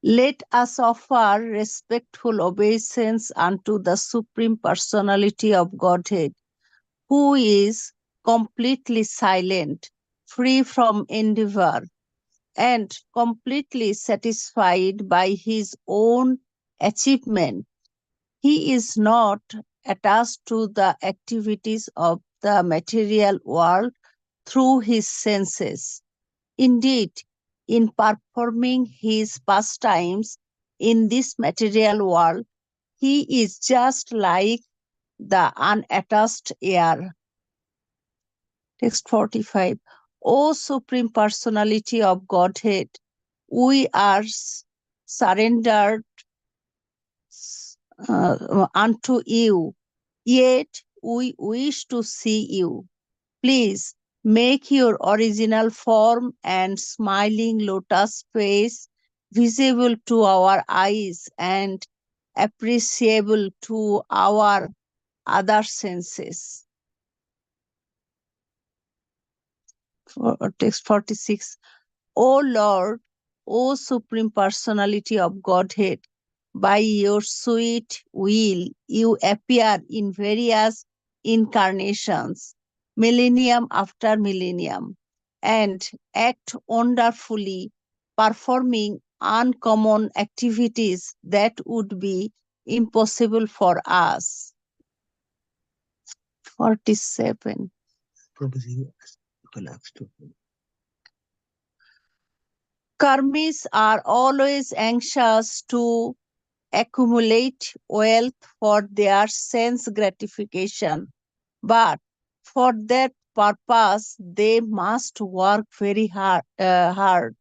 Speaker 4: Let us offer respectful obeisance unto the Supreme Personality of Godhead, who is completely silent, free from endeavor, and completely satisfied by his own achievement. He is not attached to the activities of the material world through his senses. Indeed, in performing his pastimes in this material world, he is just like the unattached air. Text 45. O Supreme Personality of Godhead, we are surrendered unto you, yet we wish to see you. Please make your original form and smiling lotus face visible to our eyes and appreciable to our other senses. Text 46. O Lord, O Supreme Personality of Godhead, by your sweet will, you appear in various incarnations, millennium after millennium, and act wonderfully, performing uncommon activities that would be impossible for us. 47.
Speaker 10: Prabhuji, you can ask too.
Speaker 4: Karmis are always anxious to accumulate wealth for their sense gratification, but for that purpose they must work very hard.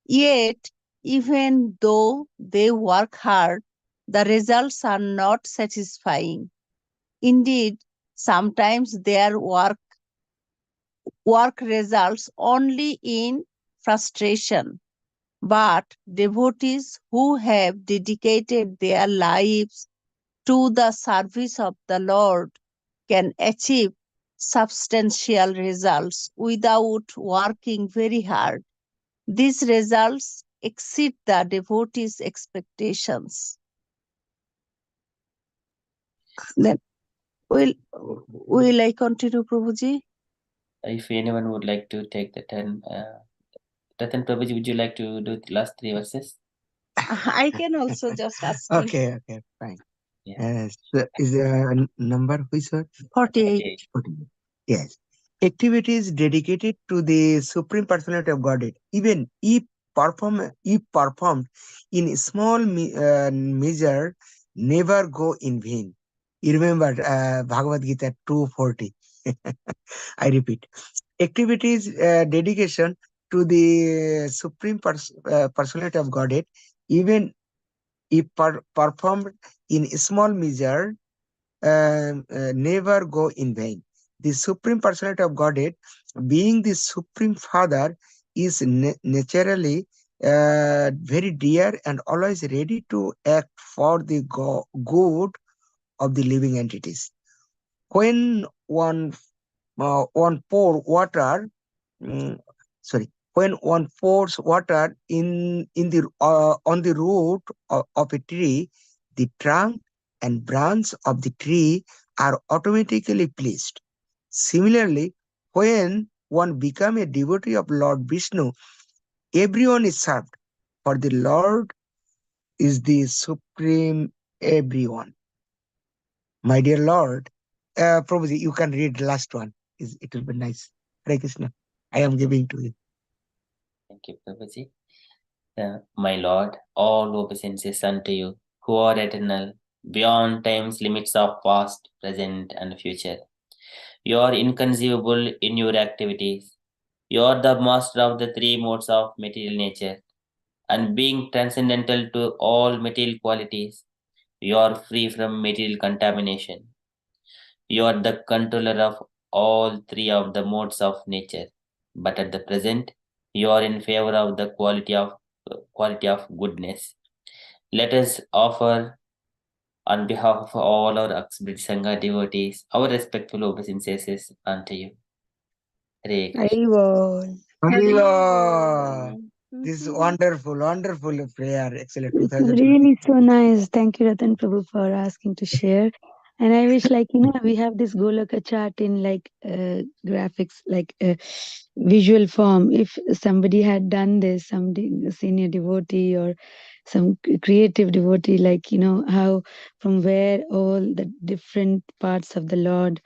Speaker 4: Yet, even though they work hard, the results are not satisfying. Indeed, sometimes their work results only in frustration. But devotees who have dedicated their lives to the service of the Lord can achieve substantial results without working very hard. These results exceed the devotees' expectations. Then will I continue, Prabhuji?
Speaker 1: If anyone would like to take the turn, Ratan Prabhuji, would you like to do the last three verses?
Speaker 4: I can also just ask.
Speaker 10: Okay, fine.
Speaker 1: Yeah.
Speaker 10: So is the number which one?
Speaker 4: 48.
Speaker 10: 48. Yes. Activities dedicated to the Supreme Personality of Godhead, even if performed in small measure, never go in vain. You remember Bhagavad Gita 2:40. I repeat, activities dedication to the Supreme Personality of Godhead, even if performed in small measure, never go in vain. The Supreme Personality of Godhead, being the Supreme Father, is naturally very dear and always ready to act for the good of the living entities. When one pour water, mm, when one pours water in the on the root of a tree, the trunk and branch of the tree are automatically pleased. Similarly, when one become a devotee of Lord Vishnu, everyone is served. For the Lord is the supreme everyone. My dear Lord, Prabhuji, you can read the last one. It will be nice. Hare Krishna. I am giving to you.
Speaker 1: Thank you, Prabhuji. My Lord, all obeisances unto you, who are eternal, beyond time's limits of past, present, and future. You are inconceivable in your activities. You are the master of the three modes of material nature, and being transcendental to all material qualities, you are free from material contamination. You are the controller of all three of the modes of nature, but at the present, you are in favor of the quality of goodness. Let us offer, on behalf of all our Akshbrit Sangha devotees, our respectful obeisances unto you. Hare Krishna.
Speaker 9: Haribol.
Speaker 10: Hallelujah. This is wonderful, wonderful prayer. Excellent.
Speaker 9: It was
Speaker 10: 2020.
Speaker 9: really so nice. Thank you, Ratan Prabhu, for asking to share. And I wish, like, we have this Golaka chart in like graphics, like visual form. If somebody had done this, somebody, a senior devotee or some creative devotee, like, how from where all the different parts of the Lord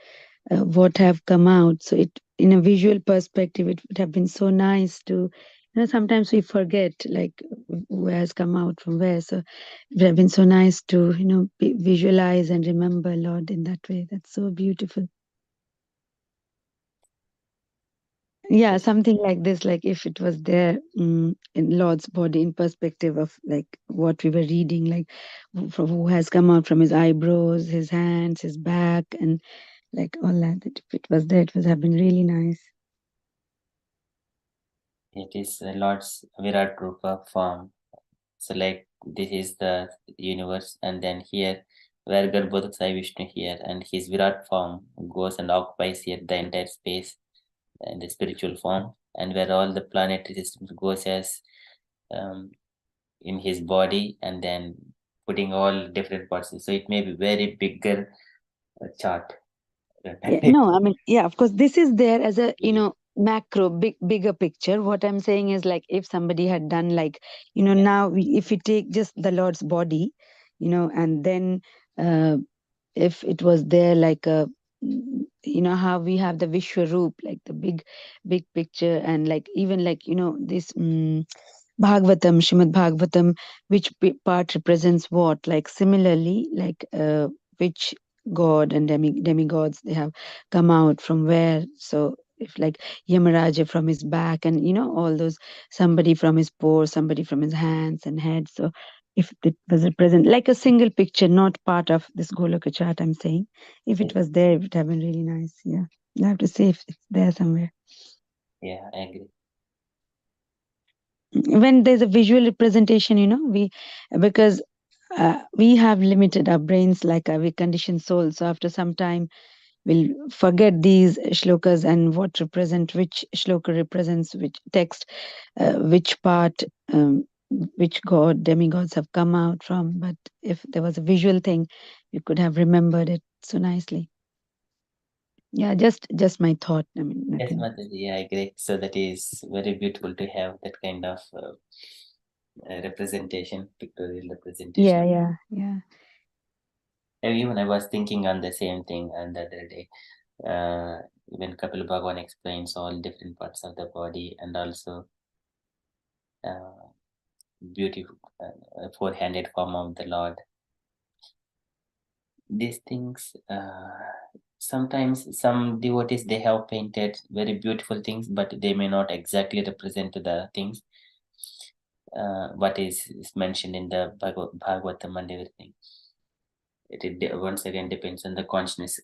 Speaker 9: what have come out. So it, in a visual perspective, it would have been so nice to, sometimes we forget like who has come out from where. So it would have been so nice to, visualize and remember Lord in that way. That's so beautiful. Yeah,
Speaker 1: Yes.
Speaker 9: something like this, like if it was there in Lord's body in perspective of like what we were reading, like from who has come out from his eyebrows, his hands, his back, and like all that. If it was there, it would have been really nice.
Speaker 1: It is the Lord's Virat Rupa form. So like this is the universe, and then here where Garbhodak Sai Vishnu here, and his Virat form goes and occupies here the entire space and the spiritual form, and where all the planetary systems goes as in his body, and then putting all different parts. So it may be very bigger chart.
Speaker 9: Yeah, no, I mean, yeah, of course, this is there as a, macro, bigger picture. What I'm saying is like if somebody had done like, now if we take just the Lord's body, and then if it was there like a, how we have the Vishwaroop, like the big picture, and like even like, this Bhagavatam, Srimad Bhagavatam, which part represents what? Like similarly, like which god and demigods they have come out from where. So if like Yamaraja from his back, and all those, somebody from his paws, somebody from his hands and head. So if it was represent like a single picture, not part of this Goloka chart, I'm saying, if it was there, it would have been really nice. Yeah, you have to see if it's there somewhere.
Speaker 1: Yeah, I agree.
Speaker 9: When there's a visual representation, we, because we have limited our brains, like we conditioned soul, so after some time we'll forget these shlokas and what represent, which shloka represents which text, which part, which god, demigods have come out from. But if there was a visual thing, you could have remembered it so nicely. Yeah, just my thought. I mean,
Speaker 1: Yes,
Speaker 9: nothing.
Speaker 1: Mataji, I agree. So that is very beautiful to have that kind of representation, pictorial representation.
Speaker 9: Yeah.
Speaker 1: And even I was thinking on the same thing on the other day. When Kapil Bhagwan explains all different parts of the body, and also beautiful four-handed form of the Lord. These things, sometimes some devotees they have painted very beautiful things, but they may not exactly represent the things what is mentioned in the Bhagavatam and everything. It once again depends on the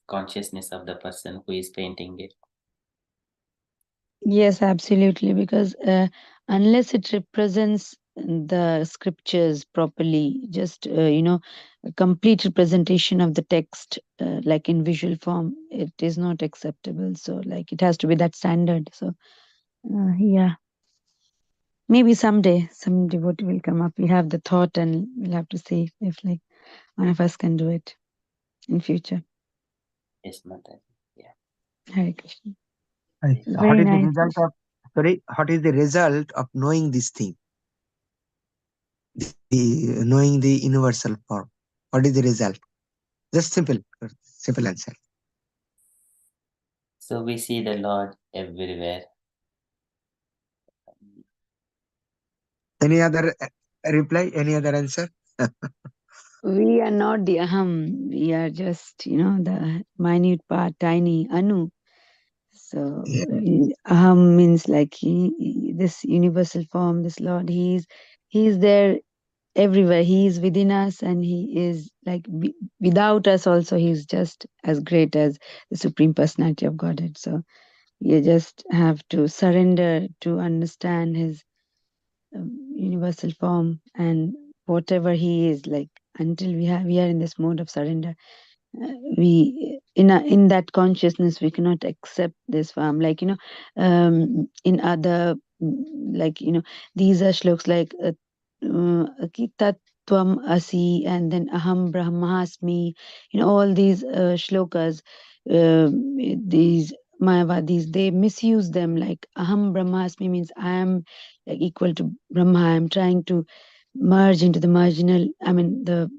Speaker 1: consciousness of the person who is painting it.
Speaker 9: Yes, absolutely. Because unless it represents the scriptures properly, just, a complete representation of the text, like in visual form, it is not acceptable. So, like, it has to be that standard. So, yeah. Maybe someday some devotee will come up. We have the thought, and we'll have to see if, like, one of us can do it in future.
Speaker 1: Yes, Mata. Yeah.
Speaker 9: Hare Krishna.
Speaker 10: What
Speaker 9: Very
Speaker 10: is the
Speaker 9: nice.
Speaker 10: result of, sorry, what is the result of knowing this thing? Knowing the universal form. What is the result? Just simple answer.
Speaker 1: So we see the Lord everywhere.
Speaker 10: Any other reply? Any other answer?
Speaker 9: We are not the aham. We are just, the minute part, tiny anu. So
Speaker 10: Yeah.
Speaker 9: aham means like this universal form, this Lord. He's there everywhere. He is within us, and he is like without us. Also, he's just as great as the Supreme Personality of Godhead. So you just have to surrender to understand his universal form, and whatever he is like, until we are in this mode of surrender, we in that consciousness we cannot accept this form, like in other like these are shloks like tatvam asi, and then aham brahmasmi, all these shlokas, these Mayavadis, they misuse them, like aham brahmasmi means I am like equal to Brahma. I am trying to merge into the marginal, the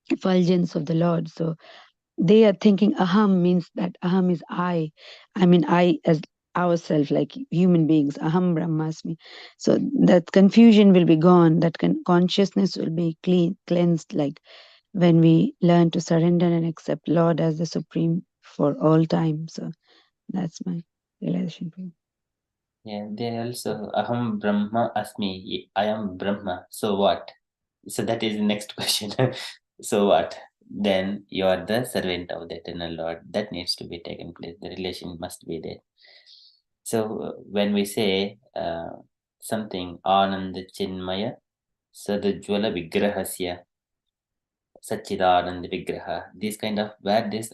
Speaker 9: effulgence of the Lord. So they are thinking aham means that aham is I. I as ourself, like human beings, aham brahmasmi. So that confusion will be gone. That consciousness will be cleansed, like when we learn to surrender and accept Lord as the supreme for all time. So that's my realization.
Speaker 1: Yeah, they also Aham Brahma Asmi. I am Brahma. So what? So that is the next question. So what? Then you are the servant of the eternal Lord. That needs to be taken place. The relation must be there. So when we say something Ananda Chinmaya Sadujwala Vigrahasya Sachidananda Vigraha, this kind of where this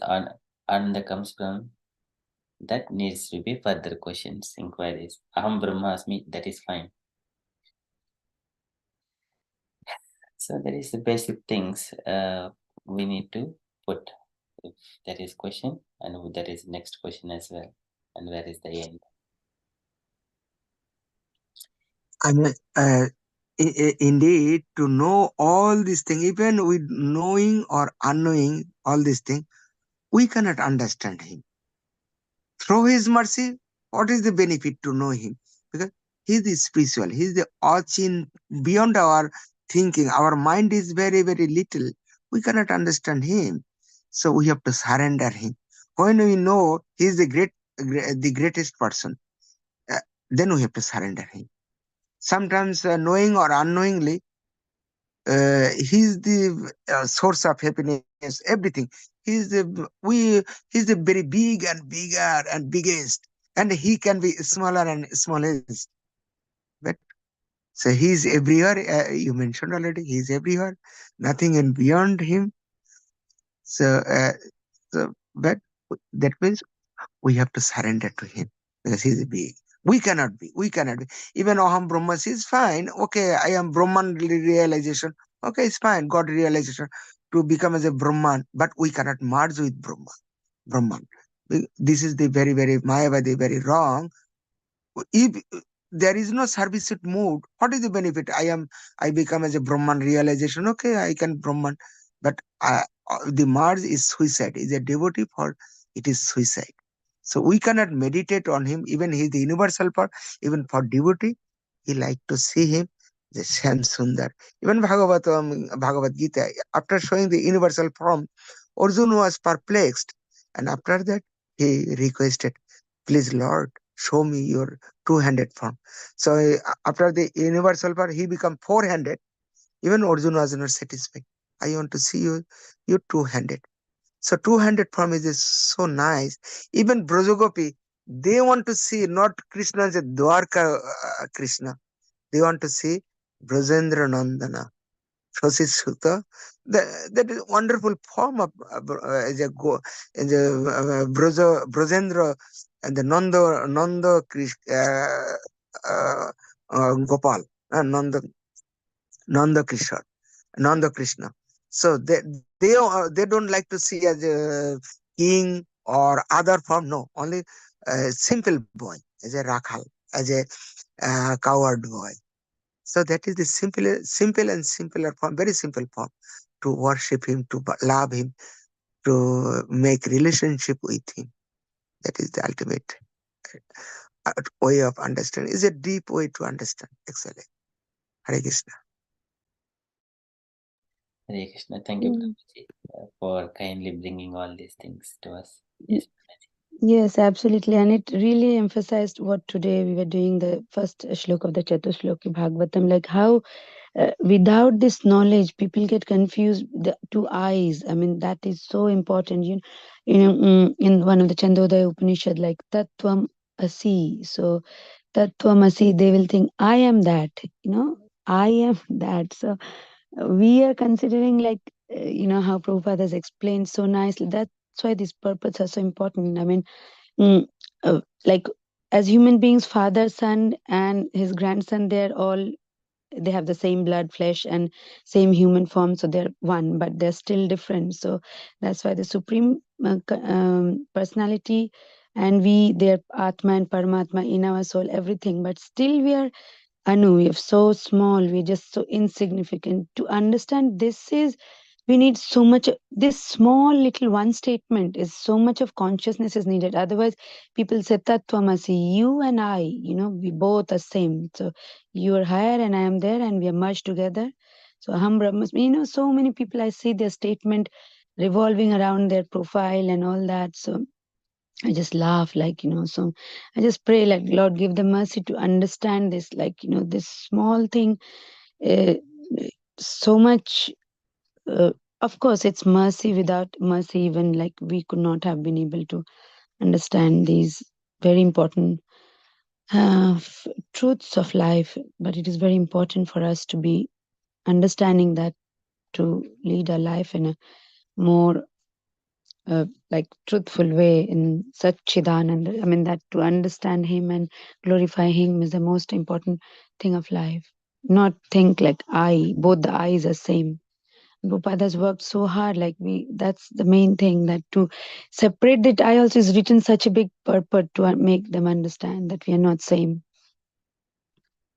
Speaker 1: Ananda comes from, that needs to be further questions, inquiries. Aham Brahmasmi, that is fine. So that is the basic things we need to put. If that is question, and that is next question as well. And where is the end?
Speaker 10: I mean, indeed, to know all these things, even with knowing or unknowing all these things, we cannot understand him. Through his mercy, what is the benefit to know him? Because he is spiritual, he is the archin beyond our thinking. Our mind is very, very little. We cannot understand him. So we have to surrender him. When we know he is the greatest person, uh, then we have to surrender him. Sometimes knowing or unknowingly, he's the source of happiness, everything. He's the very big and bigger and biggest, and he can be smaller and smallest. But so he's everywhere. You mentioned already, he's everywhere. Nothing and beyond him. So, but that means we have to surrender to him because he's big. We cannot be. We cannot be. Even Aham Brahmas is fine. Okay, I am Brahman realization. Okay, it's fine. God realization to become as a Brahman, but we cannot merge with Brahman. This is the very, very Mayavadi, very wrong. If there is no service mood, what is the benefit? I become as a Brahman realization. Okay, I can Brahman, but the merge is suicide. Is a devotee for it is suicide. So we cannot meditate on him. Even he is the universal part. Even for devotee, he like to see him the Shyam Sundar. Even Bhagavad Gita, after showing the universal form, Arjuna was perplexed, and after that he requested, "Please, Lord, show me your two-handed form." So after the universal part, he become four-handed. Even Arjuna was not satisfied. I want to see you two-handed. So two-handed form is so nice. Even Brajagopi, they want to see not Krishna as a Dwarka Krishna. They want to see Brajendra Nandana. Shoshi Sutta. That is wonderful form of as a Brajendra and the Nanda Gopal, Nanda Krishna. Nanda Krishna. So they don't like to see as a king or other form. No, only simple boy, as a rakhal, as a coward boy. So that is the simple and simpler form, very simple form to worship him, to love him, to make relationship with him. That is the ultimate way of understanding. Is a deep way to understand. Excellent. Hare Krishna.
Speaker 1: Hare Krishna. Thank you, Prabhuji, for kindly bringing all these things to us. Yes,
Speaker 9: Yes, absolutely. And it really emphasized what today we were doing the first shloka of the Chatushloki Bhagavatam, like how without this knowledge, people get confused. The two eyes, I mean, that is so important. In one of the Chandodaya Upanishad, like Tattvam Asi. So Tattvam Asi, they will think, I am that, I am that. So we are considering like, how Prabhupada has explained so nicely. That's why these purports are so important. I mean, mm, like as human beings, father, son, and his grandson, they have the same blood, flesh, and same human form, so they're one, but they're still different. So that's why the supreme personality, and their atma and paramatma in our soul, everything, but still we are Anu, we are so small, we're just so insignificant. To understand this is, we need so much, this small little one statement is so much of consciousness is needed. Otherwise, people say, Tattvamasi, you and I, we both are same. So you are higher and I am there and we are merged together. So Aham Brahmasmi, so many people I see their statement revolving around their profile and all that. So I just laugh, so I just pray, like, Lord, give them mercy to understand this, this small thing, uh, so much. Of course, it's mercy. Without mercy, even like we could not have been able to understand these very important truths of life. But it is very important for us to be understanding that, to lead our life in a more like truthful way in such Chidananda. I mean, that to understand him and glorify him is the most important thing of life. Not think like both the eyes are same. Prabhupada has worked so hard, that's the main thing, that to separate that I also is written such a big purport to make them understand that we are not same.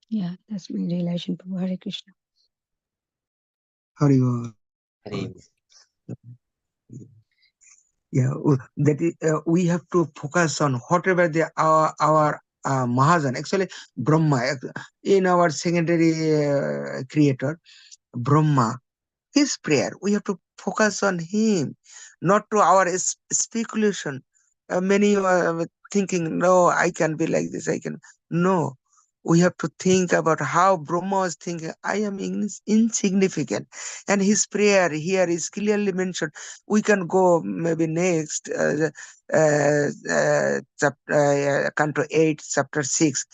Speaker 9: Yeah, that's my realization, Prabhu. Hare Krishna.
Speaker 10: Hari
Speaker 1: Hare.
Speaker 10: Yeah, that is, we have to focus on whatever our Mahajan, actually Brahma, in our secondary creator, Brahma, his prayer. We have to focus on him, not to our speculation. Many are thinking, no, I can be like this. I can. No, we have to think about how Brahma was thinking. I am insignificant, and his prayer here is clearly mentioned. We can go maybe next canto 8, chapter 6.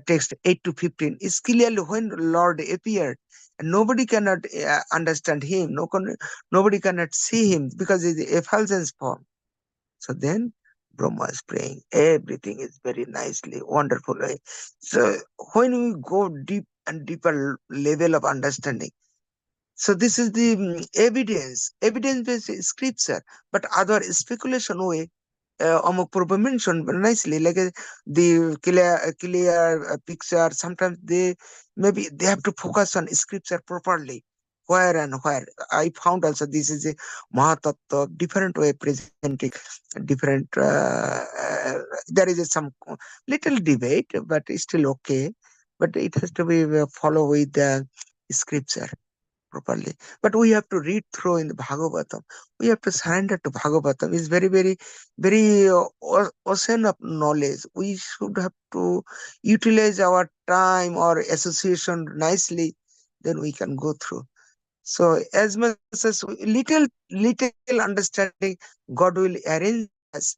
Speaker 10: Text 8 to 15 is clearly when Lord appeared, and nobody cannot understand him, nobody cannot see him because it's the effulgence form. So then Brahma is praying, everything is very nicely, wonderful way. So when we go deep and deeper level of understanding, so this is the evidence-based scripture, but other speculation way, Amok Prabhu mentioned very nicely, like the clear picture. Sometimes maybe they have to focus on scripture properly. Where and where I found also this is a Mahatattva, different way presenting different. There is some little debate, but it's still okay. But it has to be follow with the scripture properly. But we have to read through in the Bhagavatam. We have to surrender to Bhagavatam. It's very, very, very ocean of knowledge. We should have to utilize our time or association nicely. Then we can go through. So as much as little understanding, God will arrange us.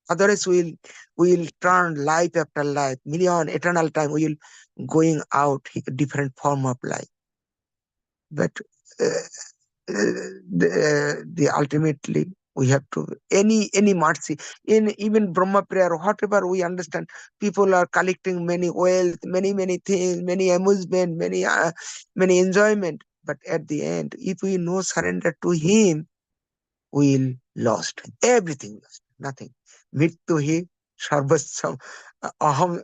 Speaker 10: Otherwise, we'll turn life after life, million eternal time. We will going out different form of life. But the ultimately we have to any mercy in even Brahma prayer, whatever we understand, people are collecting many wealth, many things, many amusement, many enjoyment, but at the end, if we no surrender to him, we'll lost everything, lost nothing. Mittuhi sarvasya aham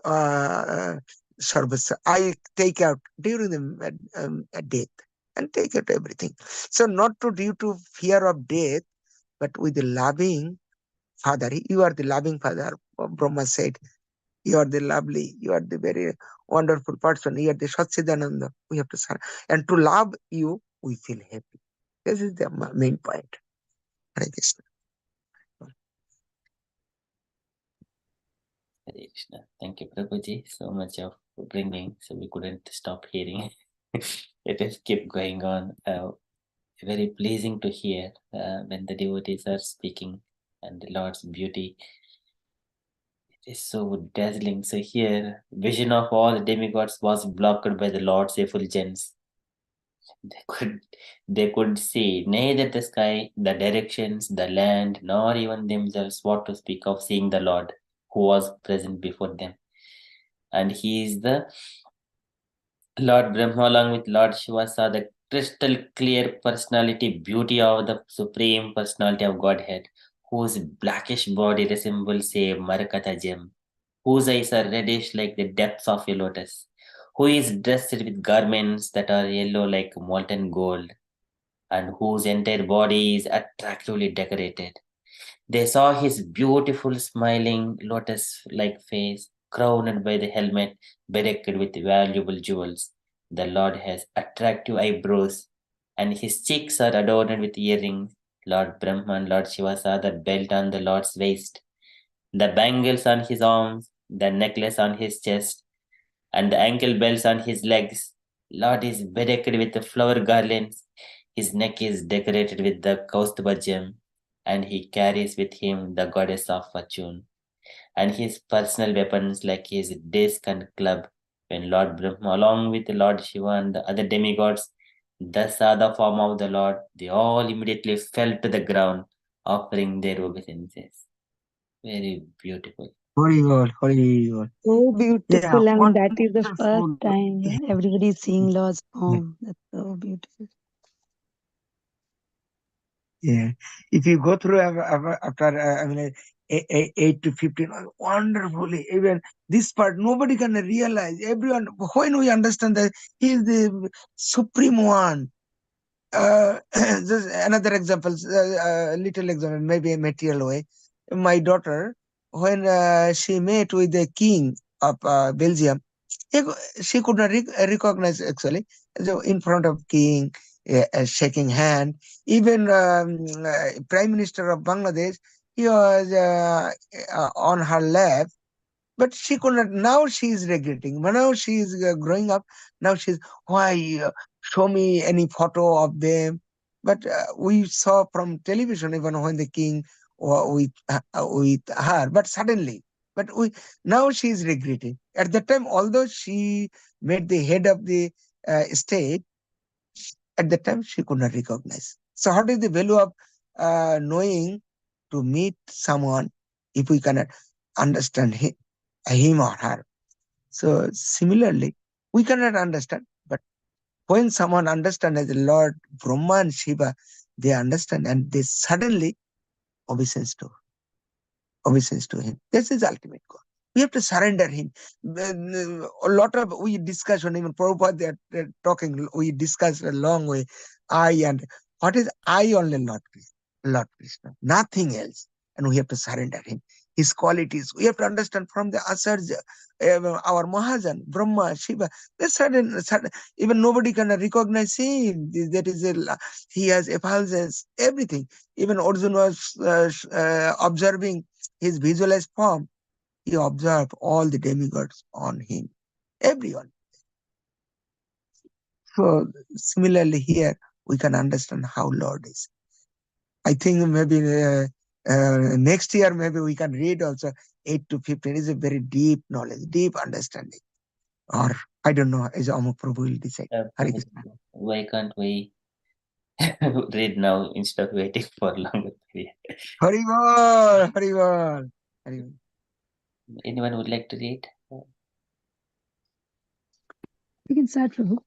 Speaker 10: sarvasya. I take out during the death and take out everything. So not to due to fear of death, but with the loving Father. You are the loving Father. Brahma said, you are the lovely, you are the very wonderful person. You are the Satsidananda. We have to serve. And to love you, we feel happy. This is the main point. Hare Krishna.
Speaker 1: Hare Krishna. Thank you, Prabhuji, so much of bringing, so we couldn't stop hearing. It just kept going on. Very pleasing to hear when the devotees are speaking and the Lord's beauty. It is so dazzling. So here, vision of all the demigods was blocked by the Lord's effulgence. They could see neither the sky, the directions, the land, nor even themselves, what to speak of seeing the Lord who was present before them. And he is the Lord Brahma along with Lord Shiva saw the crystal clear personality beauty of the supreme personality of Godhead, whose blackish body resembles a Marakata gem, whose eyes are reddish like the depths of a lotus, who is dressed with garments that are yellow like molten gold, and whose entire body is attractively decorated. They saw his beautiful smiling lotus-like face, crowned by the helmet bedecked with valuable jewels. The Lord has attractive eyebrows, and his cheeks are adorned with earrings. Lord Brahma and Lord Shiva saw the belt on the Lord's waist, the bangles on his arms, the necklace on his chest, and the ankle belts on his legs. Lord is bedecked with the flower garlands. His neck is decorated with the Kaustubha gem, and he carries with him the goddess of fortune, and his personal weapons like his disc and club. When Lord Brahma, along with Lord Shiva and the other demigods, thus saw the form of the Lord, they all immediately fell to the ground, offering their obeisances. Very beautiful.
Speaker 10: Holy God, holy God.
Speaker 9: So
Speaker 10: Yeah,
Speaker 9: beautiful. I mean, that is the first
Speaker 10: wonderful.
Speaker 9: time, yeah, everybody is seeing Lord's form. That's so beautiful.
Speaker 10: Yeah. If you go through after, 8 to 15, wonderfully, even this part, nobody can realize. Everyone, when we understand that he is the supreme one. Just another example, little example, maybe a material way. My daughter, when she met with the king of Belgium, he, she could not recognize actually. So in front of king, shaking hand. Even Prime Minister of Bangladesh, he was on her lap, but she could not. Now she is regretting. But now she is growing up. Now she's, why show me any photo of them? But we saw from television even when the king with her. But suddenly, but we now she is regretting. At the time, although she made the head of the state, at the time she could not recognize. So, what is the value of knowing to meet someone if we cannot understand him or her? So, similarly, we cannot understand, but when someone understands as the Lord Brahma and Shiva, they understand and they suddenly obeisance to obeisance to him. This is ultimate goal. We have to surrender him. A lot of we discuss when even Prabhupada they're talking, we discuss a long way. I and what is I only Lord Krishna, Lord Krishna, nothing else. And we have to surrender him. His qualities. We have to understand from the Asarja, our Mahajan, Brahma, Shiva. They sudden, even nobody can recognize him. That is he has effulgence, everything. Even Arjun was observing his visualized form. He observed all the demigods on him, everyone. So similarly here, we can understand how Lord is. I think maybe next year, maybe we can read also 8 to 15 is a very deep knowledge, deep understanding. Or I don't know, as Amuk Prabhu will decide. Hare Krishna.
Speaker 1: Why can't we read now instead of waiting for a longer period?
Speaker 10: Haribol, Haribol, Haribol.
Speaker 1: Anyone would like to read?
Speaker 9: You can start, Prabhu.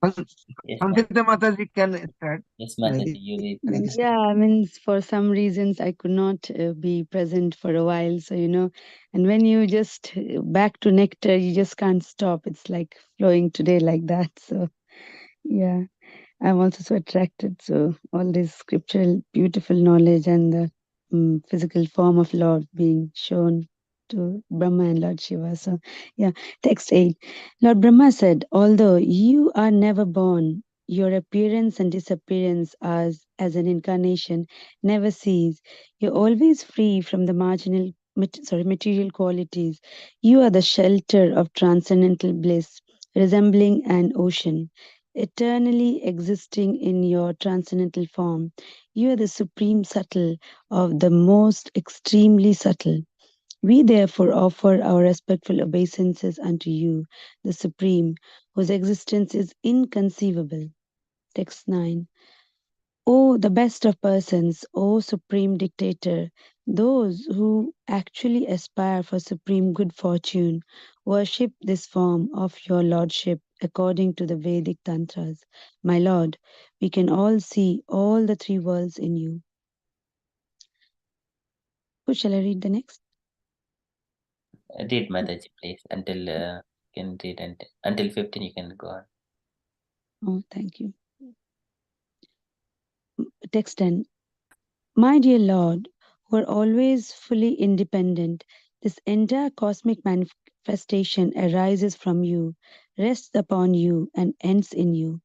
Speaker 1: Yes,
Speaker 10: Sankirtan Mataji can start.
Speaker 1: yes,
Speaker 10: Maybe.
Speaker 1: Mataji, you read.
Speaker 10: Hare Krishna.
Speaker 9: Yeah, I mean, for some reasons, I could not be present for a while. So, and when you just back to nectar, you just can't stop. It's like flowing today like that. So, yeah, I'm also so attracted. So, all this scriptural, beautiful knowledge and the physical form of Lord being shown to Brahma and Lord Shiva. So, yeah, text 8. Lord Brahma said, although you are never born, your appearance and disappearance as an incarnation never cease. You're always free from the material qualities. You are the shelter of transcendental bliss, resembling an ocean, eternally existing in your transcendental form. You are the supreme subtle of the most extremely subtle. We therefore offer our respectful obeisances unto you, the Supreme, whose existence is inconceivable. Text 9. O the best of persons, O Supreme Dictator, those who actually aspire for supreme good fortune, worship this form of your lordship according to the Vedic Tantras. My lord, we can all see all the three worlds in you. Who shall I read the next?
Speaker 1: Read Mataji, please. Until you can read until 15, you can go on.
Speaker 9: Oh, thank you. Text 10. My dear Lord, who are always fully independent, this entire cosmic manifestation arises from you, rests upon you, and ends in you.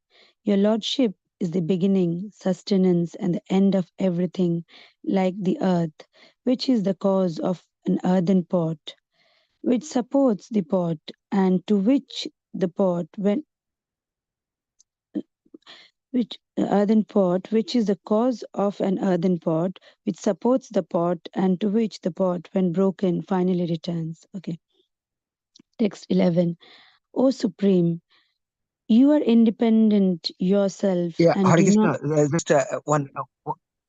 Speaker 9: Your Lordship is the beginning, sustenance, and the end of everything, like the earth, which is the cause of an earthen pot, which supports the pot, and to which the pot, which is the cause of an earthen pot, which supports the pot, and to which the pot, when broken, finally returns. Okay. Text 11. O Supreme, you are independent yourself
Speaker 10: Yeah,
Speaker 9: and
Speaker 10: Hare
Speaker 9: do
Speaker 10: Krishna.
Speaker 9: not.
Speaker 10: Just one.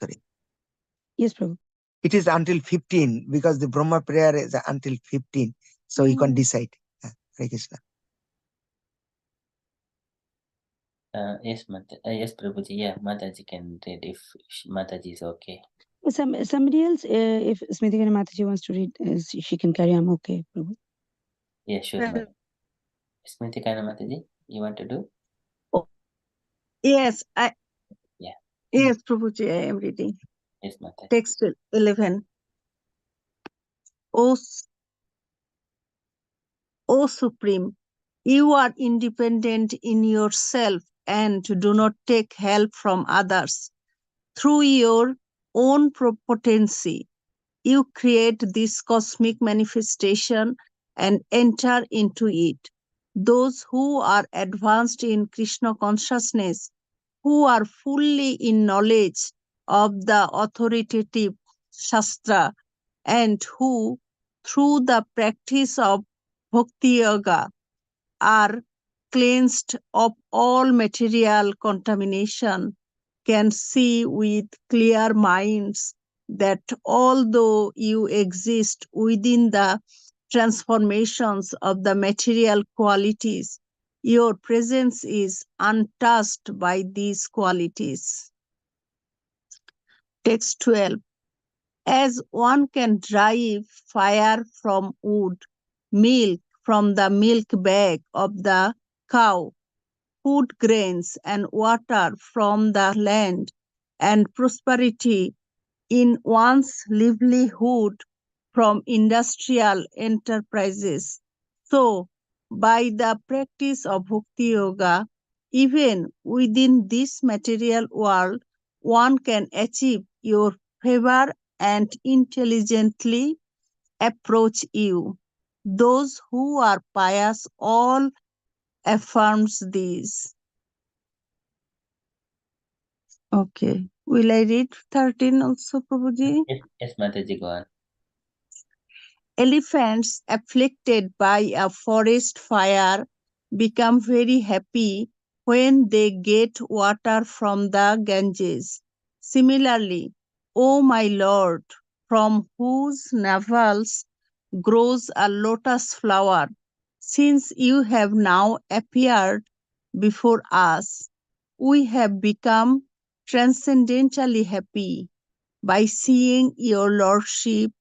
Speaker 10: Sorry.
Speaker 9: Yes, Prabhu.
Speaker 10: It is until 15 because the Brahma prayer is until 15. So you can decide. Hare Krishna.
Speaker 1: Yes, yes, Prabhuji. Yeah, Mataji can read if Mataji is okay.
Speaker 9: Somebody else, if Smritika Mataji wants to read, she can carry on. Okay, Prabhu.
Speaker 1: Yeah, sure. Smritika Mataji, you want to do?
Speaker 4: Yes,
Speaker 1: Yeah.
Speaker 4: yes, Prabhuji, I am reading.
Speaker 1: Yes, Mataji.
Speaker 4: Text 11. O, o Supreme, you are independent in yourself and do not take help from others. Through your own potency, you create this cosmic manifestation and enter into it. Those who are advanced in Krishna consciousness, who are fully in knowledge of the authoritative Shastra, and who, through the practice of Bhakti Yoga, are cleansed of all material contamination, can see with clear minds that although you exist within the transformations of the material qualities, your presence is untouched by these qualities. Text 12. As one can drive fire from wood, milk from the milk bag of the cow, food grains and water from the land, and prosperity in one's livelihood from industrial enterprises. So, by the practice of Bhakti Yoga, even within this material world, one can achieve your favor and intelligently approach you. Those who are pious all affirms this. Okay. Will I read 13 also, Prabhuji?
Speaker 1: Yes, Mataji, go on.
Speaker 4: Elephants afflicted by a forest fire become very happy when they get water from the Ganges. Similarly, O my Lord, from whose navels grows a lotus flower, since you have now appeared, before us, we have become transcendently happy by seeing your Lordship,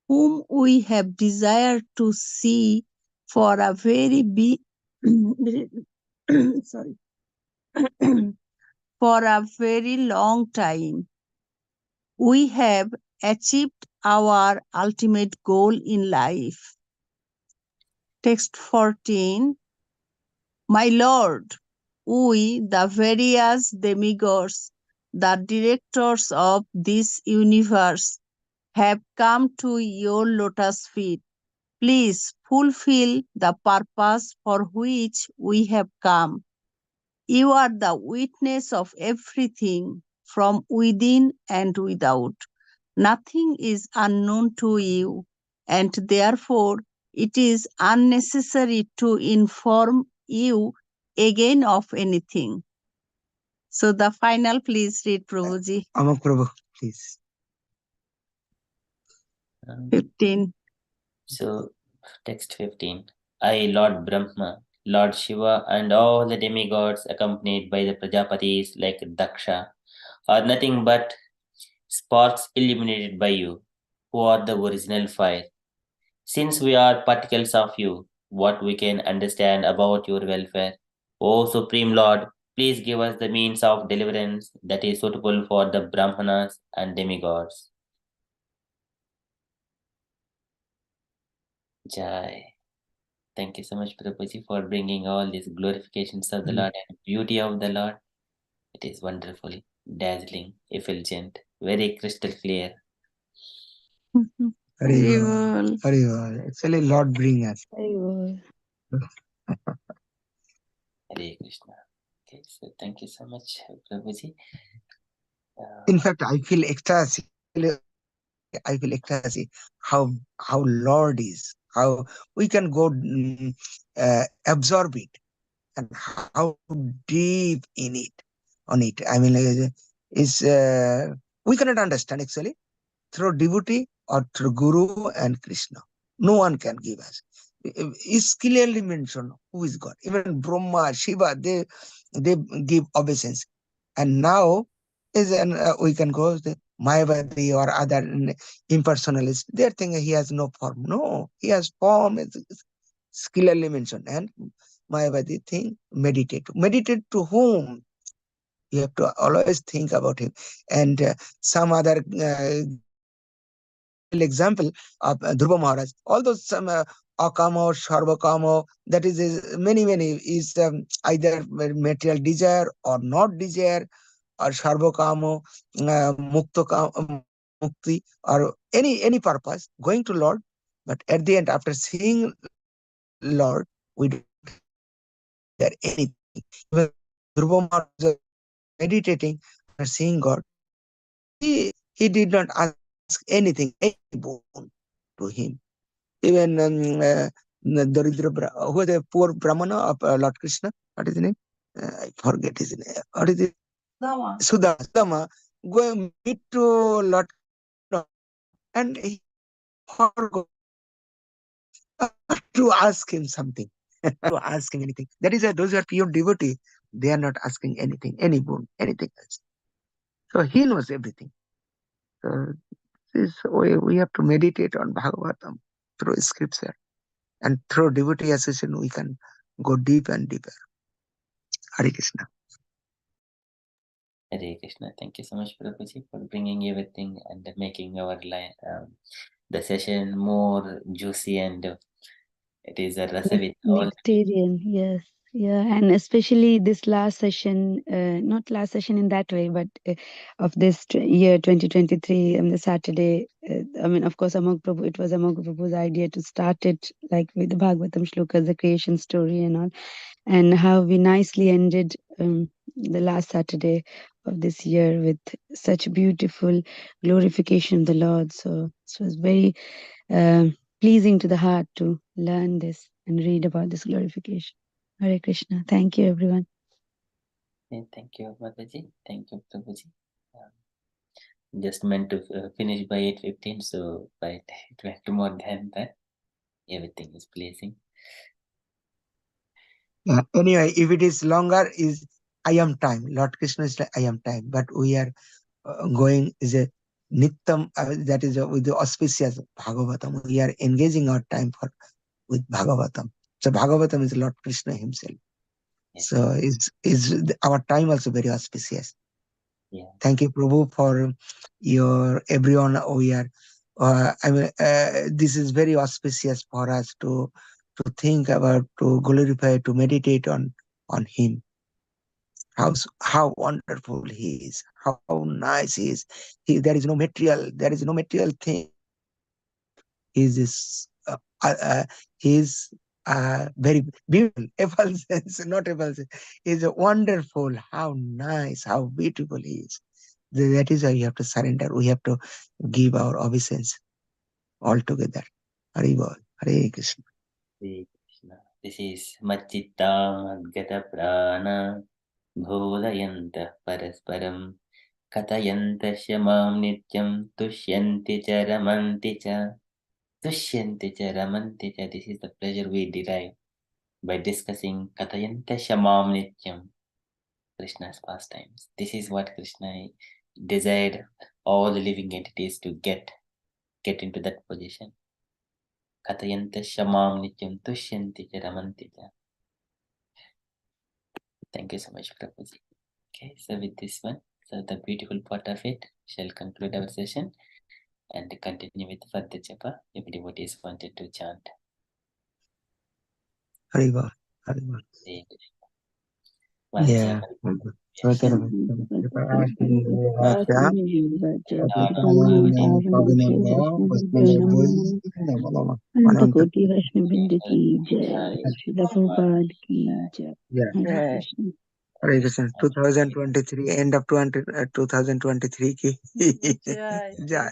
Speaker 4: whom we have desired to see for a sorry, for a very long time. We have achieved our ultimate goal in life. Text 14. My Lord, we, the various demigods, the directors of this universe, have come to your lotus feet. Please fulfill the purpose for which we have come. You are the witness of everything from within and without. Nothing is unknown to you, and therefore it is unnecessary to inform you again of anything. So the final, please read, Prabhuji.
Speaker 10: Amak Prabhu, please.
Speaker 4: 15.
Speaker 1: So, text 15. I, Lord Brahma, Lord Shiva, and all the demigods accompanied by the Prajapatis like Daksha are nothing but sparks illuminated by you, who are the original fire. Since we are particles of you, what we can understand about your welfare, O Supreme Lord, please give us the means of deliverance that is suitable for the Brahmanas and demigods. Jai. Thank you so much, Prabhuji, for bringing all these glorifications of the Lord and beauty of the Lord. It is wonderful, dazzling, effulgent, very crystal clear.
Speaker 10: Hari Bol. Actually, Lord bring us.
Speaker 2: Hare
Speaker 1: Hare Krishna. Okay, so thank you so much, Prabhuji.
Speaker 10: In fact, I feel ecstasy. I feel ecstasy. How Lord is. How we can go absorb it, and how deep in it, on it. I mean, is we cannot understand actually through devotee or through Guru and Krishna. No one can give us. It's clearly mentioned who is God. Even Brahma, Shiva, they give obeisance. And now is an we can go the Mayavadi or other impersonalists. They're thinking he has no form. No, he has form. It's clearly mentioned. And Mayavadi think meditate. Meditate to whom? You have to always think about him. And some other example of Dhruva Maharaj. All those some akamo, sarvakamo, that is many is either material desire or not desire, or sarvakamo, mukti, or any purpose going to Lord. But at the end, after seeing Lord, we don't desire anything. Even Dhruva Maharaj meditating after seeing God, he did not ask anything, any boon to him. Even Daridra, who was a poor Brahmana of Lord Krishna, what is his name? I forget his name. What is it? Sudama, going meet to Lord Krishna, and he forgot to ask him something, to ask him anything. That is, those who are pure devotee, they are not asking anything, any boon, anything else. So he knows everything. So this we have to meditate on Bhagavatam through scripture. And through devotee association, we can go deep and deeper. Hare Krishna.
Speaker 1: Hare Krishna. Thank you so much, Prabhuji, for bringing everything and making our the session more juicy, and it is a rasa with all.
Speaker 9: Nectarian, yes. Yeah, and especially this last session, not last session in that way, but of this year 2023 on the Saturday. I mean, of course, Amog Prabhu, it was Amog Prabhu's idea to start it like with the Bhagavatam shlokas, the creation story and all, and how we nicely ended the last Saturday of this year with such beautiful glorification of the Lord. So it was very pleasing to the heart to learn this and read about this glorification. Hare Krishna. Thank you, everyone.
Speaker 1: Thank you, Mataji. Thank you, Prabhuji. Just meant to finish by 8:15, so but it went more than that. Everything is pleasing.
Speaker 10: Anyway, if it is longer, is I am time. Lord Krishna is like I am time. But we are going is a Nittam, that is with the auspicious Bhagavatam. We are engaging our time for with Bhagavatam. So Bhagavatam is Lord Krishna himself.
Speaker 1: Yes.
Speaker 10: So is our time also very auspicious.
Speaker 1: Yeah.
Speaker 10: Thank you, Prabhu, for your everyone. We are. This is very auspicious for us to think about, to glorify, to meditate on Him. How wonderful He is, how nice He is. There is no material thing. He is very beautiful. Effulgence, not effulgence. He's wonderful. How nice, how beautiful He is. That is why we have to surrender. We have to give our obeisance altogether. Hari Bol, Hare Krishna.
Speaker 1: Hare Krishna. This is Machitta Madgata Prana Bholayanta Parasparam Katayanta Shamam Nityam Tushyanti cha Ramanti cha Tushyanti cha Ramanti cha. This is the pleasure we derive by discussing Katayanta Shamam Nityam, Krishna's pastimes. This is what Krishna desired all the living entities to get into that position. Katayanta Shamam Nityam Tushyanti cha Ramanti cha. Thank you so much, Prabhuji. Okay, so with this one, so the beautiful part of it shall conclude our session and continue with further japa if devotees wanted to chant.
Speaker 10: Hari Bol, Hari Bol.
Speaker 1: Yeah.
Speaker 9: कोटि वैष्णव वृंद की जय, श्रील प्रभुपाद की जय। हरे Krishna.
Speaker 10: Hare Krishna. 2023, end of 2023 ki jai.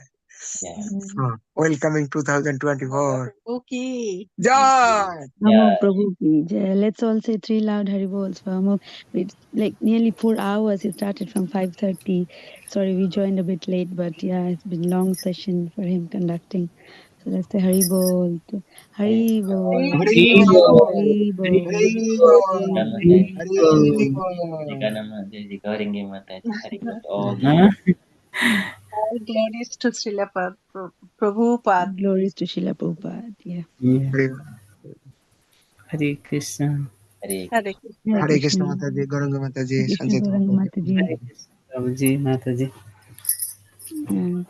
Speaker 10: Welcoming 2024.
Speaker 4: Okay.
Speaker 10: Jai.
Speaker 9: Namo Prabhu ki jai. Let's all say 3 loud Hari Bols for Amok. It's like nearly 4 hours. It started from 5:30. Sorry, we joined a bit late, but yeah, it's been long session for him conducting. So let's say Hari Bol. Hari Bol.
Speaker 10: Hari Bol.
Speaker 9: Hari Bol.
Speaker 10: Hari Bol. Hari Bol.
Speaker 4: All glories to Srila Prabhupada.
Speaker 9: Glories to Srila Prabhupada. Yeah.
Speaker 5: Hare Krishna.
Speaker 1: Hare
Speaker 4: Hare
Speaker 9: Hare
Speaker 10: Hare Krishna
Speaker 9: Krishna.
Speaker 10: Mataji, Gauranga Mataji,
Speaker 9: Hare Krishna
Speaker 10: Sanjay
Speaker 9: Gauranga
Speaker 10: Mataji.
Speaker 9: Mataji.
Speaker 5: Hare Krishna. Prabhuji, Mataji.
Speaker 9: Yeah.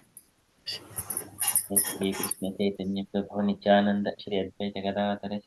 Speaker 1: Krishna Chaitanya Prabhu Nityananda Shri Advaita Gadadhara